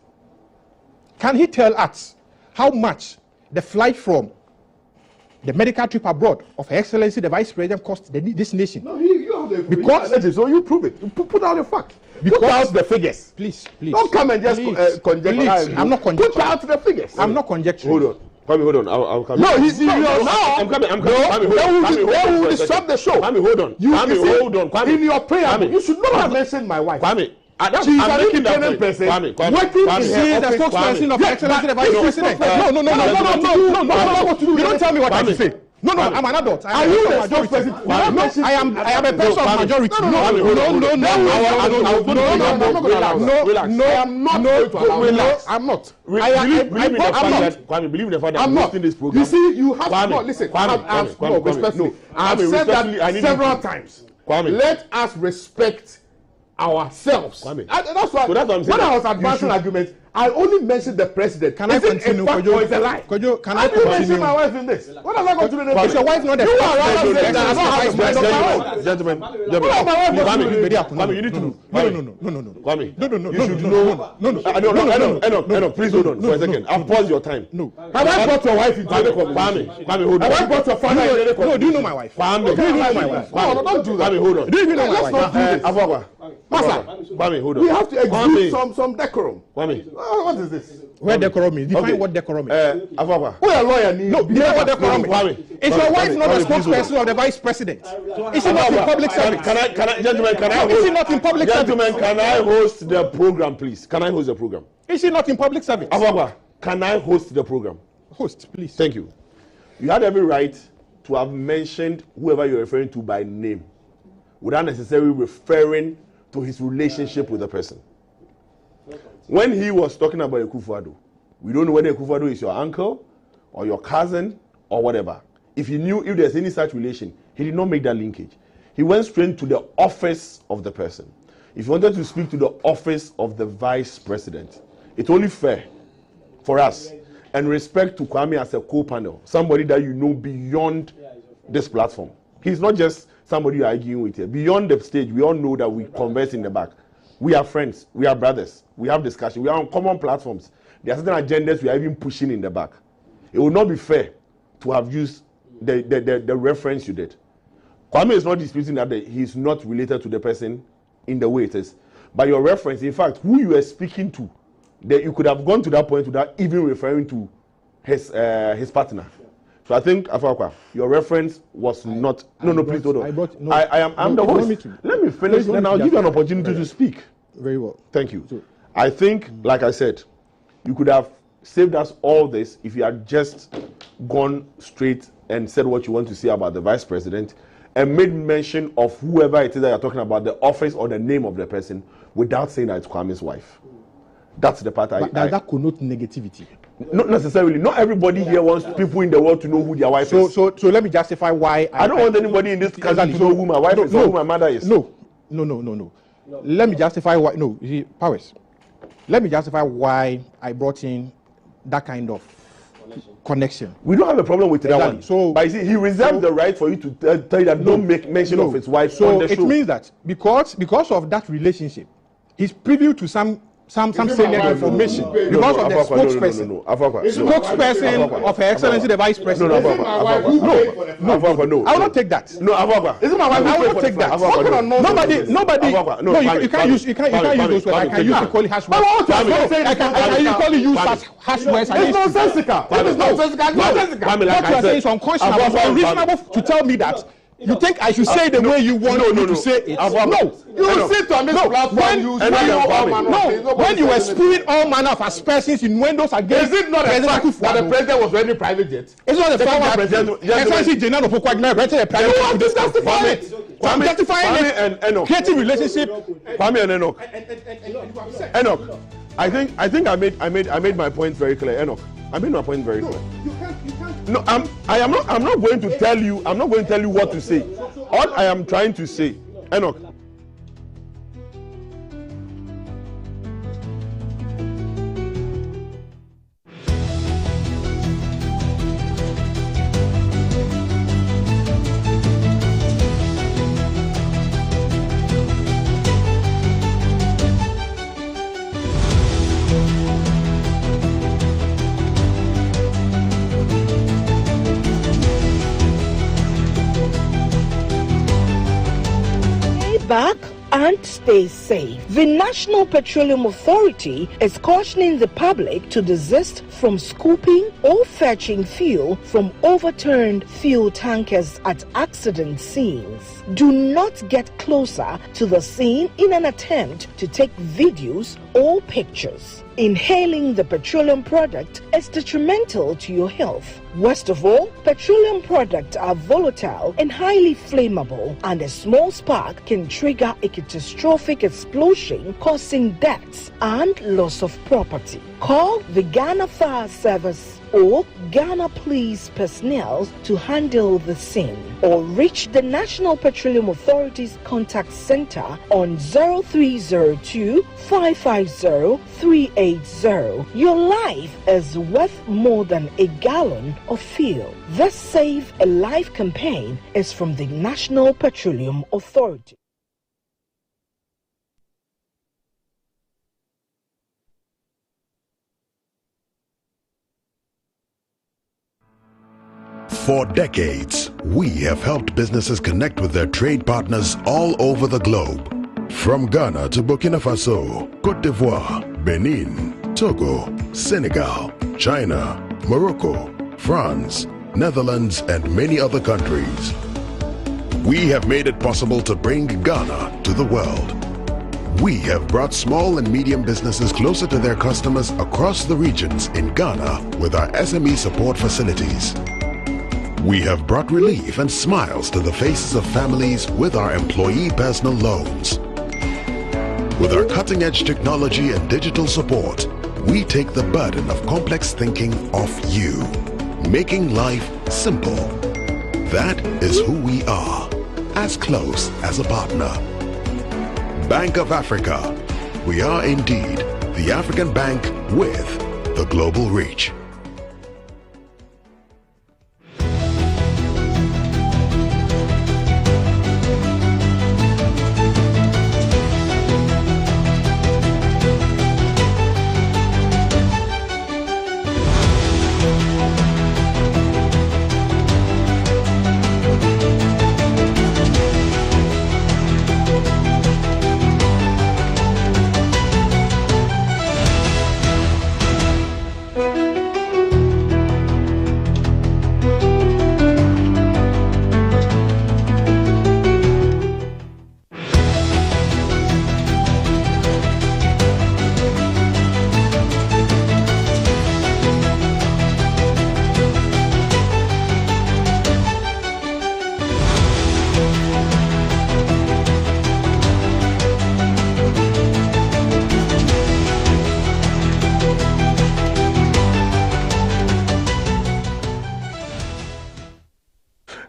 Can he tell us how much the flight from the medical trip abroad of Her Excellency the Vice President cost this nation? No, you have the because so you prove it. Put out the fact. Put out the figures. Please. Don't come and just conjecture. Please, I'm not conjecturing. Put out the figures. I'm not conjecturing. Hold on. Hold on. I'll come. No, he's serious. No, I'm coming. That will disrupt the show. Kwame, hold on. Hold on. Kwame. In your prayer, you should not have mentioned my wife. Kwame. She's an independent person. Working is the spokesperson of Her Excellency the Vice President. No. You don't tell me what I should say. No, I'm an adult. Are you a spokesperson? I am a person of majority. I'm not. Kwame, believe the fact that I'm not in this program. You see, you have to listen. I've said that several times. Let us respect ourselves. That's why when I was advancing arguments, I only mentioned the president. Can I continue? It's a lie. Can I mention my wife in this? What am I going to do? Is your wife not the president? Gentlemen, you need to know. You should know. No. Please hold on for a second. I'll pause your time. No. Have I brought your wife into the conversation? Kwame, hold on. Have I brought your father into the conversation? No, do you know my wife? Kwame, do you know my wife? No, don't do that. Kwame, hold on. Do you know my wife? Kwame, hold on. We have to exude some decorum. Kwame. What is this? Where decorum is? Define what decorum is. Afaba. Who a lawyer needs? No, define what decorum is. Is your wife not a spokesperson of the vice president? Is she not in public service? Gentlemen, can I host? Is she not in public service? Gentlemen, can I host the program, please? Can I host the program? Is she not in public service? Afaba, can I host the program? Host, please. Thank you. You had every right to have mentioned whoever you're referring to by name, without necessarily referring to his relationship with the person. When he was talking about Akufo-Addo, we don't know whether Akufo-Addo is your uncle or your cousin or whatever. If he knew if there's any such relation, he did not make that linkage. He went straight to the office of the person. If he wanted to speak to the office of the vice president, it's only fair for us and respect to Kwame as a co-panel, somebody that you know beyond this platform. He's not just somebody you're arguing with here. Beyond the stage, we all know that we converse in the back. We are friends. We are brothers. We have discussion. We are on common platforms. There are certain agendas we are even pushing in the back. It would not be fair to have used the reference you did. Kwame is not disputing that he is not related to the person in the way it is. But your reference, in fact, who you are speaking to, that you could have gone to that point without even referring to his partner. So I think, Afakwa, your reference was not. No, please hold on. I'm the host. Let me finish, then I'll give you an opportunity to speak. Very well. Thank you. I think, like I said, you could have saved us all this if you had just gone straight and said what you want to say about the vice president and made mention of whoever it is that you're talking about, the office or the name of the person, without saying that it's Kwame's wife. That's the part Does that connote negativity? Not necessarily. Not everybody here wants people in the world to know who their wife is. So let me justify why I don't want anybody in this country to know who my wife is or who my mother is. No. Let me justify why. No, you see, Powers. Let me justify why I brought in that kind of connection. We don't have a problem with that one. So, but you see, he reserves the right for you to tell you that don't make mention of his wife on the show. So it means that because of that relationship, he's privy to some salient information because of the spokesperson. Spokesperson of Her Excellency the Vice President. No. I will not take that. No, Avagwa. Isn't my wife? I will not take that. Nobody. No, you can't use those words. I can use equally harsh words. I can equally use harsh words. It's nonsensical. It is nonsensical. What you are saying is unconscionable. It's unreasonable to tell me that. You think I should say the way you want me to say it? No. You sit on this platform. When you were spewing all manner of aspersions in windows against. Is it not a fact that the president was wearing a private jet? It's not a fact that Excellency General Opokwagina rented a private jet. You have to justify it. I'm justifying it. And Enoch. Creative relationship. Kwame and Enoch. Enoch. I think I made my point very clear. Enoch. I made my point very clear. You can't. No, I'm not going to tell you. I'm not going to tell you what to say. All I am trying to say, Enoch. Back and stay safe. The National Petroleum Authority is cautioning the public to desist from scooping or fetching fuel from overturned fuel tankers at accident scenes. Do not get closer to the scene in an attempt to take videos or pictures. Inhaling the petroleum product is detrimental to your health. Worst of all, petroleum products are volatile and highly flammable, and a small spark can trigger a catastrophic explosion, causing deaths and loss of property. Call the Ghana Fire Service or Ghana Police personnel to handle the scene, or reach the National Petroleum Authority's contact center on 0302 550 380. Your life is worth more than a gallon of fuel. This Save a Life campaign is from the National Petroleum Authority. For decades, we have helped businesses connect with their trade partners all over the globe. From Ghana to Burkina Faso, Côte d'Ivoire, Benin, Togo, Senegal, China, Morocco, France, Netherlands, and many other countries. We have made it possible to bring Ghana to the world. We have brought small and medium businesses closer to their customers across the regions in Ghana with our SME support facilities. We have brought relief and smiles to the faces of families with our employee personal loans. With our cutting-edge technology and digital support, we take the burden of complex thinking off you, making life simple. That is who we are, as close as a partner. Bank of Africa. We are indeed the African bank with the global reach.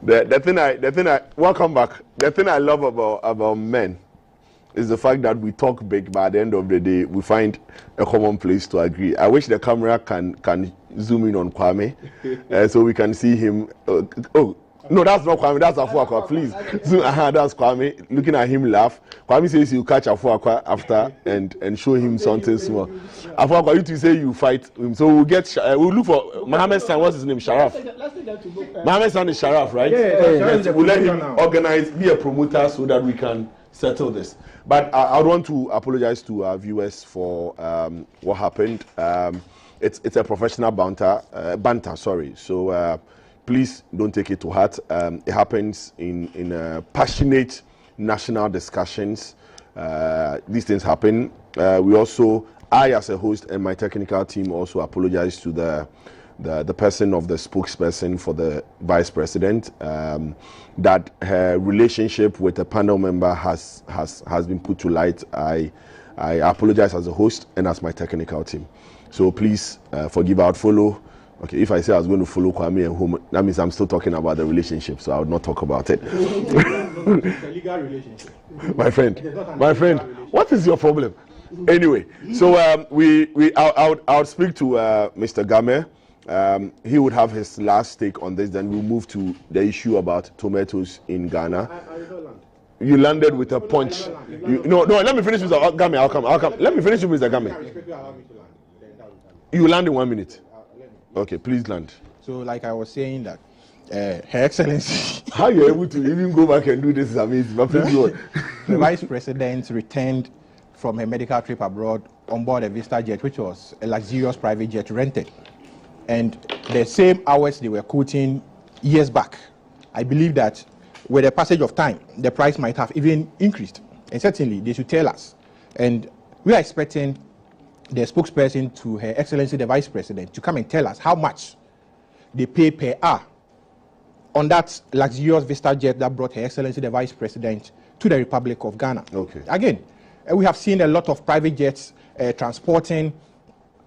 the thing I welcome back. The thing I love about men is the fact that we talk big, but at the end of the day, we find a common place to agree. I wish the camera can zoom in on Kwame, so we can see him. No, that's not Kwame. That's Afuakwa. Please, zoom. That's Kwame. Looking at him laugh. Kwame says you catch Afuakwa after and show him something small. Afuakwa, you two say you fight him. So we'll look for Mohammed's son. What's his name? Sharaf. Mohammed's son is Sharaf, right? Yeah. We'll let him organize, be a promoter, so that we can settle this. But I want to apologize to our viewers for what happened. It's a professional banter. Sorry. So please don't take it to heart. It happens in passionate national discussions. These things happen. I as a host and my technical team also apologize to the person of the spokesperson for the vice president, that her relationship with a panel member has been put to light. I apologize as a host and as my technical team. So please forgive. I would follow. Okay, if I say I was going to follow Kwame and home, that means I'm still talking about the relationship, so I would not talk about it. It's a legal relationship. My friend, what is your problem? Anyway, so I would speak to Mr. Game. He would have his last take on this. Then we'll move to the issue about tomatoes in Ghana. You landed with a punch. No. Let me finish with Mr. Game. I'll come. Let me finish with Mr. Game. You land in 1 minute. Okay, please land. So, like I was saying that, Her Excellency. How you're able to even go back and do this is amazing. But please go on. The Vice President returned from a medical trip abroad on board a Vista jet, which was a luxurious private jet rented. And the same hours they were quoting years back, I believe that with the passage of time, the price might have even increased. And certainly, they should tell us. And we are expecting the spokesperson to Her Excellency the Vice President to come and tell us how much they pay per hour on that luxurious Vista jet that brought Her Excellency the Vice President to the Republic of Ghana. Okay. Again, we have seen a lot of private jets transporting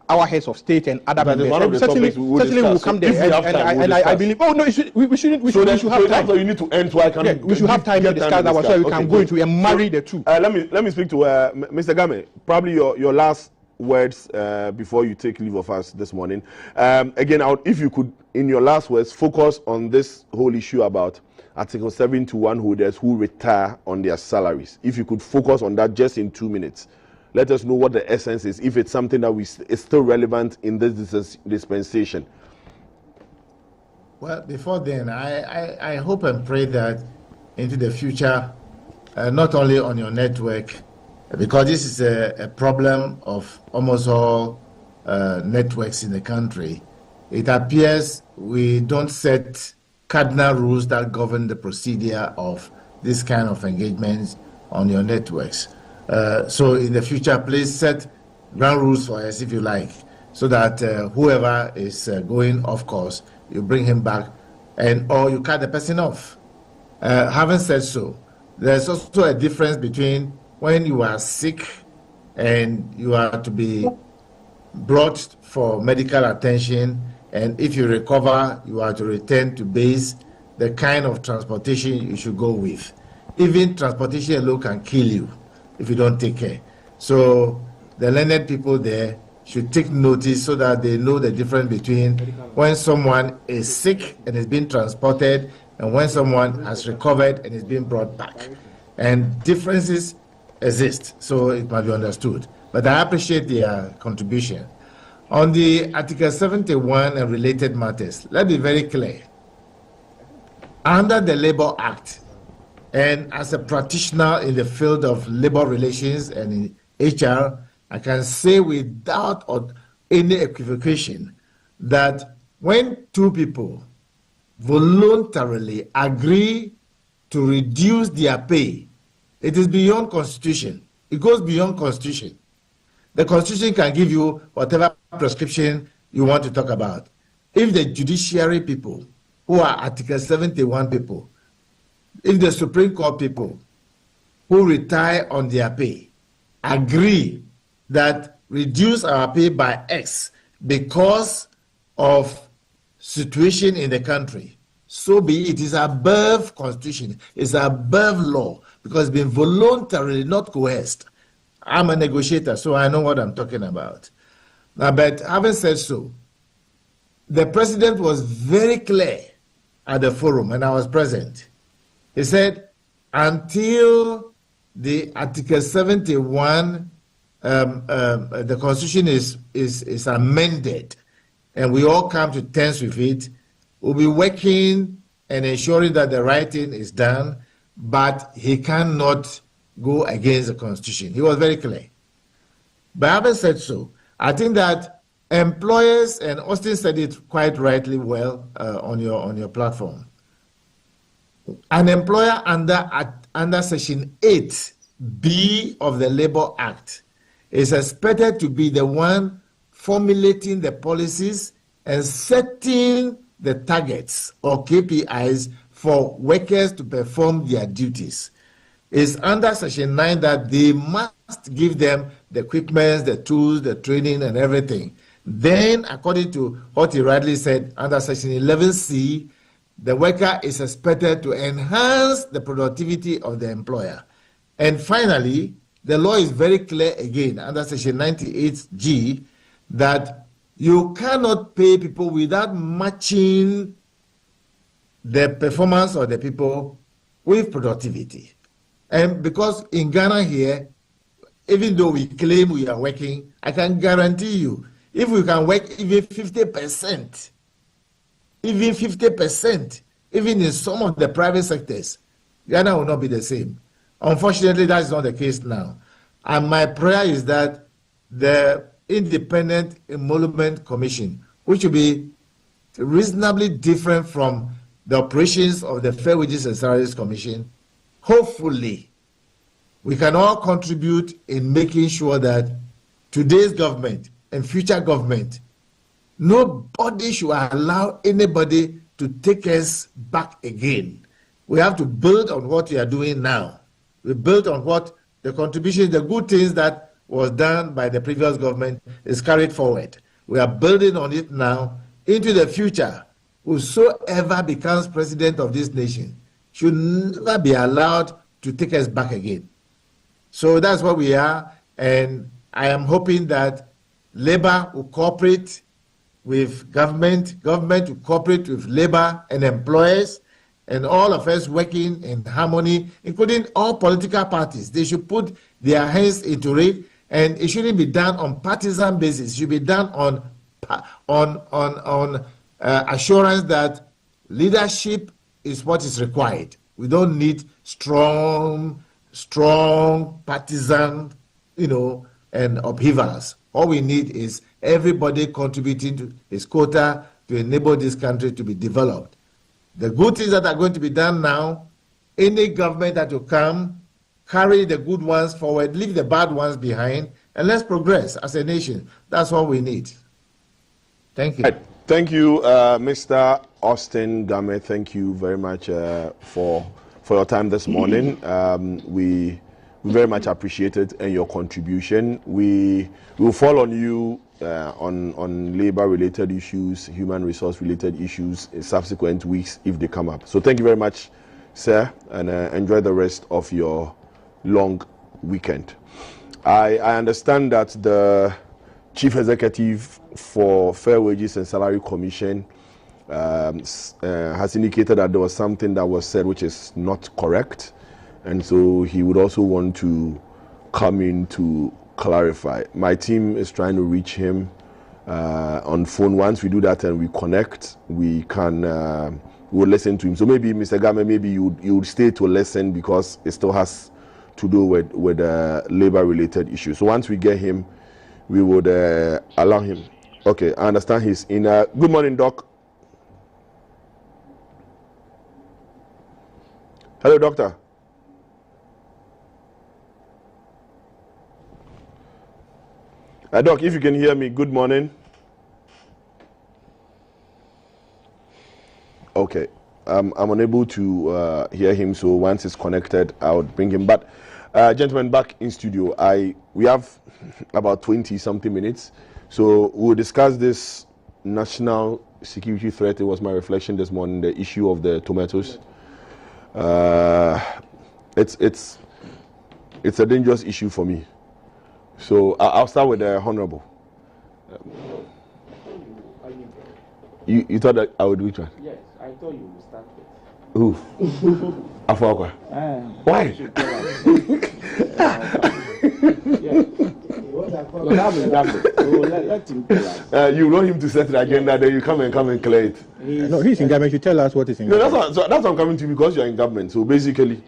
our heads of state and other members. Certainly we'll come there. I believe. Oh no, we should have time. So you need to end. So I can. We should have time to discuss that one, so we can go into and marry the two. Let me speak to Mr. Game. Probably your last words before you take leave of us this morning. Again, if you could, in your last words, focus on this whole issue about Article 721 holders who retire on their salaries. If you could focus on that just in 2 minutes. Let us know what the essence is, if it's something that is still relevant in this dispensation. Well, before then, I hope and pray that into the future, not only on your network, because this is a problem of almost all networks in the country, it appears we don't set cardinal rules that govern the procedure of this kind of engagements on your networks. So in the future, please set ground rules for us, if you like, so that whoever is going off course, you bring him back, or you cut the person off. Having said so, there's also a difference between when you are sick and you are to be brought for medical attention, and if you recover, you are to return to base, the kind of transportation you should go with. Even transportation alone can kill you if you don't take care. So the learned people there should take notice so that they know the difference between when someone is sick and is being transported and when someone has recovered and is being brought back. And differences exist, so it must be understood. But I appreciate their contribution. On the Article 71 and related matters, let's be very clear. Under the Labour Act, and as a practitioner in the field of labor relations and in HR, I can say without any equivocation that when two people voluntarily agree to reduce their pay, it is beyond Constitution. It goes beyond Constitution. The Constitution can give you whatever prescription you want to talk about. If the judiciary people, who are Article 71 people, if the Supreme Court people who retire on their pay agree that reduce our pay by X because of situation in the country, so be it. It's above constitution. It's above law because it's been voluntarily, not coerced. I'm a negotiator, so I know what I'm talking about. Now, but having said so, the president was very clear at the forum, and I was present. He said, until the Article 71, the Constitution is amended, and we all come to terms with it, we'll be working and ensuring that the right thing is done, but he cannot go against the Constitution. He was very clear. But having said so, I think that employers, and Austin said it quite rightly well on your platform, an employer under Section 8B of the Labor Act is expected to be the one formulating the policies and setting the targets or KPIs for workers to perform their duties. It's under Section 9 that they must give them the equipment, the tools, the training, and everything. Then, according to what he rightly said, under Section 11C, the worker is expected to enhance the productivity of the employer. And finally, the law is very clear again under Section 98G that you cannot pay people without matching the performance of the people with productivity. And because in Ghana here, even though we claim we are working, I can guarantee you, if we can work even 50%, even in some of the private sectors, Ghana will not be the same. Unfortunately, that is not the case now. And my prayer is that the Independent Emolument Commission, which will be reasonably different from the operations of the Fair Wages and Salaries Commission, hopefully we can all contribute in making sure that today's government and future government, nobody should allow anybody to take us back again. We have to build on what we are doing now. We build on what the contribution, the good things that was done by the previous government is carried forward. We are building on it now into the future. Whosoever becomes president of this nation should never be allowed to take us back again. So that's what we are, and I am hoping that Labour will cooperate with government will cooperate with Labour and employers, and all of us working in harmony, including all political parties. They should put their hands into it, and it shouldn't be done on partisan basis. It should be done on assurance that leadership is what is required. We don't need strong partisan, and upheavals. All we need is everybody contributing to his quota to enable this country to be developed. The good things that are going to be done now, any government that will come, carry the good ones forward, leave the bad ones behind, and let's progress as a nation. That's all we need. Thank you. Right. Thank you, Mr. Austin Game. Thank you very much for your time this morning. We very much appreciate it and your contribution. We will fall on you on labor-related issues, human resource-related issues in subsequent weeks if they come up. So thank you very much, sir, and enjoy the rest of your long weekend. I understand that the Chief Executive for Fair Wages and Salary Commission has indicated that there was something that was said which is not correct, and so he would also want to come in to clarify. My team is trying to reach him on phone. Once we do that and we connect, we can we'll listen to him. So maybe, Mr. Game, maybe you would stay to listen because it still has to do with labor-related issues. So once we get him, we would allow him. Okay, I understand he's in. Good morning, Doc. Hello, Doctor. Doc, if you can hear me, good morning. Okay, I'm unable to hear him, so once it's connected, I would bring him. But, gentlemen, back in studio, we have about 20-something minutes, so we'll discuss this National security threat. It was my reflection this morning, the issue of the tomatoes. It's a dangerous issue for me. So I'll start with the Honorable. You thought that I would do which one? Yes, I thought you would start with. Who? Afawakwa. Why? You want him to set the agenda, then you come and clear it. No, he's in government. You tell us what is in government. That's what I'm coming to, because you're in government. So basically,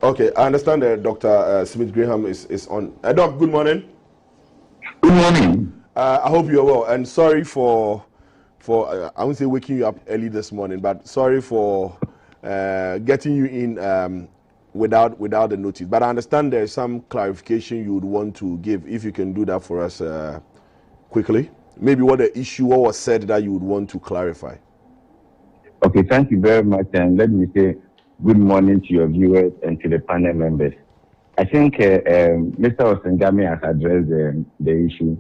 okay, I understand that Dr. Smith Graham is on. Doc, good morning. Good morning. I hope you're well, and sorry for I won't say waking you up early this morning, but sorry for getting you in without the notice. But I understand there's some clarification you would want to give. If you can do that for us quickly, maybe what was said that you would want to clarify. Okay, thank you very much, and let me say good morning to your viewers and to the panel members. I think Mr. Osengame has addressed the issue,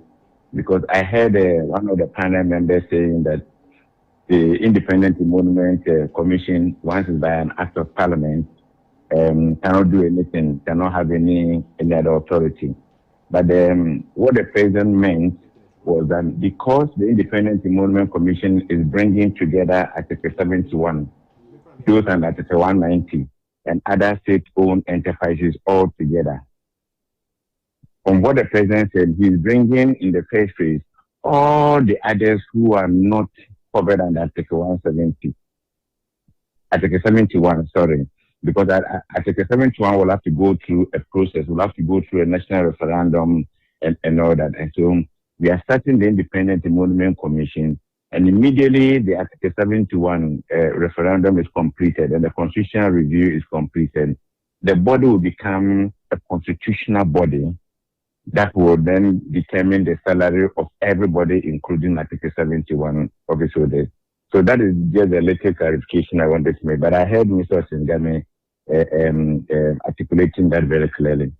because I heard one of the panel members saying that the Independent Emolument Commission, once it's by an act of parliament, cannot do anything, cannot have any other authority. But what the president meant was that because the Independent Emolument Commission is bringing together Article 71, those and Article 190, and other state-owned enterprises all together. From what the president said, he's bringing in the first phase all the others who are not covered under Article 170. Article 71, sorry. Because Article 71 will have to go through a process, will have to go through a national referendum and all that. And so we are starting the Independent Emolument Commission, and immediately the Article 71 referendum is completed and the constitutional review is completed, the body will become a constitutional body that will then determine the salary of everybody, including Article 71 officials. So that is just a little clarification I wanted to make. But I heard Mr. Osengame articulating that very clearly.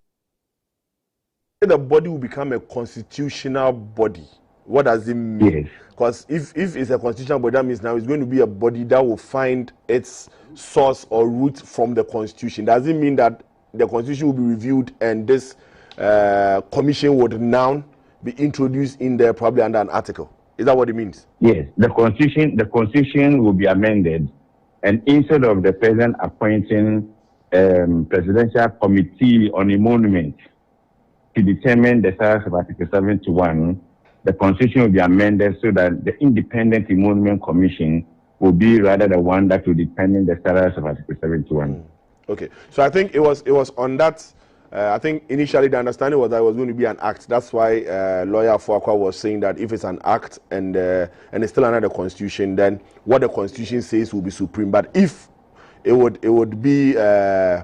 The body will become a constitutional body. What does it mean? Because if it's a constitutional body, that means now it's going to be a body that will find its source or root from the Constitution. Does it mean that the Constitution will be reviewed and this commission would now be introduced in there, probably under an article? Is that what it means? Yes, the constitution will be amended, and instead of the president appointing presidential committee on emolument to determine the status of Article 71, the constitution will be amended so that the Independent Emolument Commission will be rather the one that will determine the status of Article 71. Okay, so I think it was on that. I think initially the understanding was that it was going to be an act. That's why lawyer Afawakwa was saying that if it's an act and it's still under the Constitution, then what the Constitution says will be supreme. But if it would be an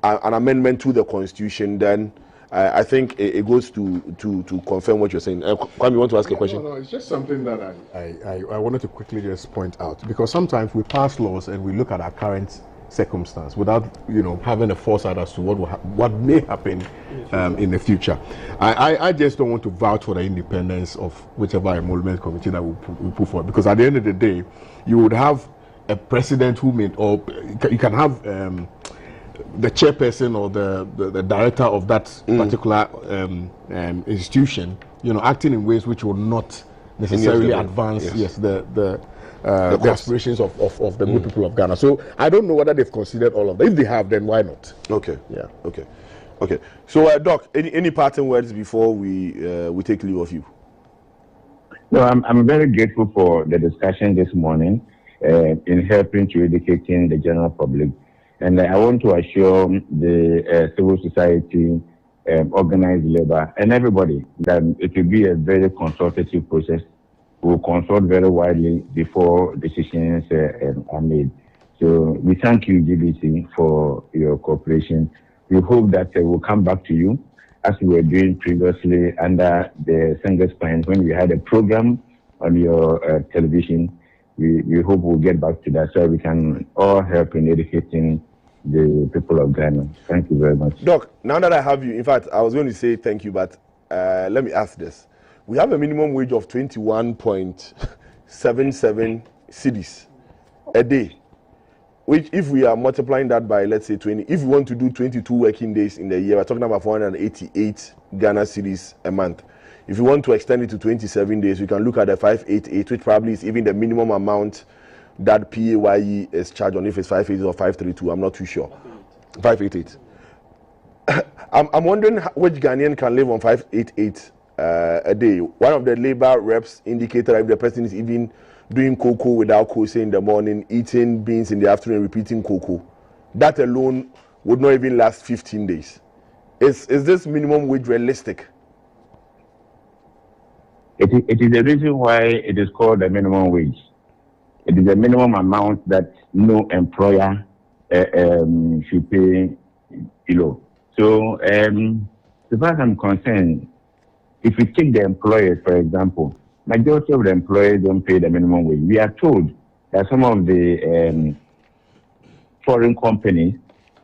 amendment to the Constitution, then I think it goes to confirm what you're saying. Kwame, you want to ask a question? No, it's just something that I wanted to quickly just point out, because sometimes we pass laws and we look at our current circumstance without having a foresight as to what may happen in the future. I just don't want to vouch for the independence of whichever emolument committee that we put forward, because at the end of the day, you would have a president who may, or you can have the chairperson or the director of that particular institution, acting in ways which will not necessarily advance the aspirations of the good people of Ghana. So I don't know whether they've considered all of that. If they have, then why not? Okay. Yeah. Okay. So, Doc, any parting words before we take leave of you? No, I'm very grateful for the discussion this morning in helping to educating the general public, and I want to assure the civil society, organized labor, and everybody that it will be a very consultative process. We'll consult very widely before decisions are made. So we thank you, GBC, for your cooperation. We hope that we'll come back to you as we were doing previously under the Singers Plan when we had a program on your television. We hope we'll get back to that so we can all help in educating the people of Ghana. Thank you very much. Doc, now that I have you, in fact, I was going to say thank you, but let me ask this. We have a minimum wage of 21 point 0.77 cedis a day, which if we are multiplying that by, let's say 20, if we want to do 22 working days in the year, we're talking about 488 Ghana cedis a month. If you want to extend it to 27 days, we can look at the 588, which probably is even the minimum amount that PAYE is charged on, if it's 588 or 532, I'm not too sure. 588. I'm wondering which Ghanaian can live on 588 a day. One of the labor reps indicated that if the person is even doing cocoa without cocoa in the morning, eating beans in the afternoon, repeating cocoa, that alone would not even last 15 days. Is this minimum wage realistic? It is the reason why it is called the minimum wage. It is the minimum amount that no employer should pay below. So, as far as I'm concerned, if we take the employers, for example, majority of the employers don't pay the minimum wage. We are told that some of the foreign companies,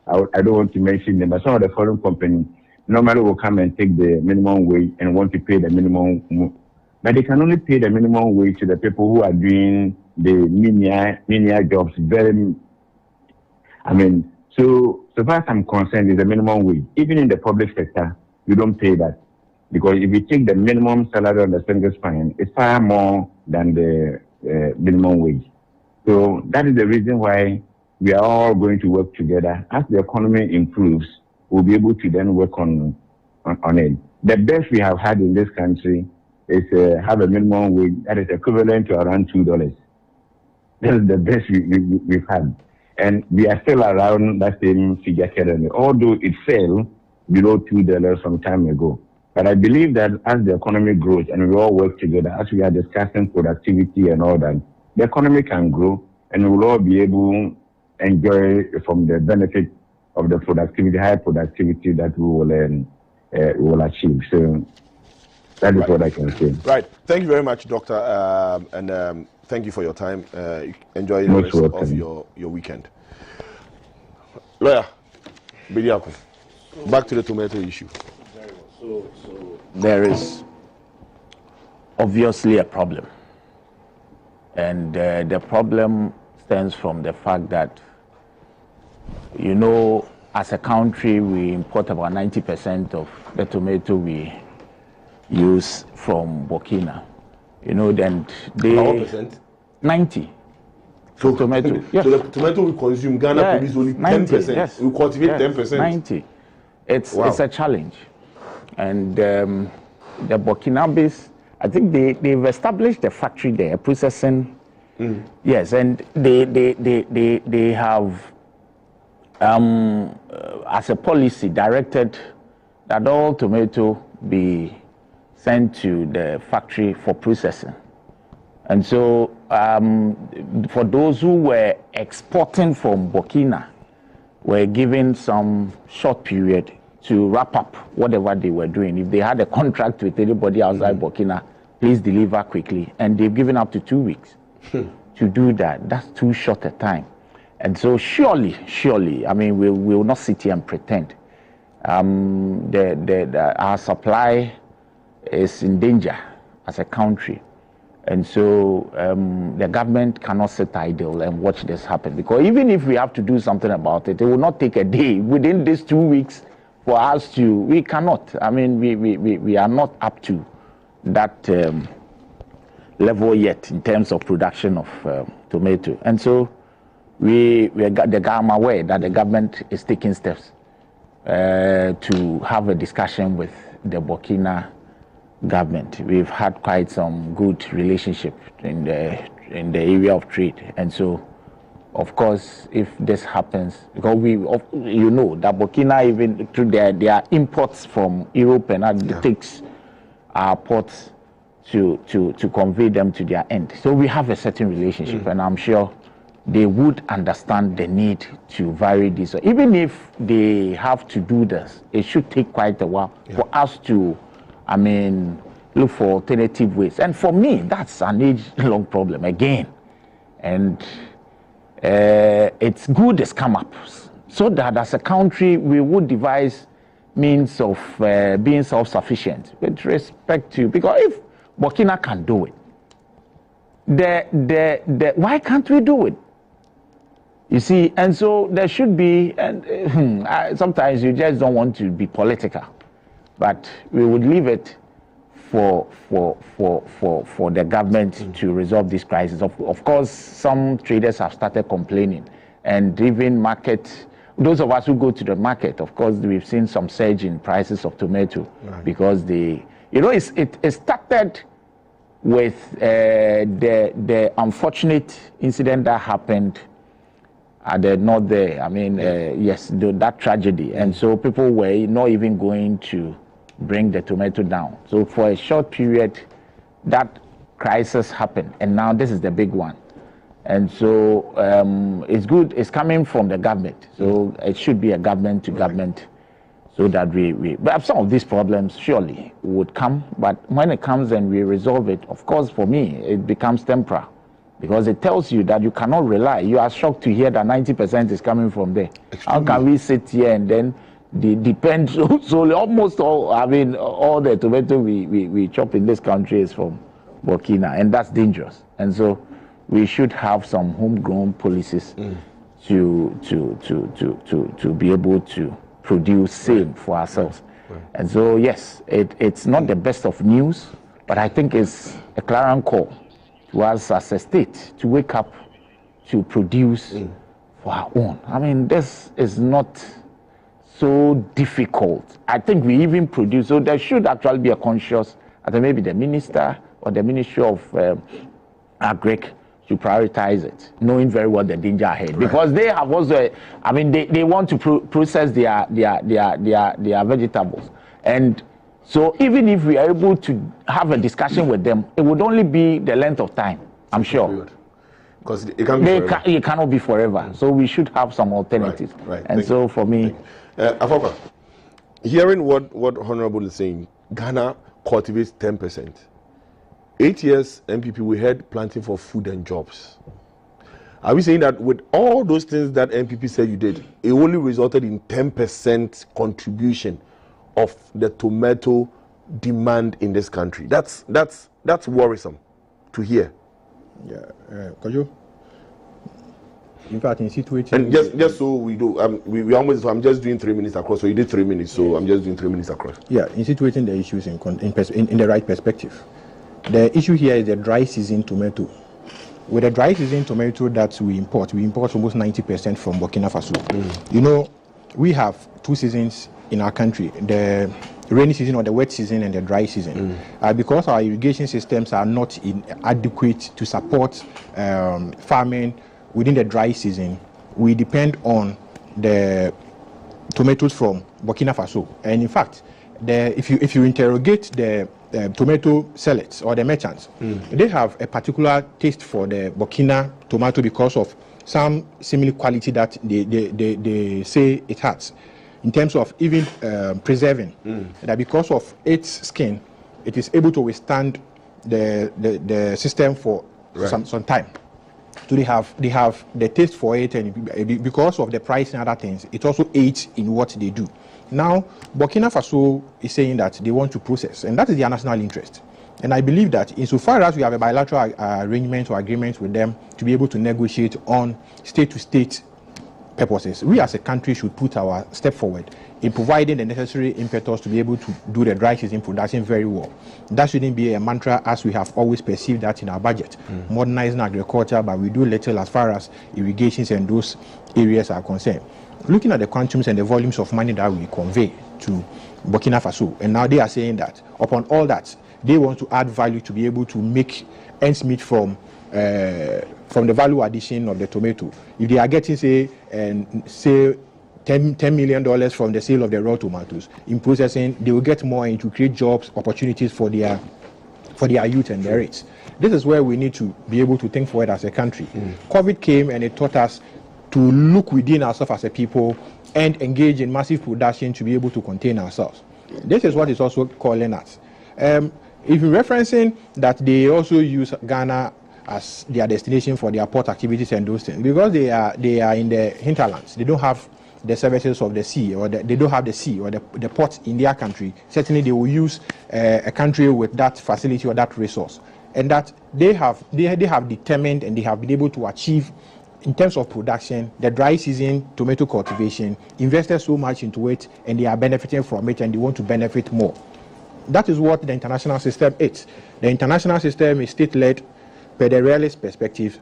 I don't want to mention them, but some of the foreign companies normally will come and take the minimum wage and want to pay the minimum, but they can only pay the minimum wage to the people who are doing the menial jobs. So far as I'm concerned, it's a minimum wage. Even in the public sector, you don't pay that. Because if you take the minimum salary on the single span, it's far more than the minimum wage. So that is the reason why we are all going to work together. As the economy improves, we'll be able to then work on it. The best we have had in this country is have a minimum wage that is equivalent to around $2. That is the best we've had. And we are still around that same figure currently, although it fell below $2 some time ago. But I believe that as the economy grows and we all work together, as we are discussing productivity and all that, the economy can grow and we will all be able to enjoy from the benefit of the productivity, high productivity that we will achieve. So that is what I can say. Right. Thank you very much, Doctor. And thank you for your time. Enjoy the rest of your weekend. Lawyer, Bediako, back to the tomato issue. So there is obviously a problem. And the problem stems from the fact that, you know, as a country, we import about 90% of the tomato we use from Burkina. You know, then they... How percent? 90. So tomato. Yes. So the tomato we consume, Ghana produce only 10%. Yes. We cultivate 10%. 90. It's a challenge. And the Burkinabes, I think they've established a factory there, processing. Yes, and they have, as a policy, directed that all tomato be sent to the factory for processing. And so for those who were exporting from Burkina, were given some short period to wrap up whatever they were doing. If they had a contract with anybody outside Burkina, please deliver quickly. And they've given up to 2 weeks to do that. That's too short a time. And so surely, I mean, we will not sit here and pretend. Our supply is in danger as a country. And so the government cannot sit idle and watch this happen. Because even if we have to do something about it, it will not take a day. Within these 2 weeks, for us to, we cannot. I mean, we are not up to that level yet in terms of production of tomato. And so I'm aware that the government is taking steps to have a discussion with the Burkina government. We've had quite some good relationship in the area of trade. And so, of course, if this happens, because you know that Burkina, even through their imports from Europe and that takes our ports to convey them to their end. So we have a certain relationship, and I'm sure they would understand the need to vary this. Even if they have to do this, it should take quite a while for us to, I mean, look for alternative ways. And for me, that's an age-long problem again. And it's good as come up, so that as a country we would devise means of being self-sufficient with respect to, because if Burkina can do it, why can't we do it? You see, and so there should be, and sometimes you just don't want to be political, but we would leave it for the government to resolve this crisis. Of course, some traders have started complaining, and even those of us who go to the market, of course, we've seen some surge in prices of tomato because it started with the unfortunate incident that happened at the north there. I mean, that tragedy. And so people were not even going to bring the tomato down. So for a short period, that crisis happened. And now this is the big one. And so it's good. It's coming from the government. So it should be a government to government so that but some of these problems surely would come. But when it comes and we resolve it, of course, for me, it becomes temporary. Because it tells you that you cannot rely. You are shocked to hear that 90% is coming from there. Extremely. How can we sit here and then depend solely, almost all, I mean, all the tomato we chop in this country is from Burkina, and that's dangerous. And so we should have some homegrown policies to be able to produce same for ourselves. Right. And so, yes, it's not the best of news, but I think it's a clarion call to us as a state to wake up to produce for our own. I mean, this is not so difficult. I think we even produce, so there should actually be a conscious, I think maybe the minister or the Ministry of Agric to prioritize it, knowing very well the danger ahead. Right. Because they have also, I mean, they want to process their vegetables. And so even if we are able to have a discussion with them, it would only be the length of time, I'm sure. Because it can't be forever. It cannot be forever. So we should have some alternatives. Right. And so for me... Afoka, hearing what Honorable is saying, Ghana cultivates 10%. 8 years, MPP, we had planting for food and jobs. Are we saying that with all those things that MPP said you did, it only resulted in 10% contribution of the tomato demand in this country? That's worrisome to hear. Yeah, Kojo. In fact, in situation, and just so we do, we almost. So I'm just doing 3 minutes across. So you did 3 minutes. So I'm just doing 3 minutes across. Yeah, in situating the issues in the right perspective. The issue here is the dry season tomato. With the dry season tomato that we import almost 90% from Burkina Faso. You know, we have 2 seasons in our country: the rainy season or the wet season and the dry season. Because our irrigation systems are not adequate to support farming within the dry season, we depend on the tomatoes from Burkina Faso. And in fact, if you interrogate the tomato sellers or the merchants, they have a particular taste for the Burkina tomato because of some similar quality that they say it has, in terms of even preserving. That because of its skin, it is able to withstand the system for some time. So they have the taste for it, and because of the price and other things, it also aids in what they do. Now, Burkina Faso is saying that they want to process, and that is their national interest. And I believe that insofar as we have a bilateral arrangement or agreement with them to be able to negotiate on state-to-state purposes, we as a country should put our step forward in providing the necessary impetus to be able to do the dry season production very well. That shouldn't be a mantra as we have always perceived that in our budget, modernizing agriculture, but we do little as far as irrigations and those areas are concerned. Looking at the quantums and the volumes of money that we convey to Burkina Faso, and now they are saying that upon all that, they want to add value to be able to make ends meet from the value addition of the tomato. If they are getting, say $10 million from the sale of the raw tomatoes, in processing, they will get more and to create jobs, opportunities for their youth and their rates. This is where we need to be able to think forward as a country. COVID came and it taught us to look within ourselves as a people and engage in massive production to be able to contain ourselves. This is what is also calling us. If you're referencing that they also use Ghana as their destination for their port activities and those things, because they are in the hinterlands, they don't have the services of the sea, or they don't have the sea or the port in their country. Certainly they will use a country with that facility or that resource and that they have determined and they have been able to achieve, in terms of production, the dry season tomato cultivation, invested so much into it, and they are benefiting from it, and they want to benefit more. That is what the international system is. The international system is state-led, per the realist perspective,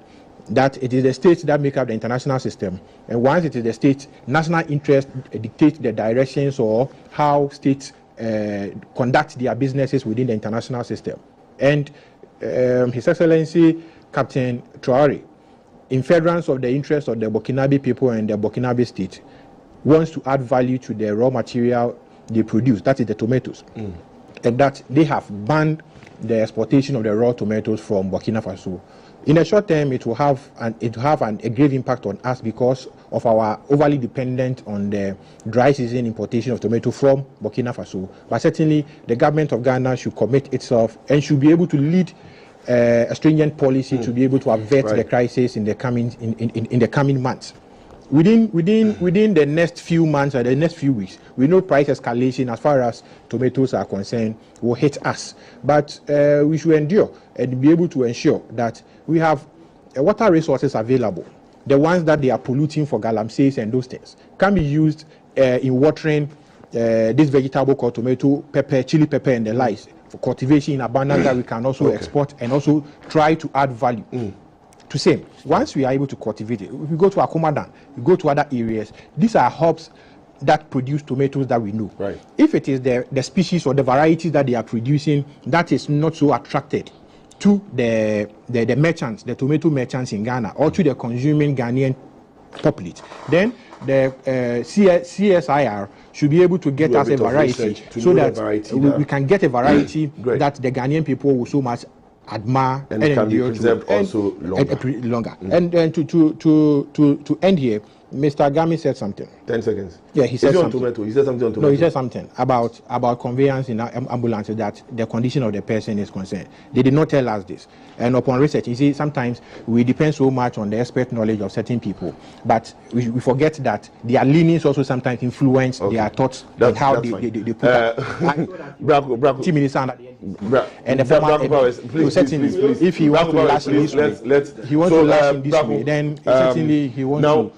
that it is the states that make up the international system. And once it is the states, national interest dictates the directions or how states conduct their businesses within the international system. And His Excellency Captain Traore, in furtherance of the interests of the Burkinabe people and the Burkinabe state, wants to add value to the raw material they produce, that is the tomatoes. And that they have banned the exportation of the raw tomatoes from Burkina Faso. In the short term, it will have a grave impact on us because of our overly dependent on the dry season importation of tomato from Burkina Faso. But certainly, the government of Ghana should commit itself and should be able to lead a stringent policy to be able to avert the crisis in the coming months. Within the next few months or the next few weeks, we know price escalation as far as tomatoes are concerned will hit us. But we should endure and be able to ensure that we have water resources available. The ones that they are polluting for galamseys and those things can be used in watering this vegetable called tomato, pepper, chili pepper, and the likes for cultivation in abundance that we can also export and also try to add value. To say, once we are able to cultivate it, if we go to Akumadan, we go to other areas, these are hubs that produce tomatoes that we know. Right. If it is the species or the varieties that they are producing that is not so attracted to the merchants, the tomato merchants in Ghana, or to the consuming Ghanaian populate, then the CSIR should be able to get us a variety so that we can get a variety that the Ghanaian people will so much admire and can be preserved also longer. And to end here, Mr. Agami said something. 10 seconds. Yeah, he said something. Tomato. He said something on tomato. No, he said something about conveyance in ambulances, that the condition of the person is concerned. They did not tell us this. And upon research, you see, sometimes we depend so much on the expert knowledge of certain people, but we forget that their leanings also sometimes influence their thoughts and how they put up. 2 minutes and the former, please, if he wants to lash in this way, he wants to lash in this way, then certainly he wants to.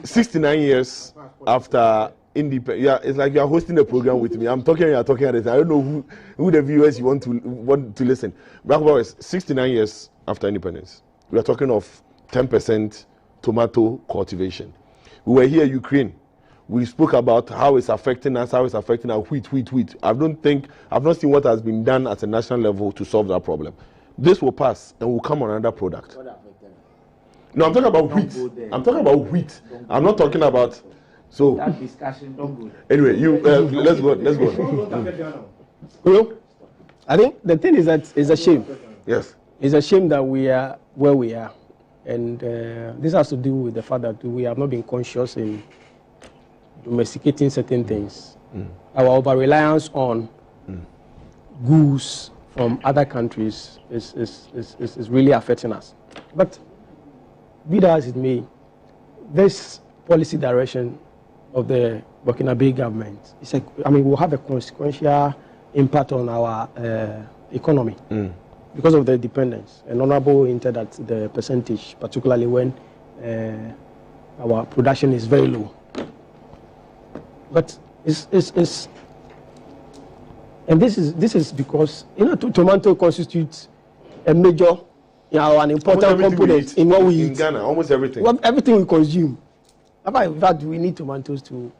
69 years after independence, yeah, it's like you are hosting a program with me. I'm talking, you are talking at this. I don't know who the viewers you want to listen. Black Boys, 69 years after independence, we are talking of 10% tomato cultivation. We were here in Ukraine. We spoke about how it's affecting us, how it's affecting our wheat. I've not seen what has been done at a national level to solve that problem. This will pass and will come on another product. No, I'm talking about wheat. I'm talking about wheat. I'm not talking about. So that discussion don't go. Anyway, let's go. Well, I think the thing is that it's a shame. Yes. It's a shame that we are where we are, and this has to do with the fact that we have not been conscious in domesticating certain things. Our over-reliance on goods from other countries is really affecting us. But be that as it may, this policy direction of the Burkinabe government will have a consequential impact on our economy because of the dependence. And Honorable hinted at the percentage, particularly when our production is very low. But and this is because tomato constitutes a major, an important component in what we eat. In Ghana, almost everything. Everything we consume. In fact, we need tomatoes to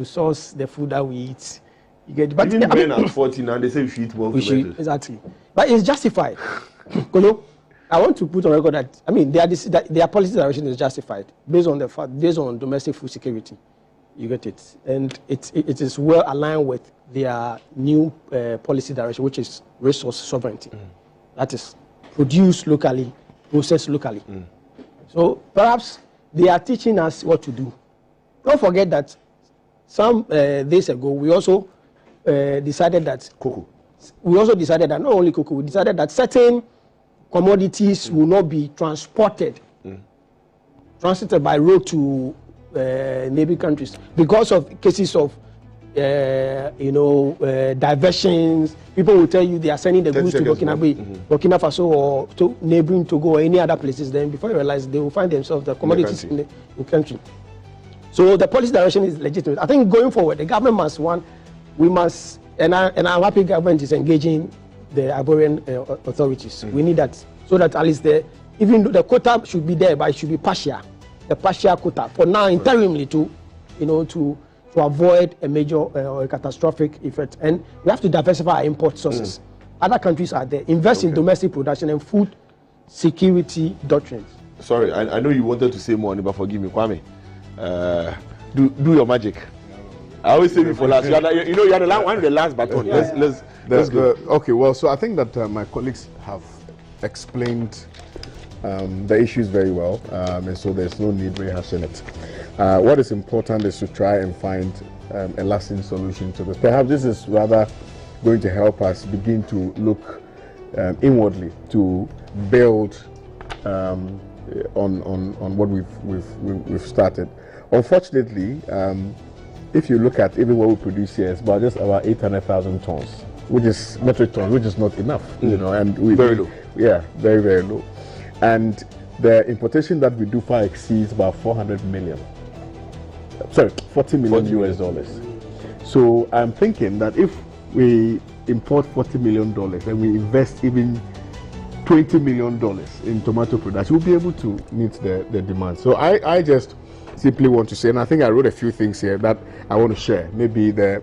source the food that we eat. You get, but even men at 40 now, they say we should eat more tomatoes. Exactly. But it's justified. I want to put on record that their policy direction is justified based on domestic food security. You get it, and it is well aligned with their new policy direction, which is resource sovereignty. That is, produce locally, process locally. So perhaps they are teaching us what to do. Don't forget that some days ago we also decided that cocoa. We also decided that not only cocoa, we decided that certain commodities will not be transported by road to neighboring countries because of cases of diversions. People will tell you they are sending the goods to Burkina Faso or to neighboring Togo or any other places. Then before you realize, they will find themselves the commodities in the country. So the policy direction is legitimate. I think going forward, the government must, and I'm happy government is engaging the Ivorian authorities. We need that, so that at least even though the quota should be there, but it should be partial, the partial quota for now, interimly to avoid a major or a catastrophic effect. And we have to diversify our import sources. Other countries are there. Invest in domestic production and food security doctrines. Sorry, I know you wanted to say more, but forgive me, Kwame. Do your magic. I always say it for last. You are the one of the last baton. Let's go. Okay, well, so I think that my colleagues have explained the issues very well, and so there's no need rehashing it. What is important is to try and find a lasting solution to this. Perhaps this is rather going to help us begin to look inwardly to build on what we've started. Unfortunately, if you look at even what we produce here, it's just about 800,000 tons, which is metric tons, which is not enough, and very low. Yeah, very, very low. And the importation that we do far exceeds about 40 million US dollars. So I'm thinking that if we import $40 million and we invest even $20 million in tomato production, we'll be able to meet the demand. So I just simply want to say, and I think I wrote a few things here that I want to share. Maybe the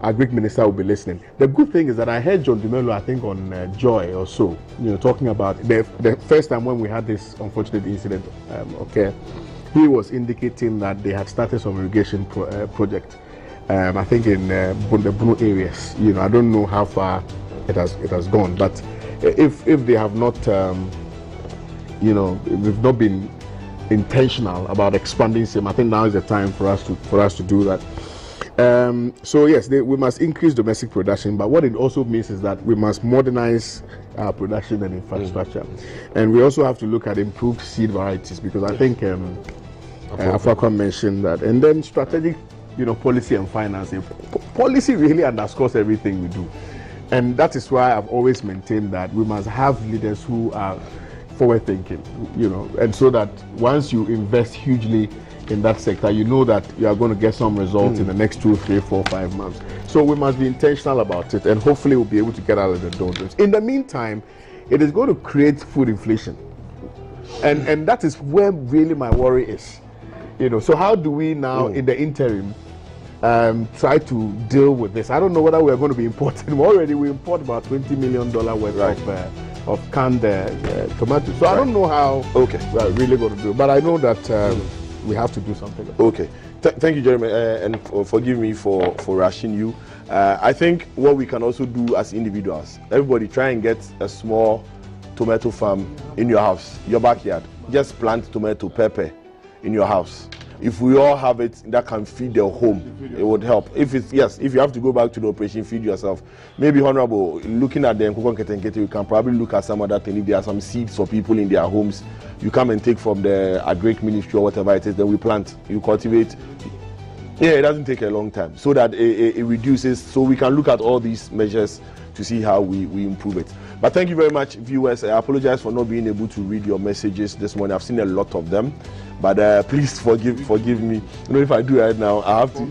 Agric Minister will be listening. The good thing is that I heard John Dumelo, I think on Joy or so, talking about the first time when we had this unfortunate incident. He was indicating that they had started some irrigation project. I think in the Bunu areas. I don't know how far it has gone, but if they have not, we've not been intentional about expanding SIM, I think now is the time for us to do that. So yes, we must increase domestic production, but what it also means is that we must modernize our production and infrastructure, and we also have to look at improved seed varieties, because I think Afakwa mentioned that, and then strategic, policy and financing. Policy really underscores everything we do, and that is why I've always maintained that we must have leaders who are forward thinking, and so that once you invest hugely in that sector, you know that you are going to get some results in the next 2, 3, 4, 5 months. So we must be intentional about it, and hopefully we'll be able to get out of the doldrums. In the meantime, it is going to create food inflation, and that is where really my worry is. So how do we now, in the interim, try to deal with this? I don't know whether we're going to be importing. Already we import about $20 million worth of canned tomatoes. So I don't know how we're really going to do it, but I know that we have to do something about it. Okay. Thank you, Jeremy, and forgive me for rushing you. I think what we can also do as individuals, everybody try and get a small tomato farm in your house, your backyard. Just plant tomato, pepper in your house. If we all have it, that can feed the home, it would help. If you have to go back to the operation, feed yourself. Maybe, Honorable, looking at the Nkukon Ketenkete, you can probably look at some other thing. If there are some seeds for people in their homes, you come and take from the Agric Ministry or whatever it is, then we plant, you cultivate. Yeah, it doesn't take a long time, so that it reduces, so we can look at all these measures to see how we improve it. But thank you very much, viewers. I apologize for not being able to read your messages this morning. I've seen a lot of them, but please forgive me. If I do right now, I have to.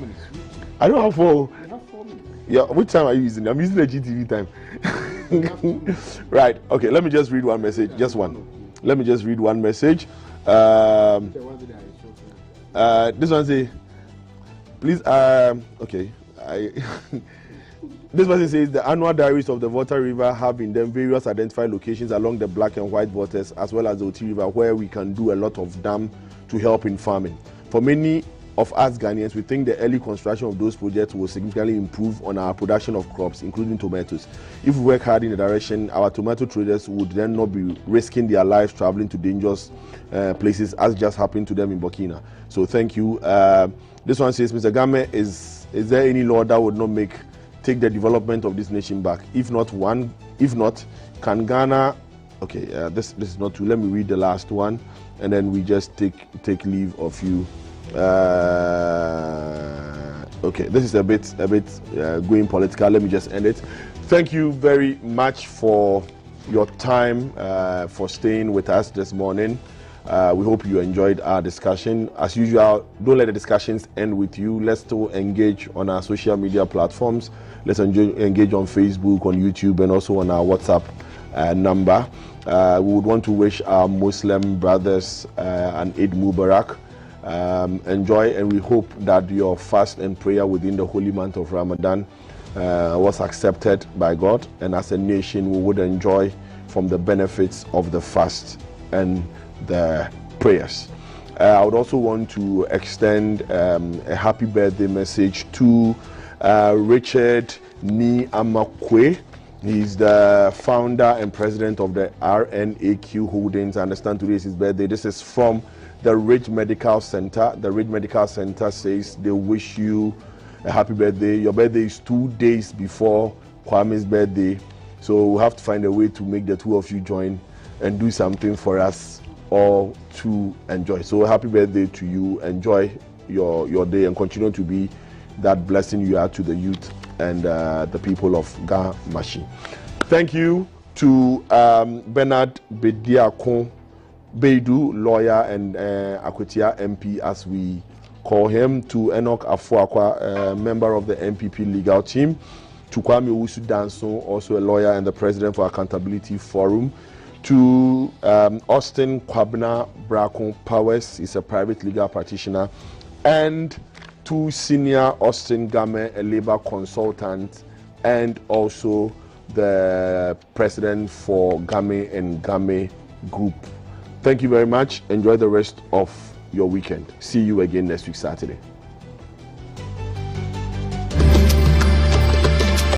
I don't have 4. Yeah, which time are you using? I'm using the GTV time. Right. Okay. Let me just read one message. Just one. Let me just read one message. This one say, please. Okay. This person says the annual diaries of the Volta River have in them various identified locations along the black and white waters, as well as the Oti River, where we can do a lot of dam to help in farming. For many of us Ghanaians, we think the early construction of those projects will significantly improve on our production of crops, including tomatoes. If we work hard in the direction, our tomato traders would then not be risking their lives traveling to dangerous places, as just happened to them in Burkina. So thank you. This one says, Mr. Game, is there any law that would not take the development of this nation back? If not, can Ghana? Okay, this is not true. Let me read the last one, and then we just take leave of you. Okay, this is a bit going political. Let me just end it. Thank you very much for your time, for staying with us this morning. We hope you enjoyed our discussion. As usual, don't let the discussions end with you. Let's still engage on our social media platforms. Let's engage on Facebook, on YouTube, and also on our WhatsApp number. We would want to wish our Muslim brothers an Eid Mubarak. Enjoy, and we hope that your fast and prayer within the holy month of Ramadan was accepted by God, and as a nation we would enjoy from the benefits of the fast and the prayers. I would also want to extend a happy birthday message to Richard Ni Amakwe. He's the founder and president of the RNAQ Holdings. I understand today is his birthday. This is from the Ridge Medical Center. The Ridge Medical Center says they wish you a happy birthday. Your birthday is 2 days before Kwame's birthday, so we'll have to find a way to make the two of you join and do something for us all to enjoy. So happy birthday to you. Enjoy your day and continue to be that blessing you are to the youth and the people of Gamashi. Thank you to Bernard Bediakon Beidu, lawyer and Akwetia MP, as we call him, to Enoch Afuakwa, member of the MPP legal team, to Kwame Owusu Danso, also a lawyer and the president for Accountability Forum, to Austin Kwabna Brakon Powers, he's a private legal practitioner, and to senior Austin Game, a labor consultant, and also the president for Game and Game Group. Thank you very much. Enjoy the rest of your weekend. See you again next week, Saturday.